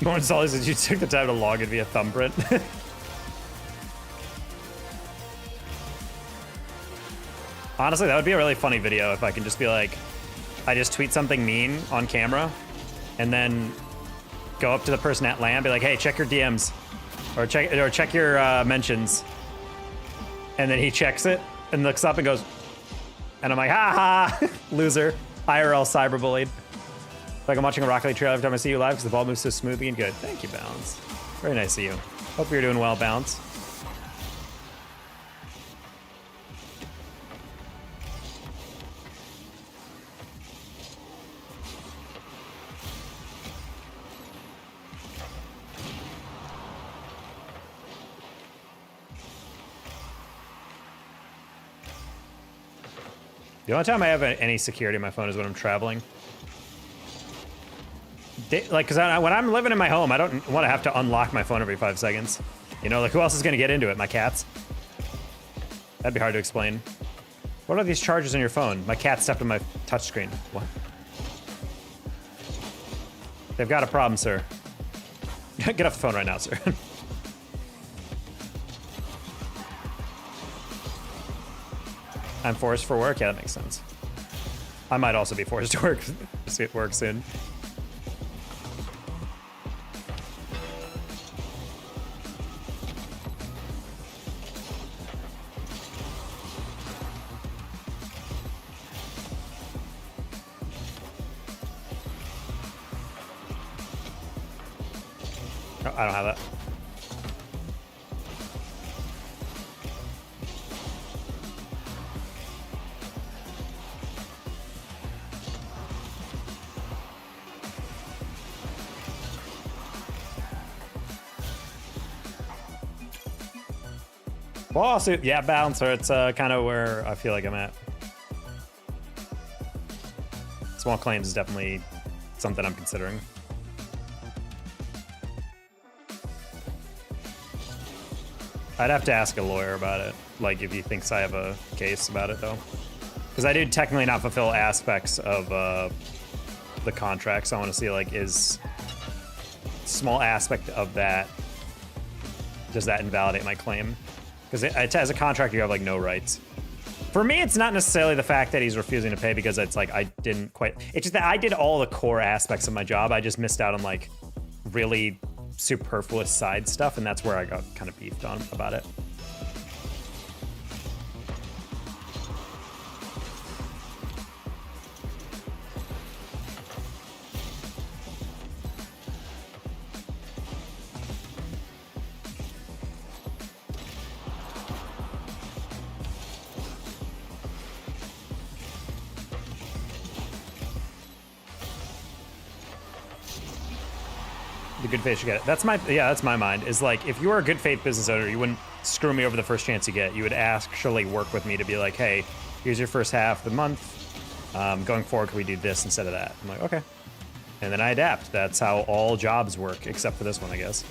More Solly says you took the time to log in via thumbprint. Honestly, that would be a really funny video if I can just be like, I just tweet something mean on camera and then go up to the person at LAN, be like, hey, check your DMs or check your mentions. And then he checks it and looks up and goes, and I'm like, ha ha, loser, IRL cyberbullied. Like I'm watching a Rocket League trailer every time I see you live because the ball moves so smoothly and good. Thank you, Balance. Very nice of you. Hope you're doing well, Balance. The only time I have any security on my phone is when I'm traveling. Like, because when I'm living in my home, I don't want to have to unlock my phone every 5 seconds. You know, like, who else is going to get into it? My cats? That'd be hard to explain. What are these charges on your phone? My cat stepped on my touchscreen. What? They've got a problem, sir. Get off the phone right now, sir. I'm forced for work? Yeah, that makes sense. I might also be forced to work soon. Oh, I don't have that. Boss, yeah, bouncer. It's kind of where I feel like I'm at. Small claims is definitely something I'm considering. I'd have to ask a lawyer about it, like if he thinks I have a case about it, though. Because I do technically not fulfill aspects of the contract, so I want to see, like, is small aspect of that, does that invalidate my claim? Because as a contractor, you have, like, no rights. For me, it's not necessarily the fact that he's refusing to pay, because it's like I didn't quite... It's just that I did all the core aspects of my job. I just missed out on, like, really superfluous side stuff, and that's where I got kind of beefed on about it. The good faith should get it. That's my mind. Is like, if you were a good faith business owner, you wouldn't screw me over the first chance you get. You would actually work with me to be like, hey, here's your first half of the month. Going forward, can we do this instead of that? I'm like, okay. And then I adapt. That's how all jobs work, except for this one, I guess.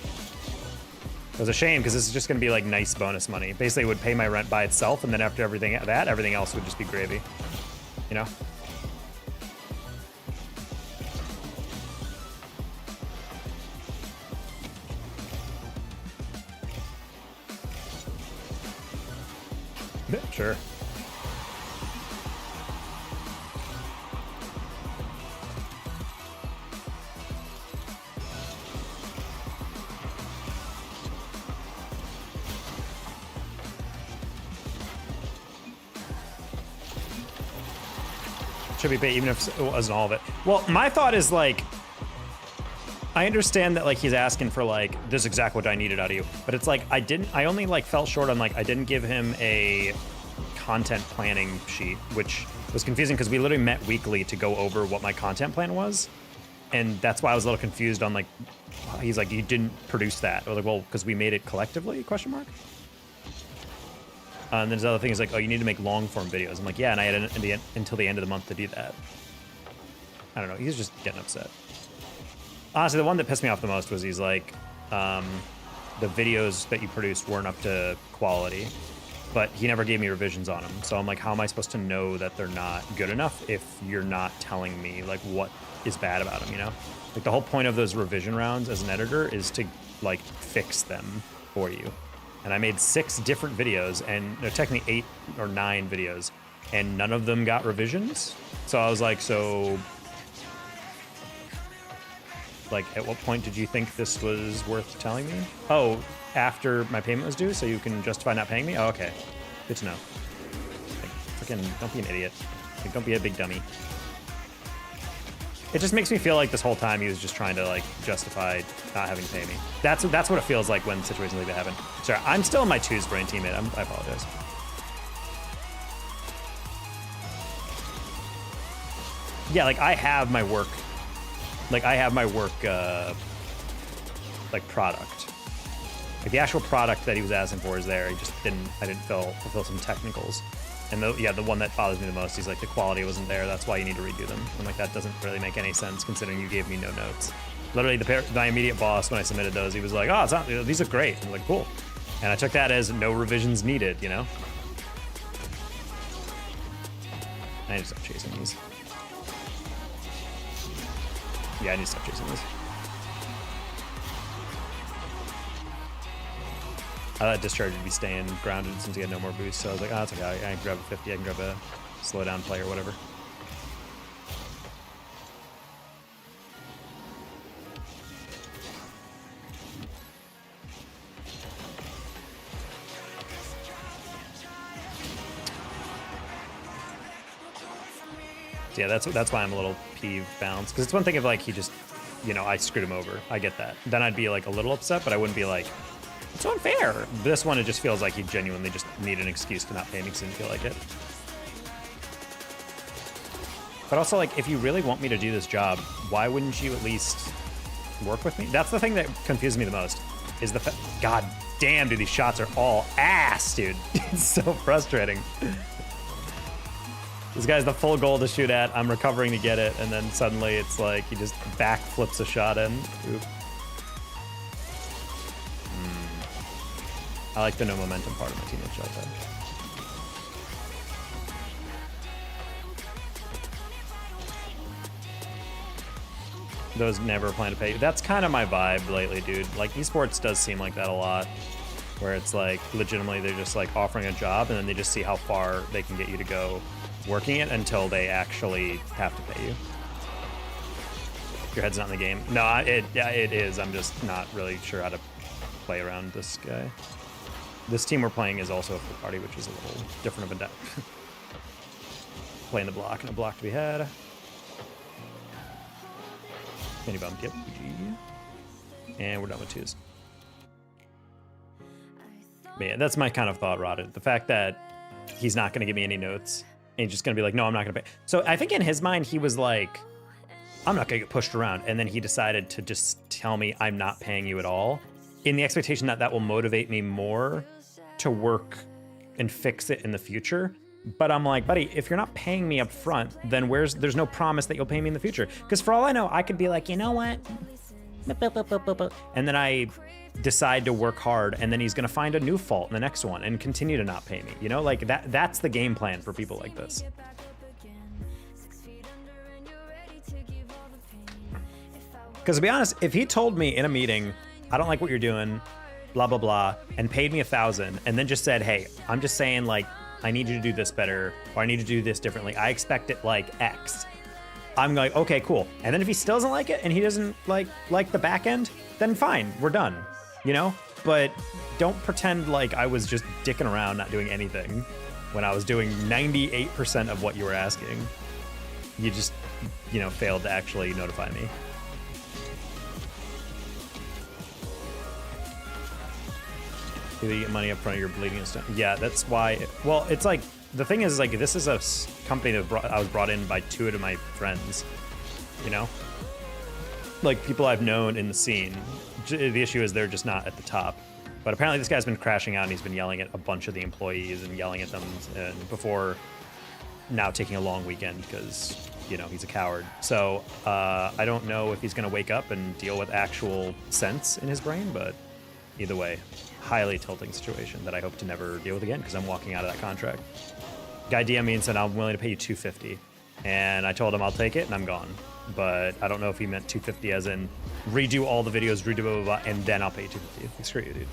It was a shame, because this is just going to be like nice bonus money. Basically, it would pay my rent by itself, and then after everything else would just be gravy. You know? Sure. Should be paid even if it wasn't all of it. Well, my thought is, like, I understand that, like, he's asking for, like, this is exactly what I needed out of you, but it's like I only, like, fell short on, like, I didn't give him a content planning sheet, which was confusing because we literally met weekly to go over what my content plan was, and that's why I was a little confused on, like, he's like, you didn't produce that. I was like, well, because we made it collectively, question mark. And then there's other things like, oh, you need to make long form videos. I'm like, yeah, and I had until the end of the month to do that. I don't know, he's just getting upset. Honestly, the one that pissed me off the most was he's like, the videos that you produced weren't up to quality, but he never gave me revisions on them. So I'm like, how am I supposed to know that they're not good enough if you're not telling me, like, what is bad about them, you know? Like, the whole point of those revision rounds as an editor is to, like, fix them for you. And I made 6 different videos, and no, technically 8 or 9 videos, and none of them got revisions. So I was like, so, like, at what point did you think this was worth telling me? Oh, after my payment was due, so you can justify not paying me? Oh, okay. Good to know. Like, freaking, don't be an idiot. Like, don't be a big dummy. It just makes me feel like this whole time he was just trying to, like, justify not having to pay me. That's what it feels like when situations like that happen. Sorry, I'm still in my twos brain teammate. I apologize. Yeah, like, I have my work. Like, I have my work, like, product. Like, the actual product that he was asking for is there. I didn't fulfill some technicals. And the one that bothers me the most, he's like, the quality wasn't there. That's why you need to redo them. I'm like, that doesn't really make any sense considering you gave me no notes. Literally, my immediate boss, when I submitted those, he was like, oh, these look great. I'm like, cool. And I took that as no revisions needed, you know? I need to stop chasing these. Yeah, I need to stop chasing this. I thought Discharge would be staying grounded since he had no more boost, so I was like, oh, that's okay. I can grab a 50, I can grab a slow down play or whatever. So yeah, that's why I'm a little peeved balanced. Because it's one thing if like he just, you know, I screwed him over. I get that. Then I'd be like a little upset, but I wouldn't be like, it's unfair. This one, it just feels like he genuinely just needed an excuse to not pay me because he didn't feel like it. But also, like, if you really want me to do this job, why wouldn't you at least work with me? That's the thing that confuses me the most. Is the God damn, dude, these shots are all ass, dude. It's so frustrating. This guy's the full goal to shoot at. I'm recovering to get it, and then suddenly it's like he just back flips a shot in. Oop. I like the no momentum part of my teammate shot though. Those never plan to pay you. That's kind of my vibe lately, dude. Like, esports does seem like that a lot, where it's like legitimately they're just like offering a job and then they just see how far they can get you to go working it until they actually have to pay you. Your head's not in the game. No, yeah, it is. I'm just not really sure how to play around this guy. This team we're playing is also a full party, which is a little different of a deck. Playing the block and a block to be had. Mini bump, yep. And we're done with twos. But yeah, that's my kind of thought, Rotted. The fact that he's not going to give me any notes. And he's just going to be like, no, I'm not going to pay. So I think in his mind, he was like, I'm not going to get pushed around. And then he decided to just tell me I'm not paying you at all, in the expectation that that will motivate me more to work and fix it in the future. But I'm like, buddy, if you're not paying me up front, then there's no promise that you'll pay me in the future. Because for all I know, I could be like, you know what? And then I decide to work hard, and then he's gonna find a new fault in the next one and continue to not pay me. You know, like that's the game plan for people like this. Because to be honest, if he told me in a meeting, I don't like what you're doing, blah, blah, blah, and paid me $1,000 and then just said, hey, I'm just saying, like, I need you to do this better, or I need to do this differently. I expect it like X. I'm like, okay, cool. And then if he still doesn't like it and he doesn't like the back end, then fine, we're done, you know? But don't pretend like I was just dicking around, not doing anything when I was doing 98% of what you were asking. You just, you know, failed to actually notify me. You get money up front, you're bleeding and stuff. Yeah, that's why. Well, it's like, the thing is, like, this is a company that I was brought in by two of my friends, you know? Like, people I've known in the scene. The issue is they're just not at the top. But apparently this guy's been crashing out and he's been yelling at a bunch of the employees and yelling at them before now taking a long weekend because, you know, he's a coward. So I don't know if he's going to wake up and deal with actual sense in his brain, but either way, highly tilting situation that I hope to never deal with again because I'm walking out of that contract. Guy DM'd me and said, I'm willing to pay you $250. And I told him I'll take it and I'm gone. But I don't know if he meant $250 as in redo all the videos, redo blah, blah, blah, and then I'll pay you $250. Like, screw you, dude.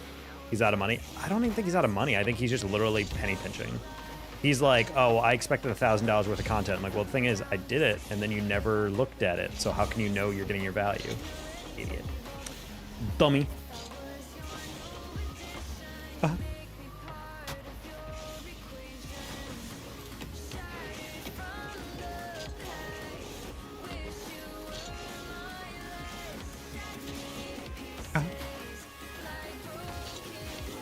He's out of money. I don't even think he's out of money. I think he's just literally penny pinching. He's like, oh, I expected $1,000 worth of content. I'm like, well, the thing is, I did it and then you never looked at it. So how can you know you're getting your value? Idiot. Dummy.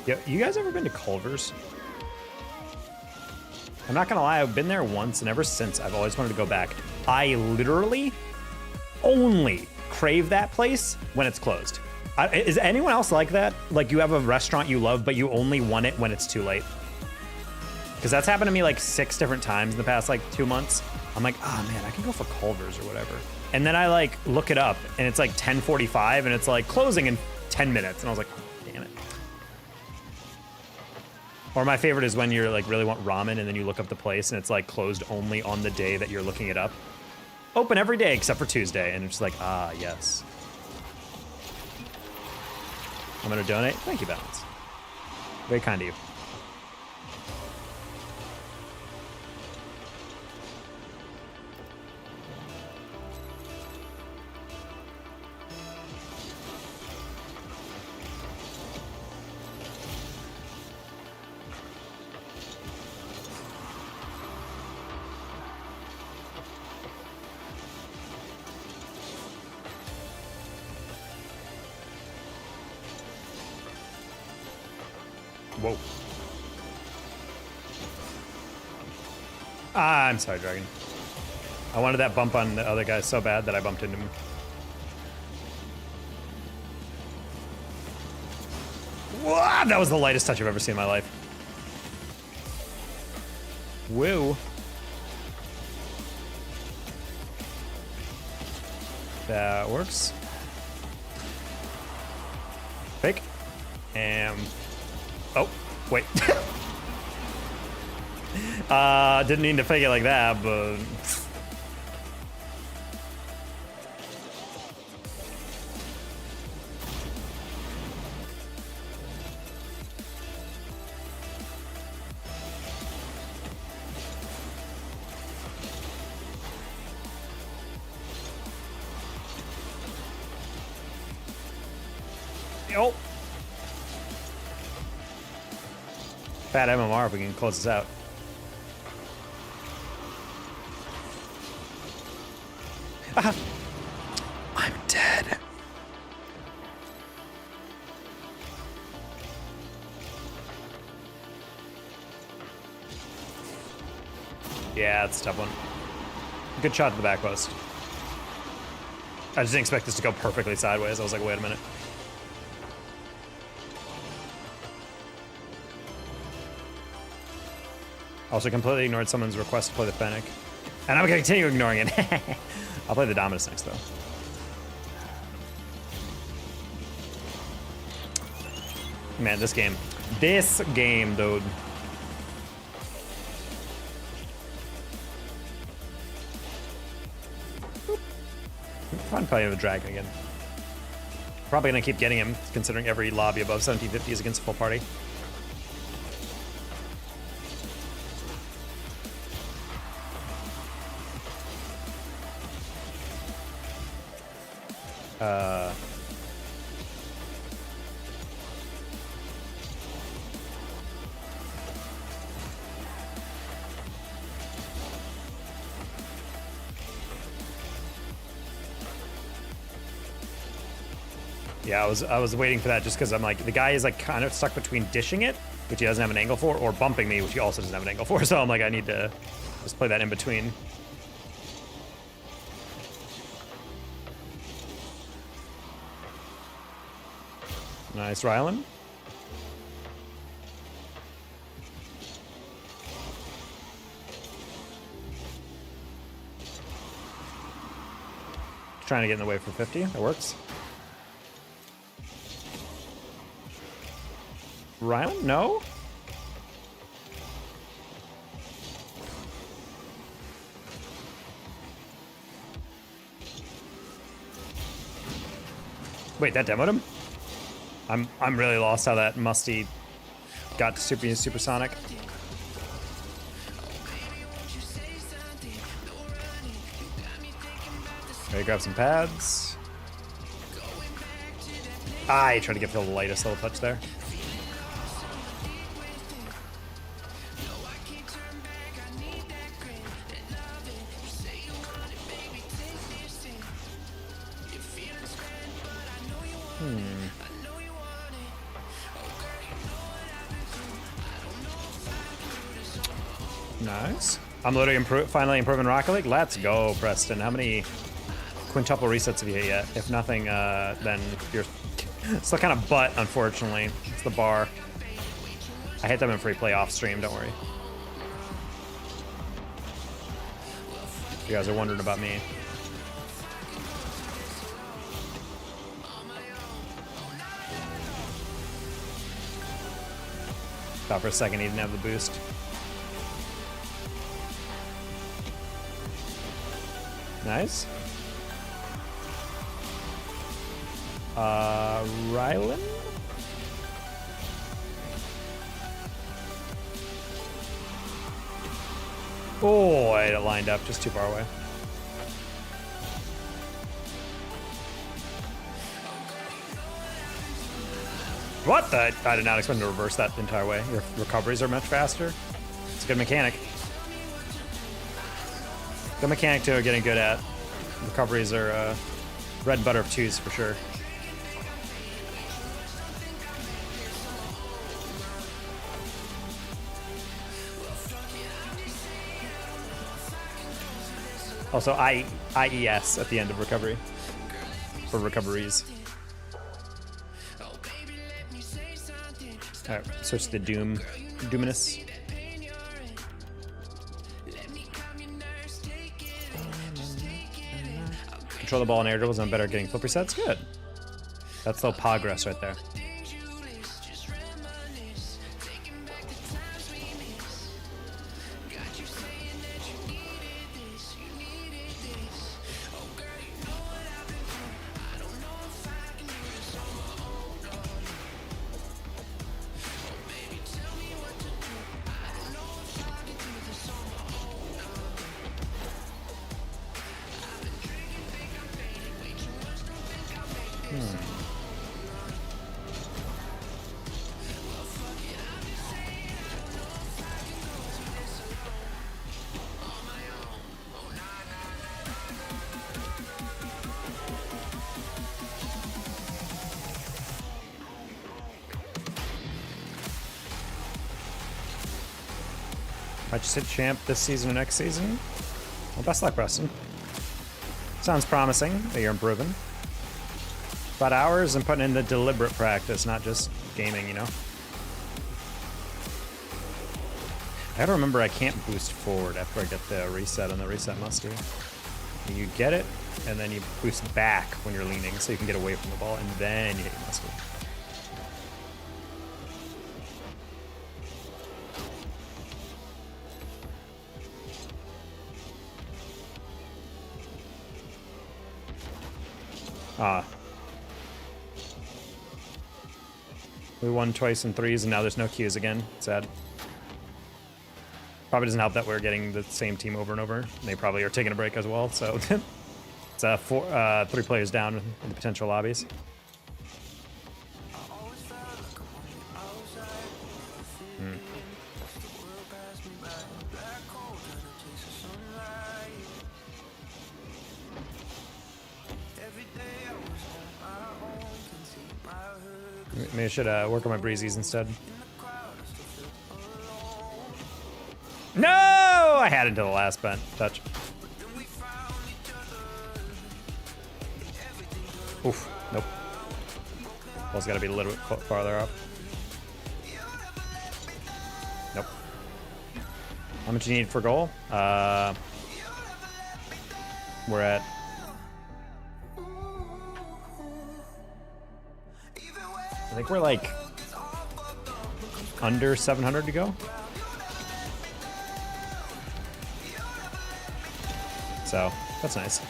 Yo, you guys ever been to Culver's? I'm not gonna lie, I've been there once, and ever since I've always wanted to go back. I literally only crave that place when it's closed. Is anyone else like that? Like, you have a restaurant you love, but you only want it when it's too late? Because that's happened to me like 6 different times in the past like 2 months. I'm like, oh man, I can go for Culver's or whatever. And then I like look it up and it's like 10:45 and it's like closing in 10 minutes. And I was like, oh, damn it. Or my favorite is when you're like really want ramen and then you look up the place and it's like closed only on the day that you're looking it up. Open every day except for Tuesday. And it's just like, ah, yes. I'm gonna donate. Thank you, Balance. Very kind of you. Whoa. Ah, I'm sorry, Dragon. I wanted that bump on the other guy so bad that I bumped into him. Wow, that was the lightest touch I've ever seen in my life. Woo. That works. Fake. And... oh, wait. Didn't mean to fake it like that, but... oh. Bad MMR if we can close this out. Ah. I'm dead. Yeah, that's a tough one. Good shot to the back post. I just didn't expect this to go perfectly sideways. I was like, wait a minute. Also completely ignored someone's request to play the Fennec. And I'm gonna continue ignoring it. I'll play the Dominus next though. Man, this game, dude. I'm probably have a Dragon again. Probably gonna keep getting him, considering every lobby above 1750 is against a full party. Yeah, I was waiting for that just because I'm like, the guy is like kind of stuck between dishing it, which he doesn't have an angle for, or bumping me, which he also doesn't have an angle for. So I'm like, I need to just play that in between. Nice, Rylan. Trying to get in the way for 50. That works. Rylan? No? Wait, that demoed him? I'm really lost how that musty got to supersonic. Ready to grab some pads. I tried to get Phil the lightest little touch there. Nice. I'm literally finally improving Rocket League. Let's go, Preston. How many quintuple resets have you hit yet? If nothing, then you're still kind of butt, unfortunately. It's the bar. I hit them in free play off stream, don't worry. You guys are wondering about me. Thought for a second he didn't have the boost. Nice. Rylan? Oh, I had it lined up just too far away. What the? I did not expect to reverse that the entire way. Your recoveries are much faster. It's a good mechanic. Good mechanic too, getting good at. Recoveries are bread and butter of twos for sure. Also, IES at the end of recovery. For recoveries. Alright, switch to Doominous. Control the ball in air dribbles and I'm better at getting flip resets. Good. That's little progress right there. Might just hit champ this season or next season. Well, best luck, Preston. Sounds promising that you're improving. About hours and putting in the deliberate practice, not just gaming, you know? I gotta remember I can't boost forward after I get the reset on the reset musty. You get it, and then you boost back when you're leaning so you can get away from the ball, and then you hit your musty. We won twice in threes, and now there's no Qs again. Sad. Probably doesn't help that we're getting the same team over and over. And they probably are taking a break as well, so it's 3 players down in the potential lobbies. Maybe I should work on my breezies instead. No! I had it until the last bent touch. Oof. Nope. Ball's got to be a little bit farther up. Nope. How much do you need for goal? We're at... I think we're like under 700 to go. So that's nice.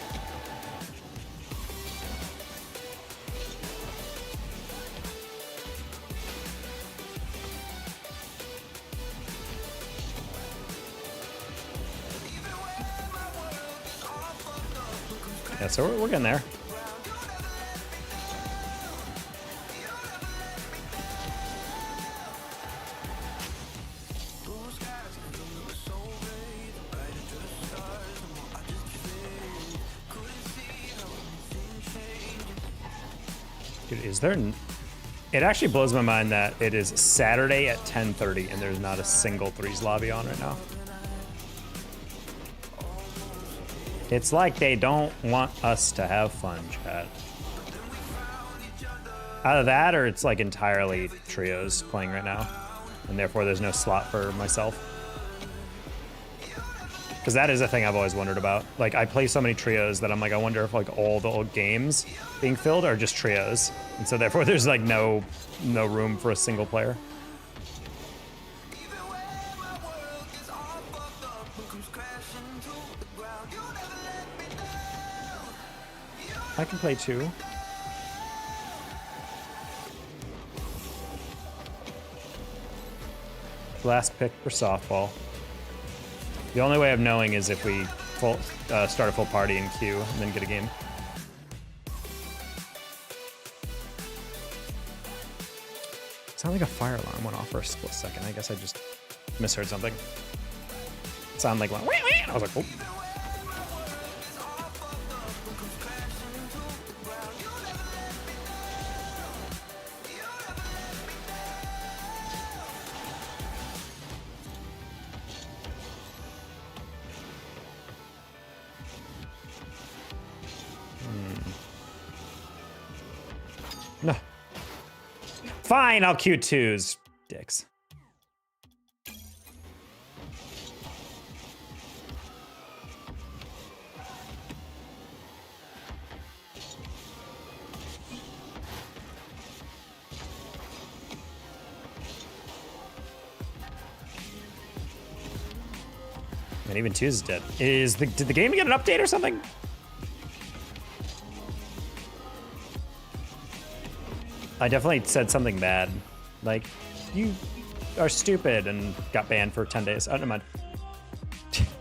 Yeah, so we're getting there. Is there... It actually blows my mind that it is Saturday at 10:30 and there's not a single threes lobby on right now. It's like they don't want us to have fun, chat. Either that or it's like entirely trios playing right now. And therefore there's no slot for myself. Because that is a thing I've always wondered about. Like, I play so many trios that I'm like, I wonder if like all the old games being filled are just trios. And so therefore there's like no room for a single player. I can play too. Last pick for softball. The only way of knowing is if we start a full party in queue and then get a game. Sounded like a fire alarm went off for a split second. I guess I just misheard something. It sounded like one. I was like, oh. No. Fine, I'll Q2s. Dicks. And even twos is dead. Did the game get an update or something? I definitely said something bad. Like, you are stupid and got banned for 10 days. Oh, never mind.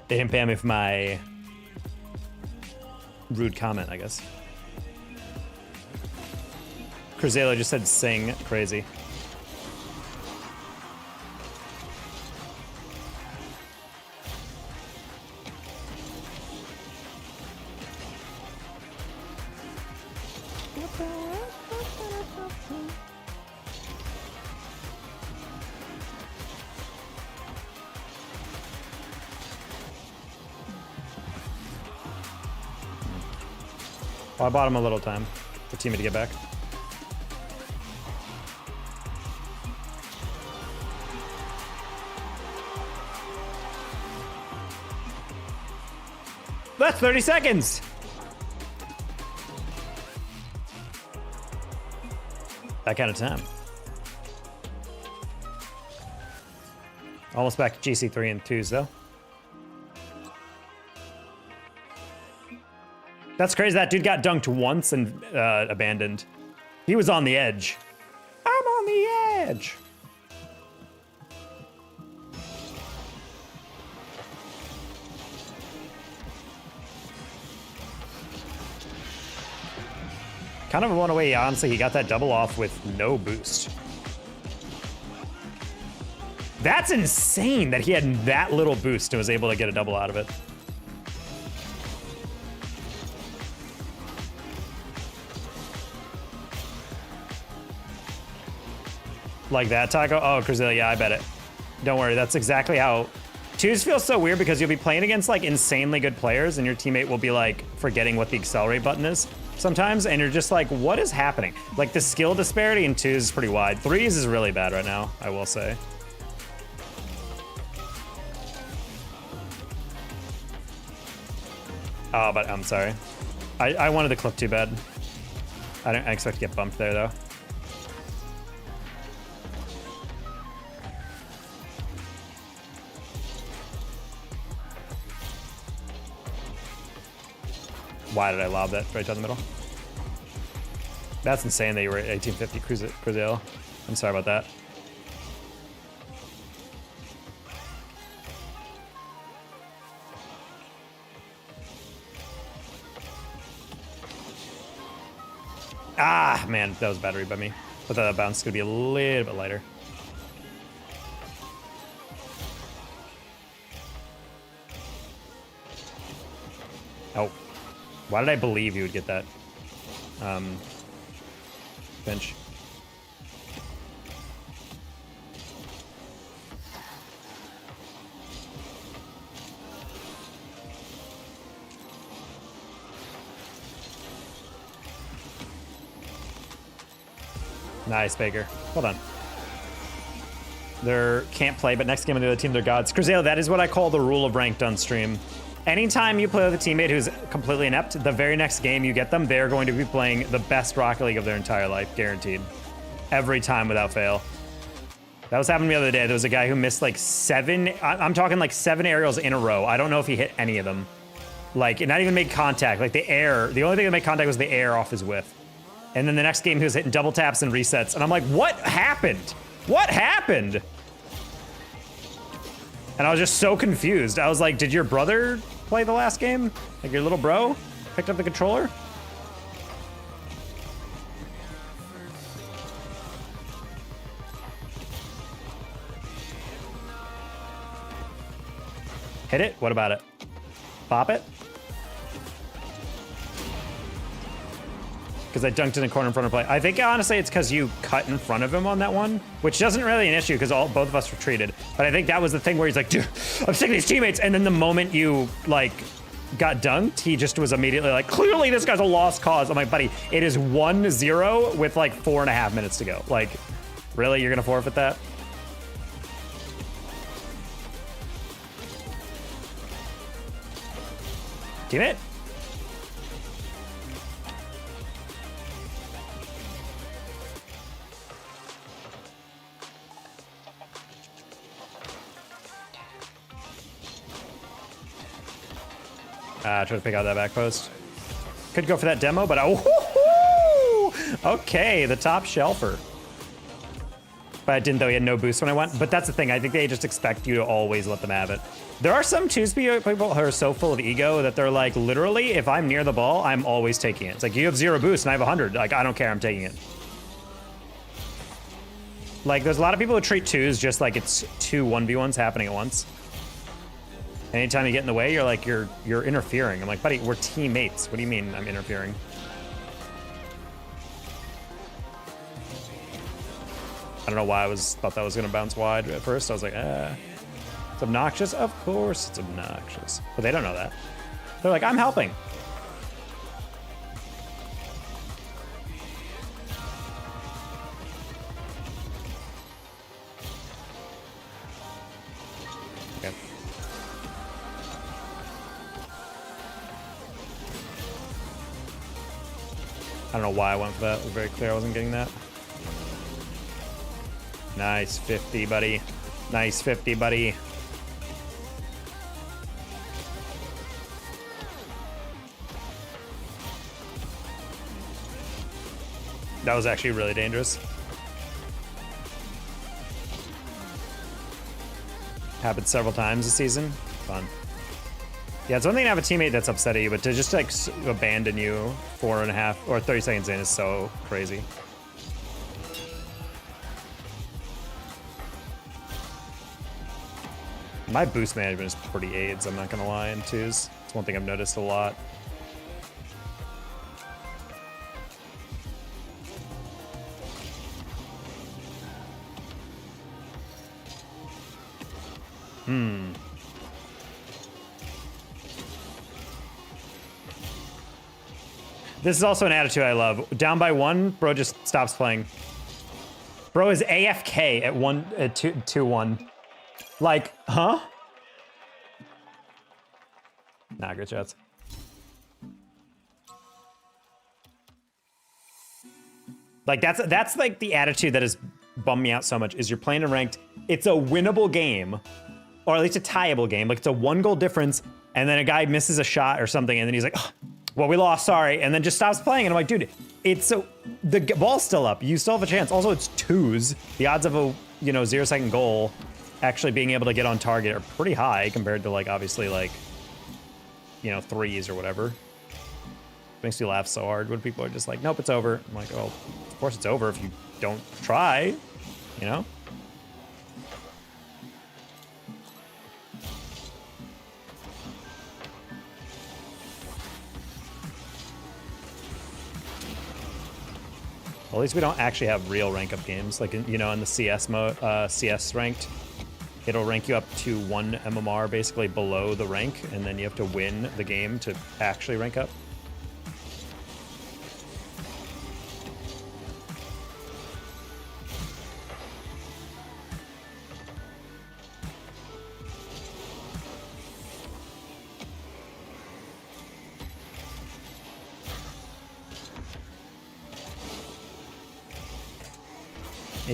They didn't ban me for my rude comment, I guess. Cruzeiro just said sing crazy. Well, I bought him a little time for teammate to get back. That's 30 seconds. That kind of time. Almost back to GC3 and 2s though. That's crazy. That dude got dunked once and abandoned. He was on the edge. I'm on the edge. Kind of a one away. Honestly, he got that double off with no boost. That's insane that he had that little boost and was able to get a double out of it. Like that, Taco? Oh, Cruzeiro, yeah, I bet it. Don't worry, that's exactly how... Twos feels so weird because you'll be playing against like insanely good players and your teammate will be like forgetting what the accelerate button is sometimes, and you're just like, what is happening? Like the skill disparity in twos is pretty wide. Threes is really bad right now, I will say. Oh, but I'm sorry. I wanted the clip too bad. I didn't expect to get bumped there though. Why did I lob that right down the middle? That's insane that you were at 1850 Cruzeiro. I'm sorry about that. Ah, man, that was a battery by me. But that bounce is gonna be a little bit lighter. Oh. Why did I believe he would get that? Bench. Nice, Baker. Hold on. They can't play, but next game on the other team, they're gods. Cruzeiro, that is what I call the rule of ranked on stream. Anytime you play with a teammate who's completely inept, the very next game you get them, they're going to be playing the best Rocket League of their entire life, guaranteed. Every time without fail. That was happening the other day. There was a guy who missed like 7, I'm talking like 7 aerials in a row. I don't know if he hit any of them. Like, it not even made contact. Like, the air, the only thing that made contact was the air off his whiff. And then the next game, he was hitting double taps and resets. And I'm like, what happened? What happened? And I was just so confused. I was like, did your brother play the last game? Like, your little bro picked up the controller? Hit it? What about it? Pop it? Because I dunked in the corner in front of play. I think, honestly, it's because you cut in front of him on that one, which isn't really an issue because both of us retreated. But I think that was the thing where he's like, dude, I'm sick of these teammates. And then the moment you, like, got dunked, he just was immediately like, clearly this guy's a lost cause. I'm like, buddy, it is 1-0 with, like, 4.5 minutes to go. Like, really? You're going to forfeit that? Team it. Try to pick out that back post. Could go for that demo, but okay, the top shelfer. But I didn't, though. He had no boost when I went. But that's the thing. I think they just expect you to always let them have it. There are some 2-speed people who are so full of ego that they're like, literally, if I'm near the ball, I'm always taking it. It's like, you have 0 boost and I have 100. Like, I don't care. I'm taking it. Like, there's a lot of people who treat 2s just like it's 2 1v1s happening at once. Anytime you get in the way, you're like, you're interfering. I'm like, buddy, we're teammates. What do you mean I'm interfering? I don't know why I thought that was gonna bounce wide at first. I was like, it's obnoxious. Of course it's obnoxious. But they don't know that. They're like, I'm helping. Okay. I don't know why I went for that. It was very clear I wasn't getting that. Nice 50, buddy. Nice 50, buddy. That was actually really dangerous. Happened several times this season. Fun. Yeah, it's one thing to have a teammate that's upset at you, but to just like abandon you 4.5 or 30 seconds in is so crazy. My boost management is pretty AIDS, I'm not gonna lie, in 2s. It's one thing I've noticed a lot. This is also an attitude I love. Down by 1, bro just stops playing. Bro is AFK at 2-1. Like, huh? Nah, good shots. Like, that's like the attitude that has bummed me out so much, is you're playing a ranked, it's a winnable game, or at least a tieable game. Like, it's a 1-goal difference, and then a guy misses a shot or something, and then he's like, oh, well, we lost, sorry, and then just stops playing. And I'm like, dude, it's so, the ball's still up. You still have a chance. Also, it's 2s. The odds of a, 0-second goal actually being able to get on target are pretty high compared to, like, obviously, like, 3s or whatever. Makes me laugh so hard when people are just like, nope, it's over. I'm like, oh, of course it's over if you don't try, Well, at least we don't actually have real rank up games. Like, in the CS mode, CS ranked, it'll rank you up to 1 MMR basically below the rank, and then you have to win the game to actually rank up.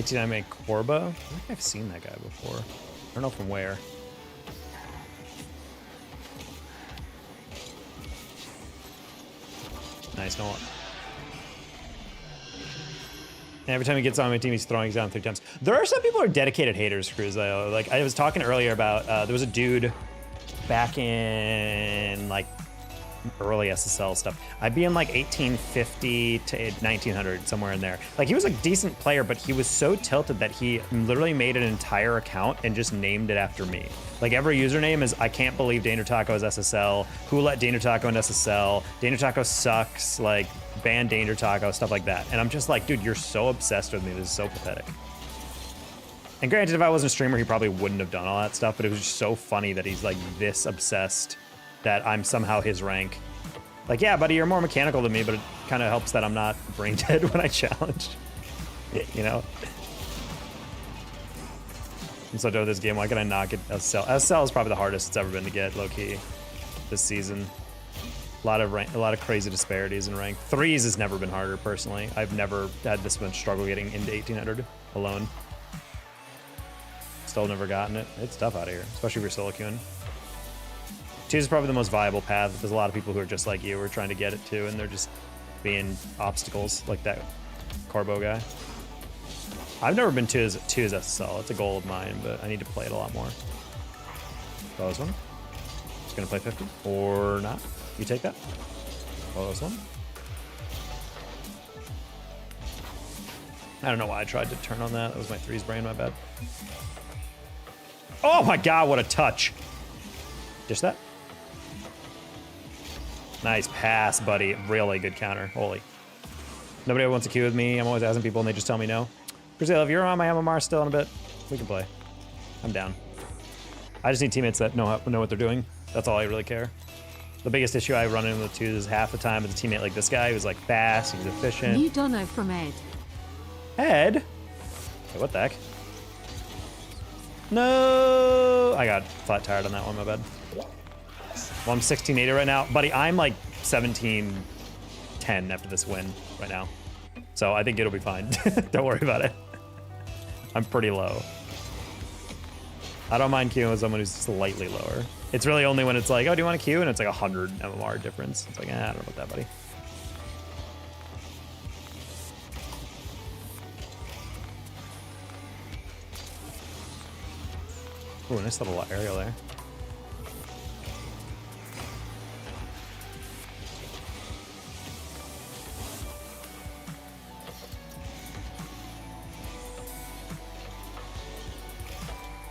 I made Korba. I think I've seen that guy before. I don't know from where. Nice, Nolan. Every time he gets on my team, he's throwing us down 3 times. There are some people who are dedicated haters, Cruz, though. Like, I was talking earlier about, there was a dude back in, like, early SSL stuff. I'd be in, like, 1850 to 1900, somewhere in there. Like, he was a decent player, but he was so tilted that he literally made an entire account and just named it after me. Like, every username is, I can't believe Danger Taco is SSL. Who let Danger Taco in SSL? Danger Taco sucks. Like, ban Danger Taco, stuff like that. And I'm just like, dude, you're so obsessed with me. This is so pathetic. And granted, if I wasn't a streamer, he probably wouldn't have done all that stuff, but it was just so funny that he's, like, this obsessed that I'm somehow his rank. Like, yeah, buddy, you're more mechanical than me, but it kind of helps that I'm not brain dead when I challenge. You know? I'm so done with this game. Why can I not get SSL? SSL is probably the hardest it's ever been to get, low-key, this season. A lot of crazy disparities in rank. 3s has never been harder, personally. I've never had this much struggle getting into 1800 alone. Still never gotten it. It's tough out here, especially if you're solo queuing. 2 is probably the most viable path. There's a lot of people who are just like you, who are trying to get it too, and they're just being obstacles, like that Corbo guy. I've never been 2 as SSL. It's a goal of mine, but I need to play it a lot more. Follow this one. Just gonna play 50 or not. You take that. Follow this one. I don't know why I tried to turn on that. That was my 3's brain, my bad. Oh my god, what a touch. Dish that. Nice pass, buddy. Really good counter. Holy. Nobody ever wants to queue with me. I'm always asking people and they just tell me no. Brazil, if you're on my MMR still in a bit, we can play. I'm down. I just need teammates that know what they're doing. That's all I really care. The biggest issue I run into with 2 is half the time with a teammate like this guy who's like fast, he's efficient. New dono from Ed. Ed? Wait, what the heck? No! I got flat tired on that one, my bad. Well, I'm 1680 right now. Buddy, I'm like 1710 after this win right now. So I think it'll be fine. Don't worry about it. I'm pretty low. I don't mind queuing with someone who's slightly lower. It's really only when it's like, oh, do you want to queue? And it's like 100 MMR difference. It's like, I don't know about that, buddy. Ooh, nice little aerial there.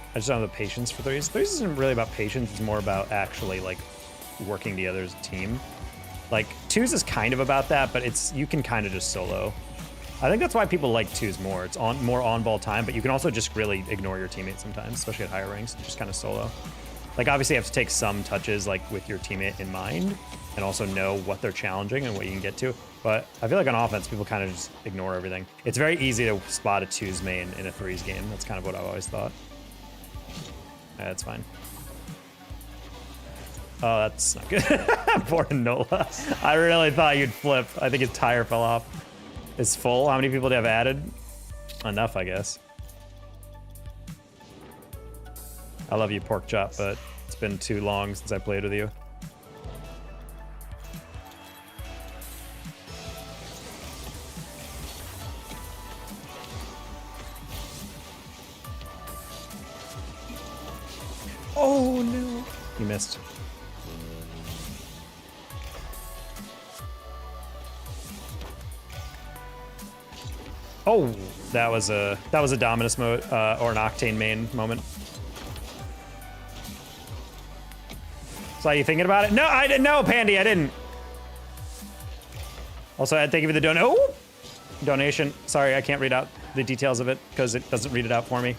I just don't have the patience for 3s. 3s isn't really about patience, it's more about actually like working together as a team. Like 2s is kind of about that, but you can kind of just solo. I think that's why people like 2s more. It's more on-ball time, but you can also just really ignore your teammates sometimes, especially at higher ranks, just kind of solo. Like obviously you have to take some touches like with your teammate in mind and also know what they're challenging and what you can get to. But I feel like on offense, people kind of just ignore everything. It's very easy to spot a 2's main in a 3's game. That's kind of what I've always thought. Yeah, that's fine. Oh, that's not good. Poor Nola. I really thought you'd flip. I think his tire fell off. It's full. How many people do you have added? Enough, I guess. I love you, pork chop, but it's been too long since I played with you. Oh no! You missed. Oh, that was a Dominus mode or an Octane main moment. So are you thinking about it? No, I didn't. No, Pandy, I didn't. Also, thank you for the donation. Sorry, I can't read out the details of it because it doesn't read it out for me.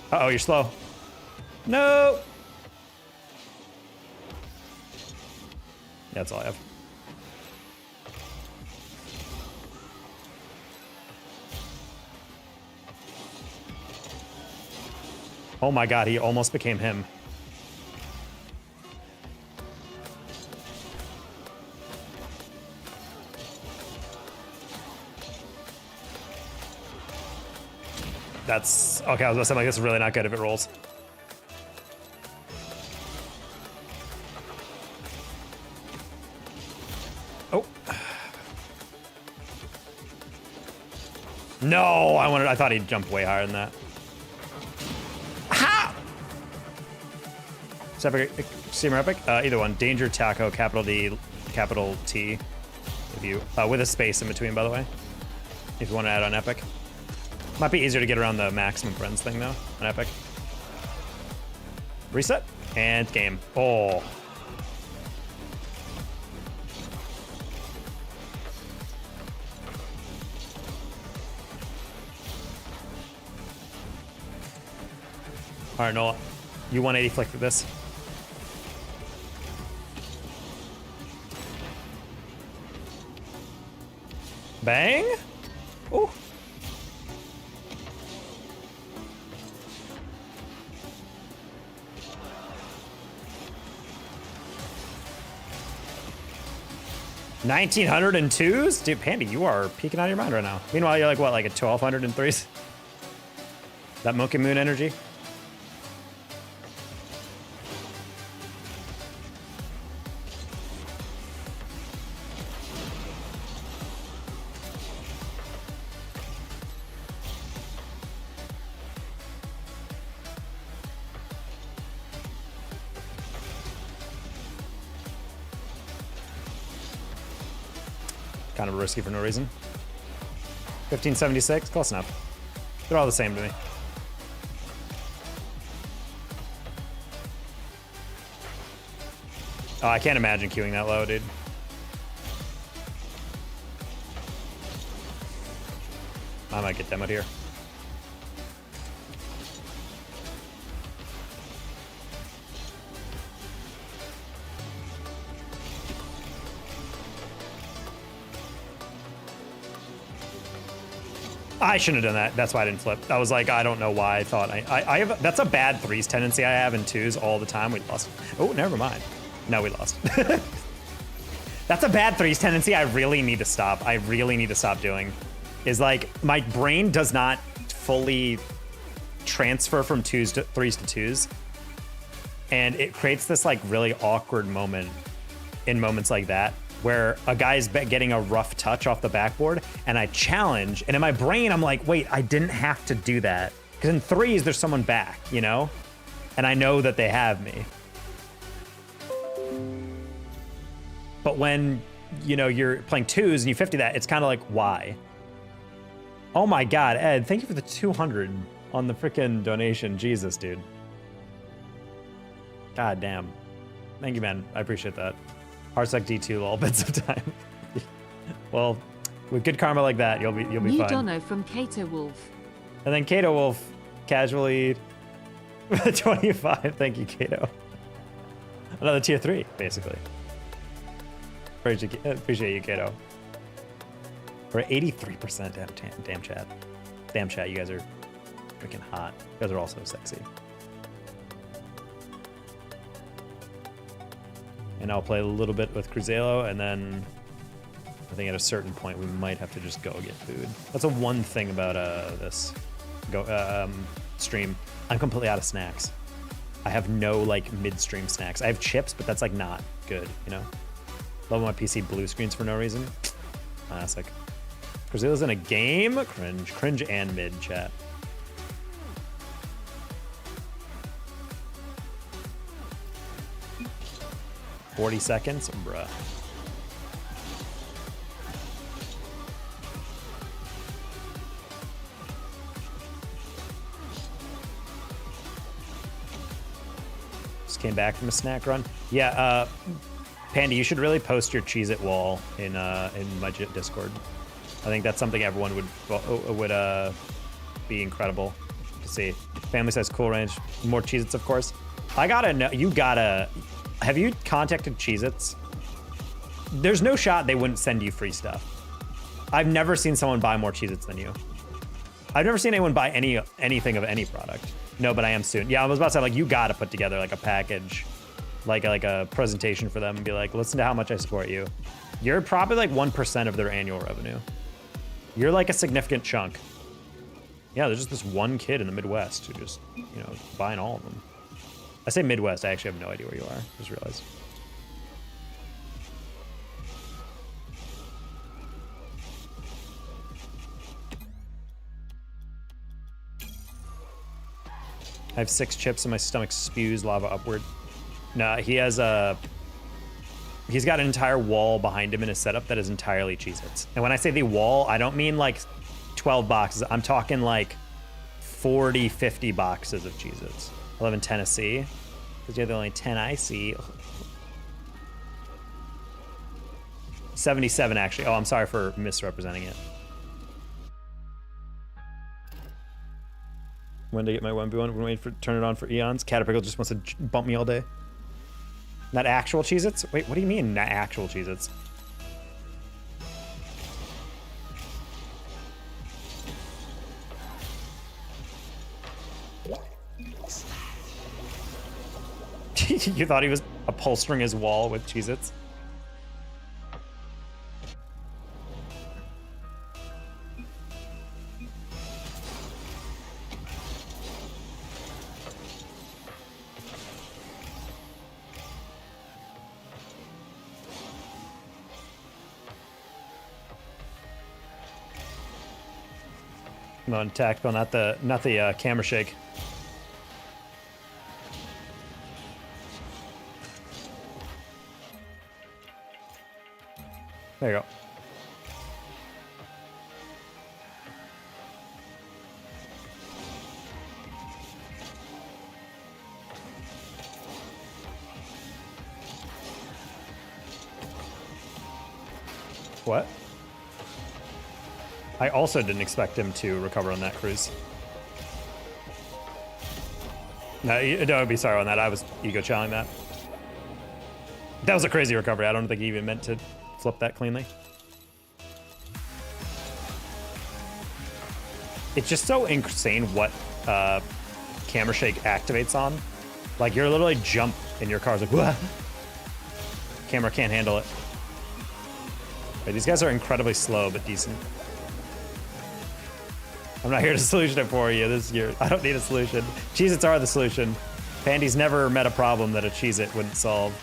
Uh-oh, you're slow. No! That's all I have. Oh my god, he almost became him. That's okay. I was about to say, like, this is really not good if it rolls. Oh. No, I thought he'd jump way higher than that. Ha! Is epic, Steamer epic? Either one. Danger Taco, capital D, capital T. If you with a space in between, by the way. If you want to add on epic. Might be easier to get around the maximum friends thing though on epic. Reset and game. Oh. All right, Nola, you 180 flick for this. Bang. Ooh. $1,902s? Dude, Pandy, you are peeking out of your mind right now. Meanwhile, you're like, what, like a 1,203s? That Monkey Moon energy? Kind of risky for no reason. 1576, close enough. They're all the same to me. Oh, I can't imagine queuing that low, dude. I might get demoed here. I shouldn't have done that. That's why I didn't flip. I was like, I don't know why I thought I have. That's a bad threes tendency I have in twos all the time. We lost. Oh, never mind. No, we lost. That's a bad threes tendency I really need to stop. I really need to stop doing. Is like my brain does not fully transfer from threes to twos, and it creates this like really awkward moment in moments like that, where a guy's getting a rough touch off the backboard and I challenge, and in my brain I'm like, wait, I didn't have to do that. Because in threes there's someone back, you know? And I know that they have me. But when, you know, you're playing twos and you 50 that, it's kind of like, why? Oh my God, Ed, thank you for the 200 on the freaking donation. Jesus, dude. God damn. Thank you, man. I appreciate that. Hardsuck D2 all bits of time. Well, with good karma like that, you'll be New fine. Dono from Kato Wolf. And then Kato Wolf casually 25. Thank you, Kato. Another tier 3, basically. Appreciate you, Kato. We're at 83%. Damn chat. Damn chat, you guys are freaking hot. You guys are all so sexy. And I'll play a little bit with Cruzelo, and then I think at a certain point we might have to just go get food. That's the one thing about this stream. I'm completely out of snacks. I have no like midstream snacks. I have chips, but that's like not good, you know? Love my PC blue screens for no reason. Classic. Cruzelo's in a game? Cringe. Cringe and mid chat. $40 seconds? Bruh. Just came back from a snack run. Yeah, Panda, you should really post your Cheez-it wall in my Discord. I think that's something everyone would be incredible to see. Family says cool range. More Cheez-its, of course. I gotta know. You gotta. Have you contacted Cheez-its? There's no shot they wouldn't send you free stuff. I've never seen someone buy more Cheez-its than you. I've never seen anyone buy anything of any product. No, but I am soon. Yeah, I was about to say, like, you gotta put together like a package, like a presentation for them and be like, listen to how much I support you. You're probably like 1% of their annual revenue. You're like a significant chunk. Yeah, there's just this one kid in the Midwest who just, you know, buying all of them. I say Midwest, I actually have no idea where you are. Just realized. I have 6 chips and my stomach spews lava upward. Nah, he has a... He's got an entire wall behind him in his setup that is entirely Cheez-Its. And when I say the wall, I don't mean like 12 boxes. I'm talking like 40, 50 boxes of Cheez-Its. I live in Tennessee, because you're the only 10 I see. 77, actually. Oh, I'm sorry for misrepresenting it. When to get my 1v1? We're waiting for turn it on for eons. Caterpillar just wants to bump me all day. Not actual Cheez-Its? Wait, what do you mean not actual Cheez-Its? You thought he was upholstering his wall with Cheez-Its? No, tactical, not the camera shake. There you go. What? I also didn't expect him to recover on that cruise. No, don't be sorry on that. I was ego challenging that. That was a crazy recovery. I don't think he even meant to flip that cleanly. It's just so insane what camera shake activates on. Like, you're literally jump and your car's like, wah! Camera can't handle it. Right, these guys are incredibly slow but decent. I'm not here to solution it for you this year. I don't need a solution. Cheez-Its are the solution. Pandy's never met a problem that a Cheez-It wouldn't solve.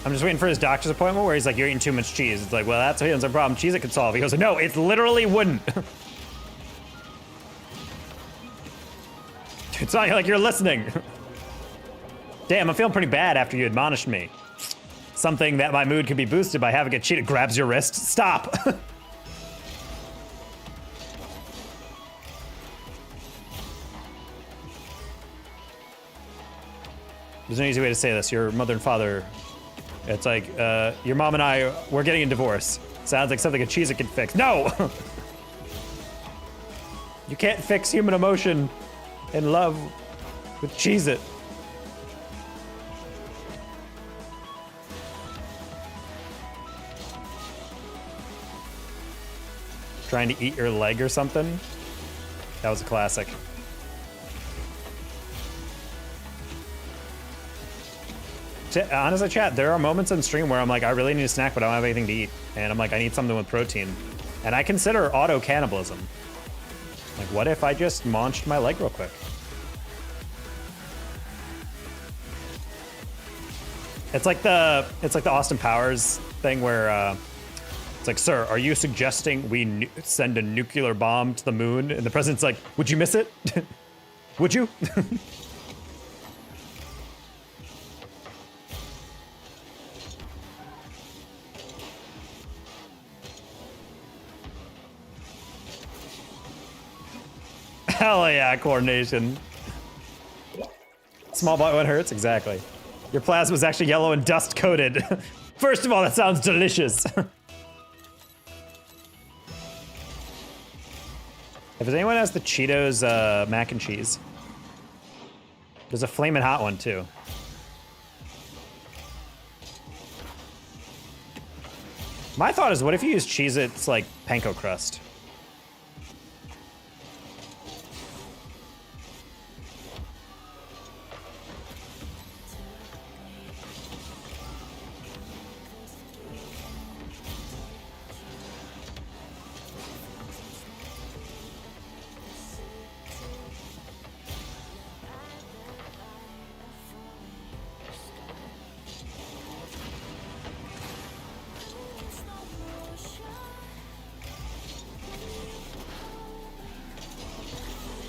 I'm just waiting for his doctor's appointment where he's like, you're eating too much cheese. It's like, well, that's a problem Cheez-It could solve. He goes, no, it literally wouldn't. It's not like you're listening. Damn, I'm feeling pretty bad after you admonished me. Something that my mood could be boosted by having a cheat. It grabs your wrist. Stop. There's no easy way to say this. Your mother and father... It's like, your mom and I, we're getting a divorce. Sounds like something a Cheez-It can fix. No! You can't fix human emotion and love with Cheez-It. Trying to eat your leg or something? That was a classic. Honestly, chat, there are moments on stream where I'm like, I really need a snack, but I don't have anything to eat. And I'm like, I need something with protein. And I consider auto-cannibalism. Like, what if I just munched my leg real quick? It's like the Austin Powers thing where it's like, sir, are you suggesting we send a nuclear bomb to the moon? And the president's like, would you miss it? Would you? Hell yeah, coordination. Small bite when hurts, exactly. Your plasma's actually yellow and dust coated. First of all, that sounds delicious. If anyone has the Cheetos mac and cheese, there's a flaming hot one too. My thought is, what if you use Cheez-It's like panko crust?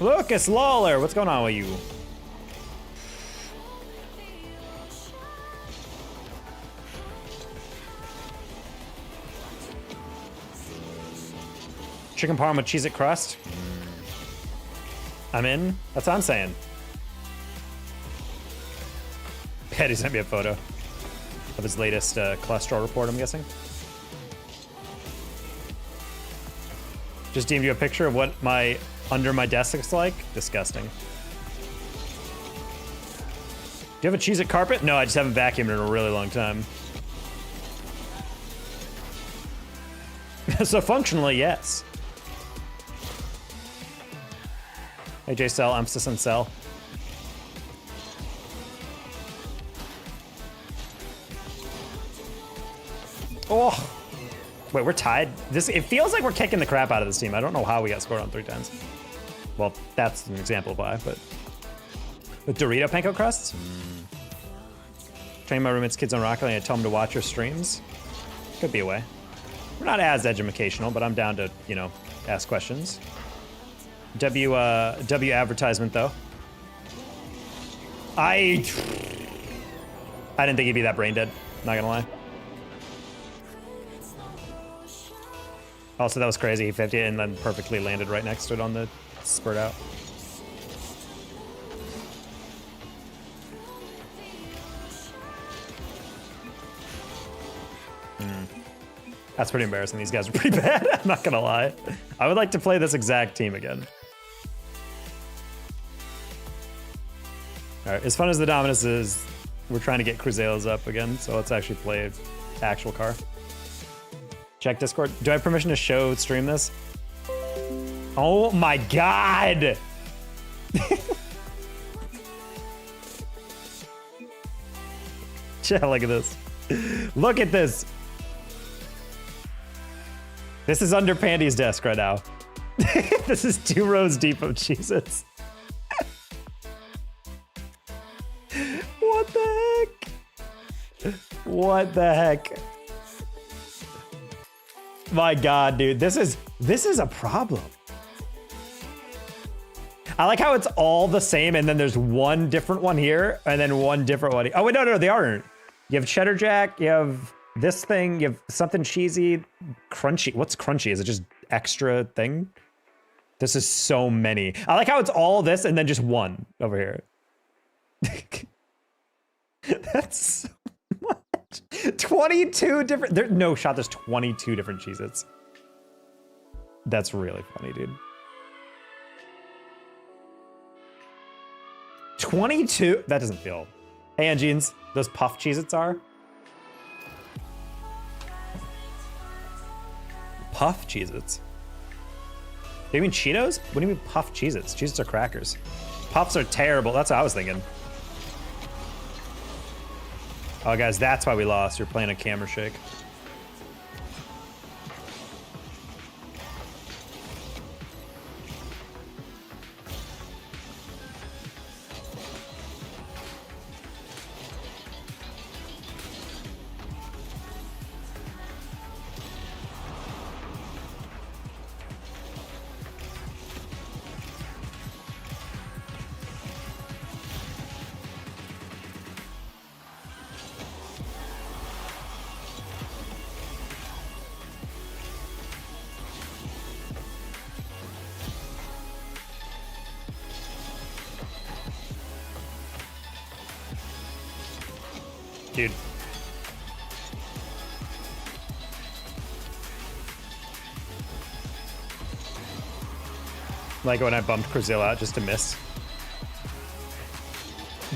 Look, it's Lawler. What's going on with you? Chicken parm with Cheez-It crust. I'm in. That's what I'm saying. Petty sent me a photo of his latest cholesterol report, I'm guessing. Just deemed you a picture of what my under my desk looks like. Disgusting. Do you have a Cheez-It carpet? No, I just haven't vacuumed in a really long time. So functionally, yes. Hey, J-Cell, emphasis on cell. Oh! Wait, we're tied? It feels like we're kicking the crap out of this team. I don't know how we got scored on 3 times. Well, that's an example of why, but... With Dorito panko crusts? Train my roommate's kids on Rocket League and I tell them to watch your streams? Could be a way. We're not as educational, but I'm down to, you know, ask questions. W advertisement, though. I didn't think he'd be that brain dead, not gonna lie. Also, that was crazy. He 50 and then perfectly landed right next to it on the spurt out. That's pretty embarrassing. These guys are pretty bad. I'm not gonna lie. I would like to play this exact team again. All right, as fun as the Dominus is, we're trying to get Cruzelos up again, so let's actually play actual car. Check Discord. Do I have permission to stream this? Oh my god! Yeah, look at this. Look at this. This is under Pandy's desk right now. This is 2 rows deep of Cheez-Its. What the heck? What the heck? My god, dude, this is a problem. I like how it's all the same and then there's one different one here and then one different one. Oh wait, no, they aren't. You have cheddar jack, you have this thing, you have something cheesy, crunchy. What's crunchy? Is it just extra thing? This is so many. I like how it's all this and then just one over here. That's so much. 22 different, there's no shot there's 22 different Cheez-Its. That's really funny, dude. 22? That doesn't feel. Hey, Angenes, those puff Cheez-Its are? Puff Cheez-Its? Do you mean Cheetos? What do you mean puff Cheez-Its? Cheez-Its are crackers. Puffs are terrible. That's what I was thinking. Oh, guys, that's why we lost. You're playing a camera shake. Dude. Like when I bumped Brazil out just to miss.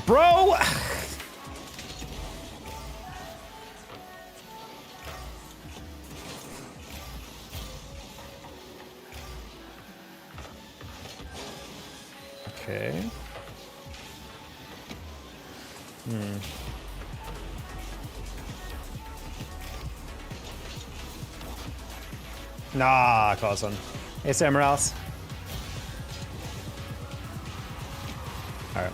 Bro! Okay. Nah, close one. Hey, Sam Morales. All right.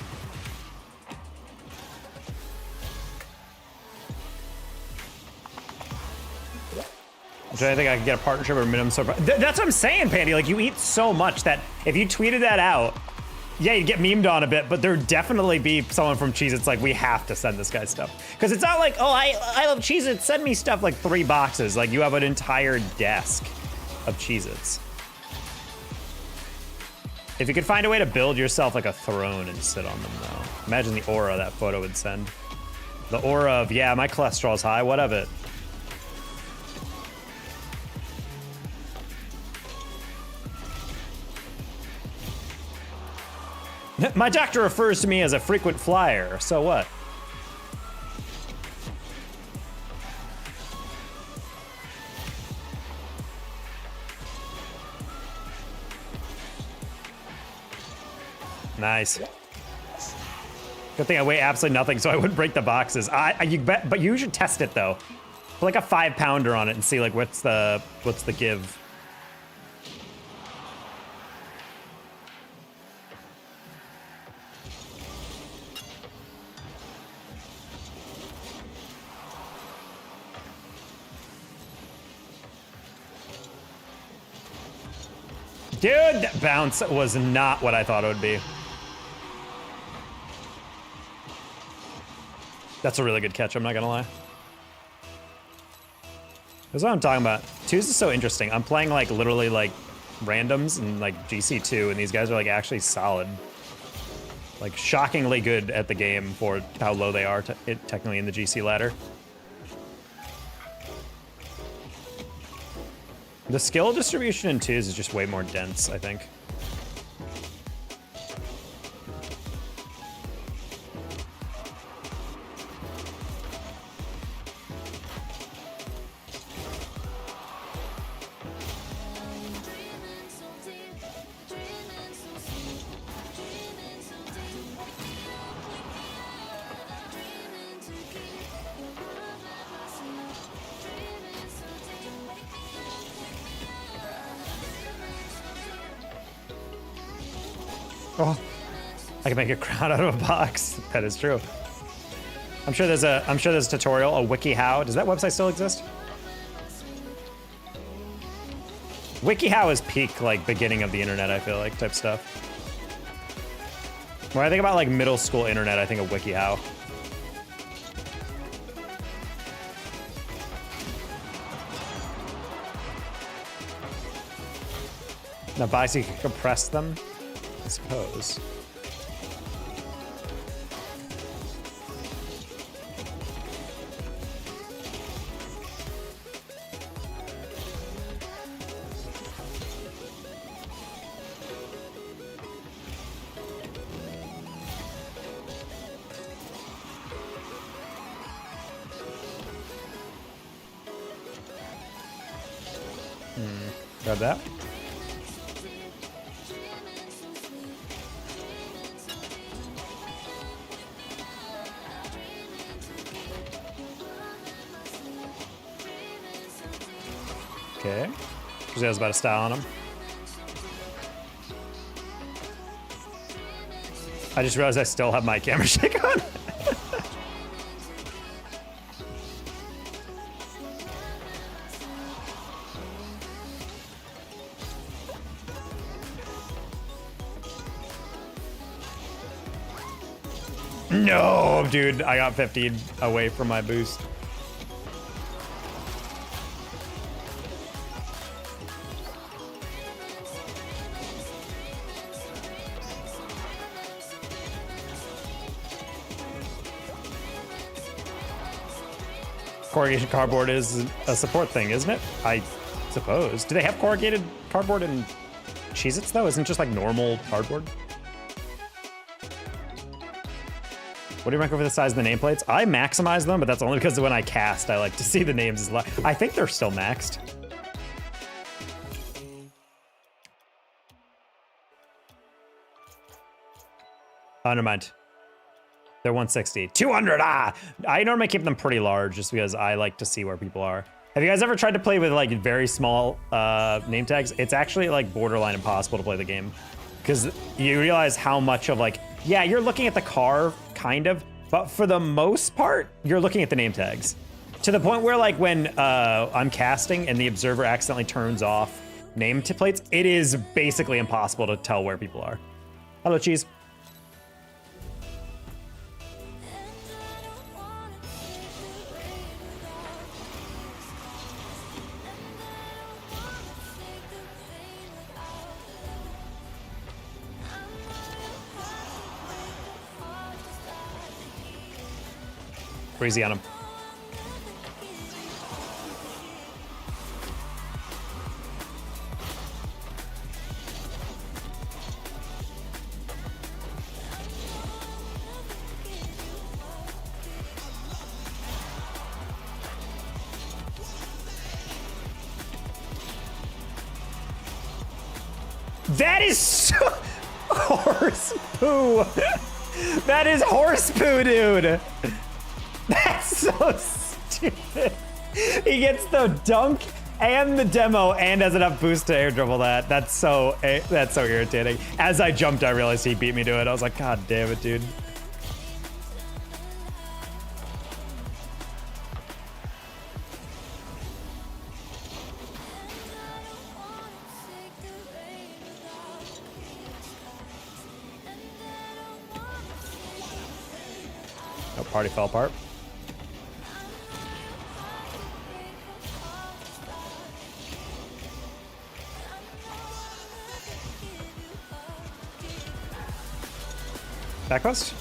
I'm trying to think I could get a partnership or minimum supply. That's what I'm saying, Pandy. Like, you eat so much that if you tweeted that out, yeah, you'd get memed on a bit, but there'd definitely be someone from Cheez-It's like, we have to send this guy stuff. Because it's not like, oh, I love Cheez-Its, send me stuff like 3 boxes. Like, you have an entire desk of Cheez-Its. If you could find a way to build yourself like a throne and sit on them, though. Imagine the aura that photo would send. The aura of, yeah, my cholesterol's high, what of it? My doctor refers to me as a frequent flyer, so what? Nice. Good thing I weigh absolutely nothing, so I wouldn't break the boxes. But you should test it though. Put like a 5-pounder on it and see like what's the give. Dude, that bounce was not what I thought it would be. That's a really good catch, I'm not gonna lie. That's what I'm talking about. Twos is so interesting. I'm playing like literally like randoms and like GC2, and these guys are like actually solid. Like shockingly good at the game for how low they are technically in the GC ladder. The skill distribution in twos is just way more dense, I think. Oh, I can make a crown out of a box. That is true. I'm sure there's a tutorial, a wiki how. Does that website still exist? WikiHow is peak like beginning of the internet, I feel like, type stuff. When I think about like middle school internet, I think of WikiHow. Now buy so you can compress them. I suppose. Grab that. Okay. Jose's about to style on him. I just realized I still have my camera shake on. No, dude, I got 15 away from my boost. Corrugation cardboard is a support thing, isn't it? I suppose. Do they have corrugated cardboard in Cheez-Its though? Isn't it just like normal cardboard? What do you rank over the size of the nameplates? I maximize them, but that's only because when I cast, I like to see the names as I think they're still maxed. Oh, never mind. They're 160. 200, ah! I normally keep them pretty large just because I like to see where people are. Have you guys ever tried to play with like very small name tags? It's actually like borderline impossible to play the game. Because you realize how much of like, yeah, you're looking at the car, kind of, but for the most part, you're looking at the name tags. To the point where like when I'm casting and the observer accidentally turns off name plates, it is basically impossible to tell where people are. Hello, Cheese. Breezy on him. That is so horse poo. That is horse poo, dude. That's so stupid. He gets the dunk and the demo and has enough boost to air dribble that. That's so irritating. As I jumped, I realized he beat me to it. I was like, God damn it, dude. No, party fell apart. Back post?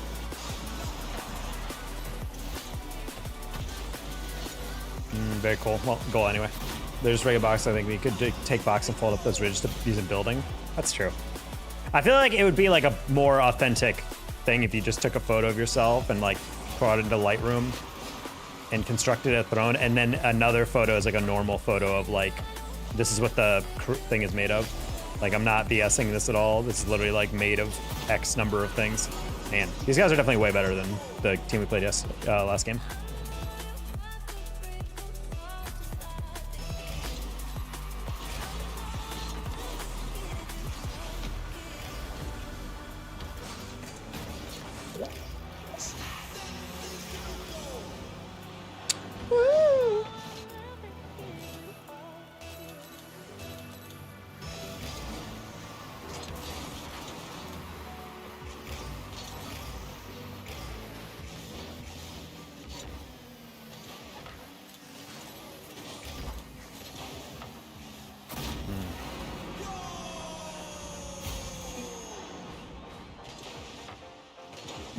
Very cool. Well, goal anyway. There's regular box. I think we could take box and fold up those ridges to use in building. That's true. I feel like it would be like a more authentic thing if you just took a photo of yourself and like brought it into Lightroom and constructed a throne, and then another photo is like a normal photo of like, this is what the thing is made of. Like, I'm not BSing this at all. This is literally like made of X number of things. Man, these guys are definitely way better than the team we played last game.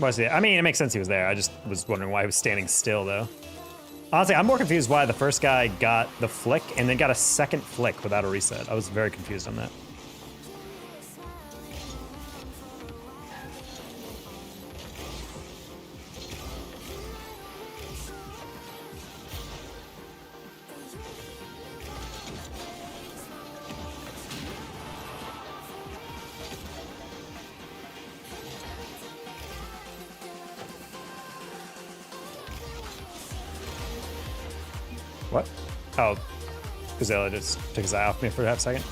I mean, it makes sense he was there. I just was wondering why he was standing still, though. Honestly, I'm more confused why the first guy got the flick and then got a second flick without a reset. I was very confused on that. What? Oh, Gazella just took his eye off me for a half second.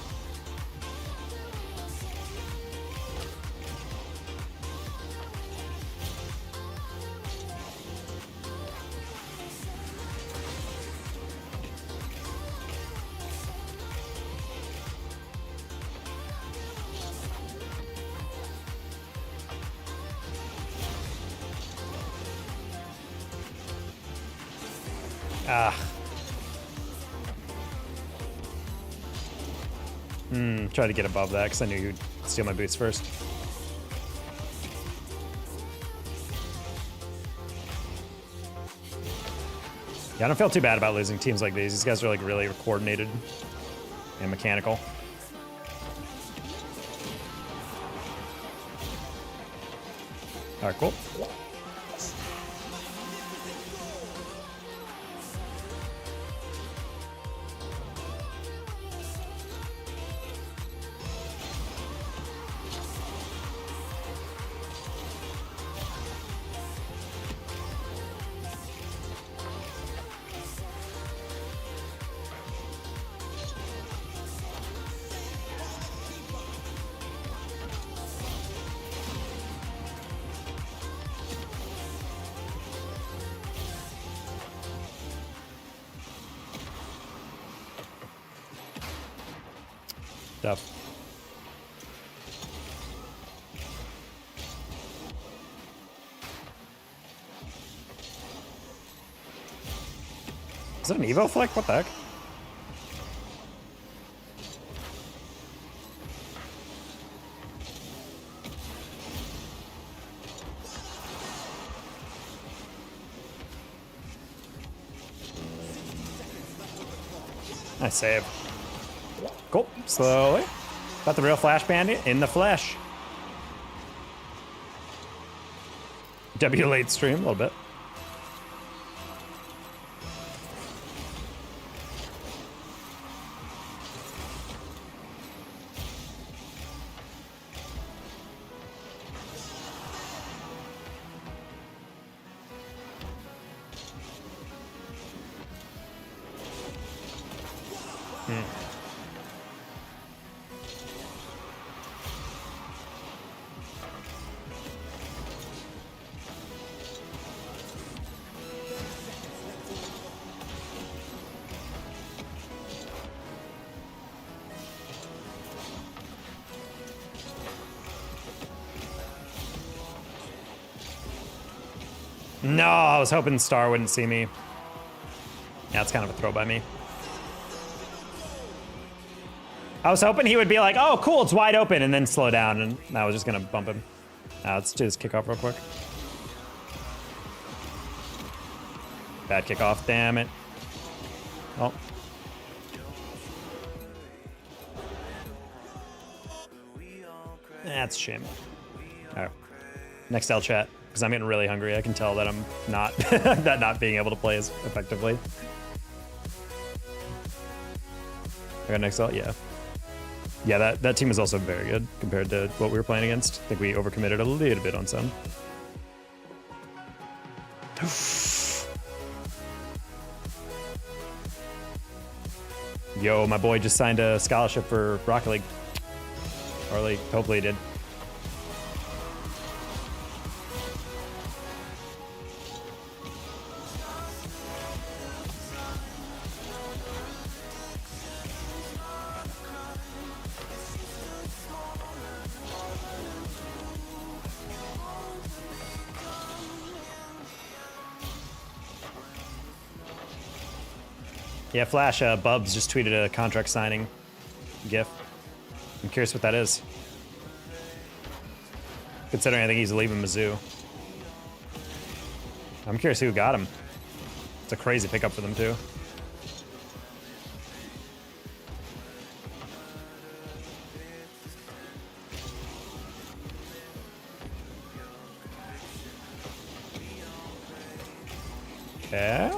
Try to get above that because I knew you'd steal my boots first. Yeah, I don't feel too bad about losing teams like these. These guys are like really coordinated and mechanical. All right, cool. Stuff. Is it an Evo flick? What the heck? Nice save. Cool. Slowly. Got the real Flash Bandit in the flesh. W late stream a little bit. No, I was hoping Star wouldn't see me. Yeah, it's kind of a throw by me. I was hoping he would be like, oh, cool, it's wide open, and then slow down, and I was just gonna bump him. Let's do this kickoff real quick. Bad kickoff, damn it. Oh. That's a shame. All right. Next L chat, because I'm getting really hungry. I can tell that I'm not, that not being able to play as effectively. I got next L, yeah. Yeah, that team is also very good compared to what we were playing against. I think we overcommitted a little bit on some. Yo, my boy just signed a scholarship for Rocket League. Or like, hopefully he did. Yeah, Flash, Bubs just tweeted a contract signing GIF. I'm curious what that is. Considering I think he's leaving Mizzou. I'm curious who got him. It's a crazy pickup for them too. Okay.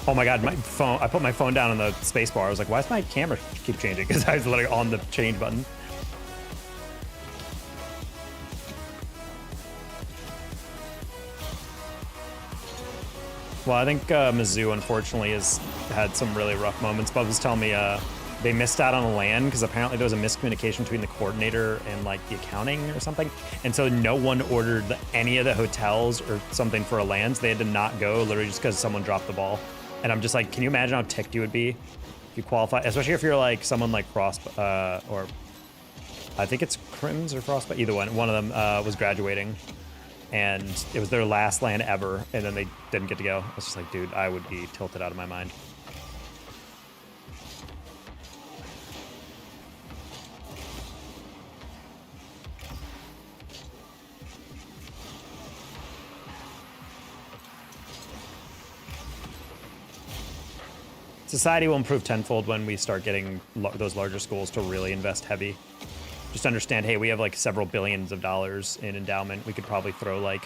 Oh my god, my phone, I put my phone down on the space bar. I was like, why does my camera keep changing? Because I was literally on the change button. Well, I think Mizzou, unfortunately, has had some really rough moments. Bub was telling me they missed out on a LAN because apparently there was a miscommunication between the coordinator and like the accounting or something. And so no one ordered any of the hotels or something for a LAN, so they had to not go literally just because someone dropped the ball. And I'm just like, can you imagine how ticked you would be if you qualify? Especially if you're like someone like Frost, or I think it's Crims or Frostbite, either one. One of them was graduating, and it was their last LAN ever, and then they didn't get to go. It's just like, dude, I would be tilted out of my mind. Society will improve tenfold when we start getting those larger schools to really invest heavy. Just understand, hey, we have like several billions of dollars in endowment. We could probably throw like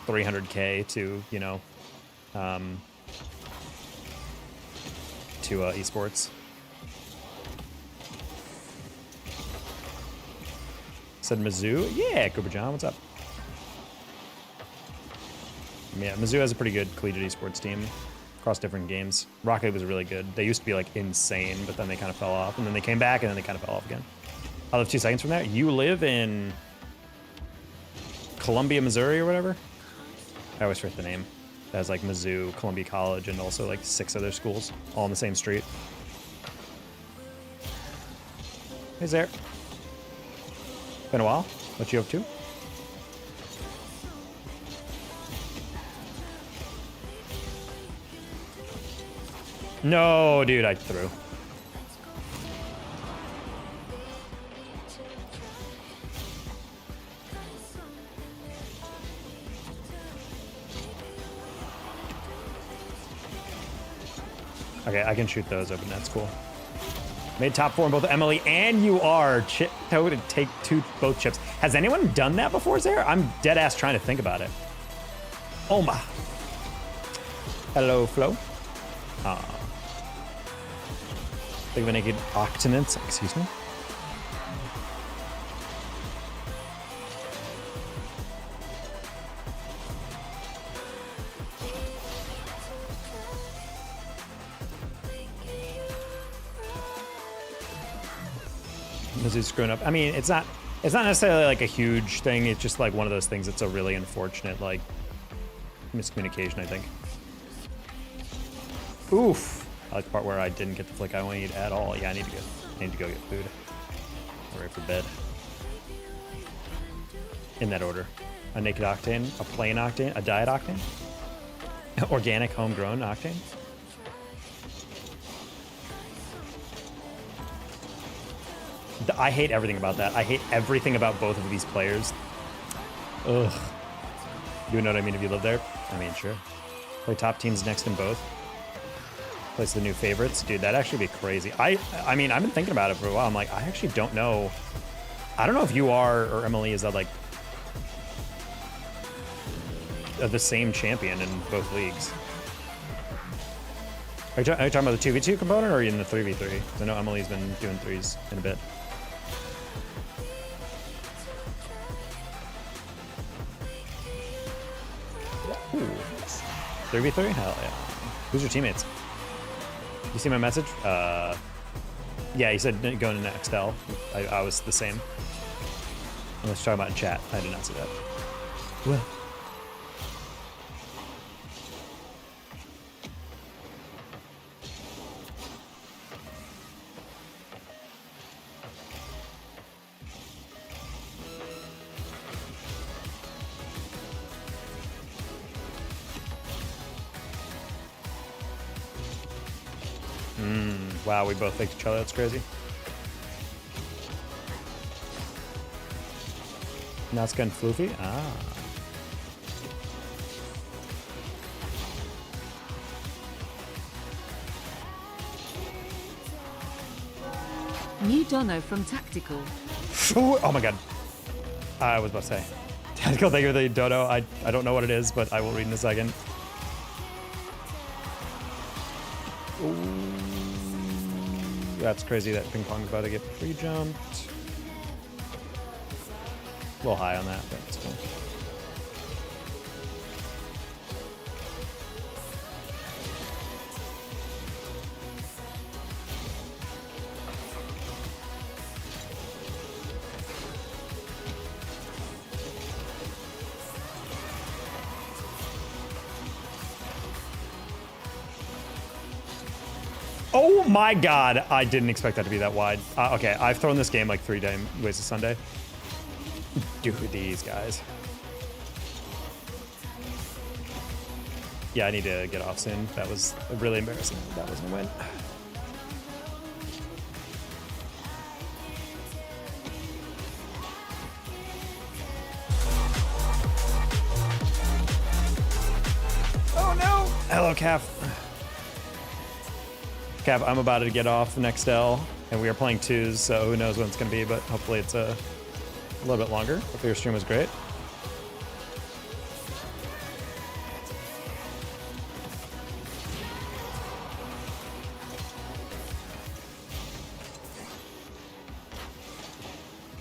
300K to, you know, to esports. Said Mizzou. Yeah, Cooper John, what's up? Yeah, Mizzou has a pretty good collegiate esports team across different games. Rocket was really good. They used to be like insane, but then they kind of fell off, and then they came back, and then they kind of fell off again. I live 2 seconds from there. You live in Columbia, Missouri, or whatever? I always forget the name. It has like Mizzou, Columbia College, and also like 6 other schools, all on the same street. Hey, there. Been a while. What you up to? No, dude, I threw. Okay, I can shoot those open. That's cool. Made top 4 in both Emily and you are chip toe to take both chips. Has anyone done that before, Zare? I'm dead ass trying to think about it. Oh my. Hello, Flo. Think of a naked octonance, excuse me. Mizzou's screwing up. I mean, it's not necessarily like a huge thing. It's just like one of those things that's a really unfortunate like miscommunication, I think. Oof. I like the part where I didn't get the flick I wanted at all. Yeah, I need to go get food. I'm ready for bed. In that order. A naked octane, a plain octane, a diet octane, organic homegrown octane. I hate everything about that. I hate everything about both of these players. Ugh. You know what I mean if you live there? I mean, sure. Play top teams next in both. Place the new favorites. Dude, that'd actually be crazy. I mean, I've been thinking about it for a while. I'm like, I actually don't know. I don't know if you are or Emily is that like the same champion in both leagues. Are you talking about the 2v2 component or are you in the 3v3? Because I know Emily's been doing 3s in a bit. Ooh. 3v3? Hell yeah. Who's your teammates? You see my message? Yeah, he said going to Nextel. I was the same. I was talking about in chat. I did not see that. Well. Wow, we both faked each other. That's crazy. Now it's getting floofy. Ah. New Dono from Tactical. Oh my god. I was about to say. Tactical, thank you for the dodo. I don't know what it is, but I will read in a second. Ooh. That's crazy that ping pong's about to get free jumped. A little high on that, but it's cool. Oh my God. I didn't expect that to be that wide. Okay, I've thrown this game like 3 ways a Sunday. Dude, these guys. Yeah, I need to get off soon. That was really embarrassing. That wasn't a win. Oh no! Hello, Calf. Calf, I'm about to get off the next L, and we are playing 2s, so who knows when it's going to be, but hopefully it's a little bit longer. Hopefully your stream was great.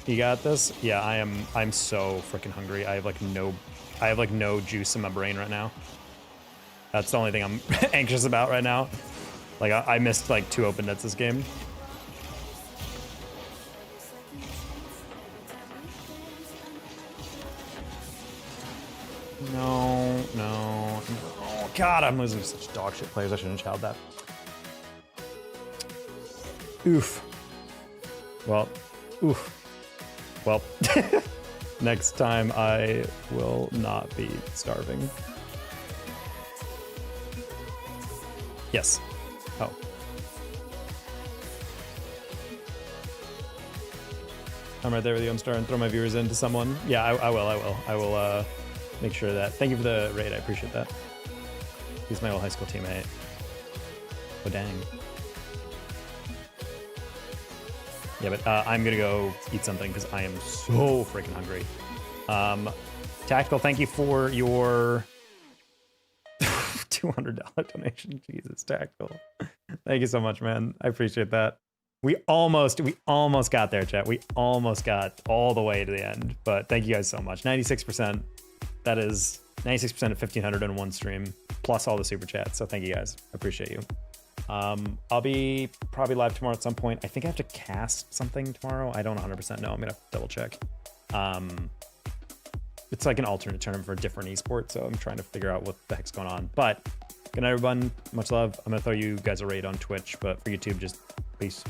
You got this? Yeah, I'm so freaking hungry. I have like no juice in my brain right now. That's the only thing I'm anxious about right now. Like I missed like 2 open nets this game. No. Oh God, I'm losing such dog shit players. I shouldn't have child that. Oof. Well, oof. Well, next time I will not be starving. Yes. Oh. I'm right there with you. I'm starting to throw my viewers into someone. Yeah, I will make sure of that. Thank you for the raid. I appreciate that. He's my old high school teammate. Oh, dang. Yeah, but I'm gonna go eat something because I am so freaking hungry. Tactical, thank you for your $200 donation. Jesus, Tactical. Thank you so much, man. I appreciate that. We almost got there, chat. We almost got all the way to the end, but thank you guys so much. 96%. That is 96% of 1,500 in one stream, plus all the super chats. So thank you guys. I appreciate you. I'll be probably live tomorrow at some point. I think I have to cast something tomorrow. I don't 100% know. I'm gonna double check. It's like an alternate tournament for a different esport, so I'm trying to figure out what the heck's going on. But good night, everyone. Much love. I'm gonna throw you guys a raid on Twitch, but for YouTube, just peace.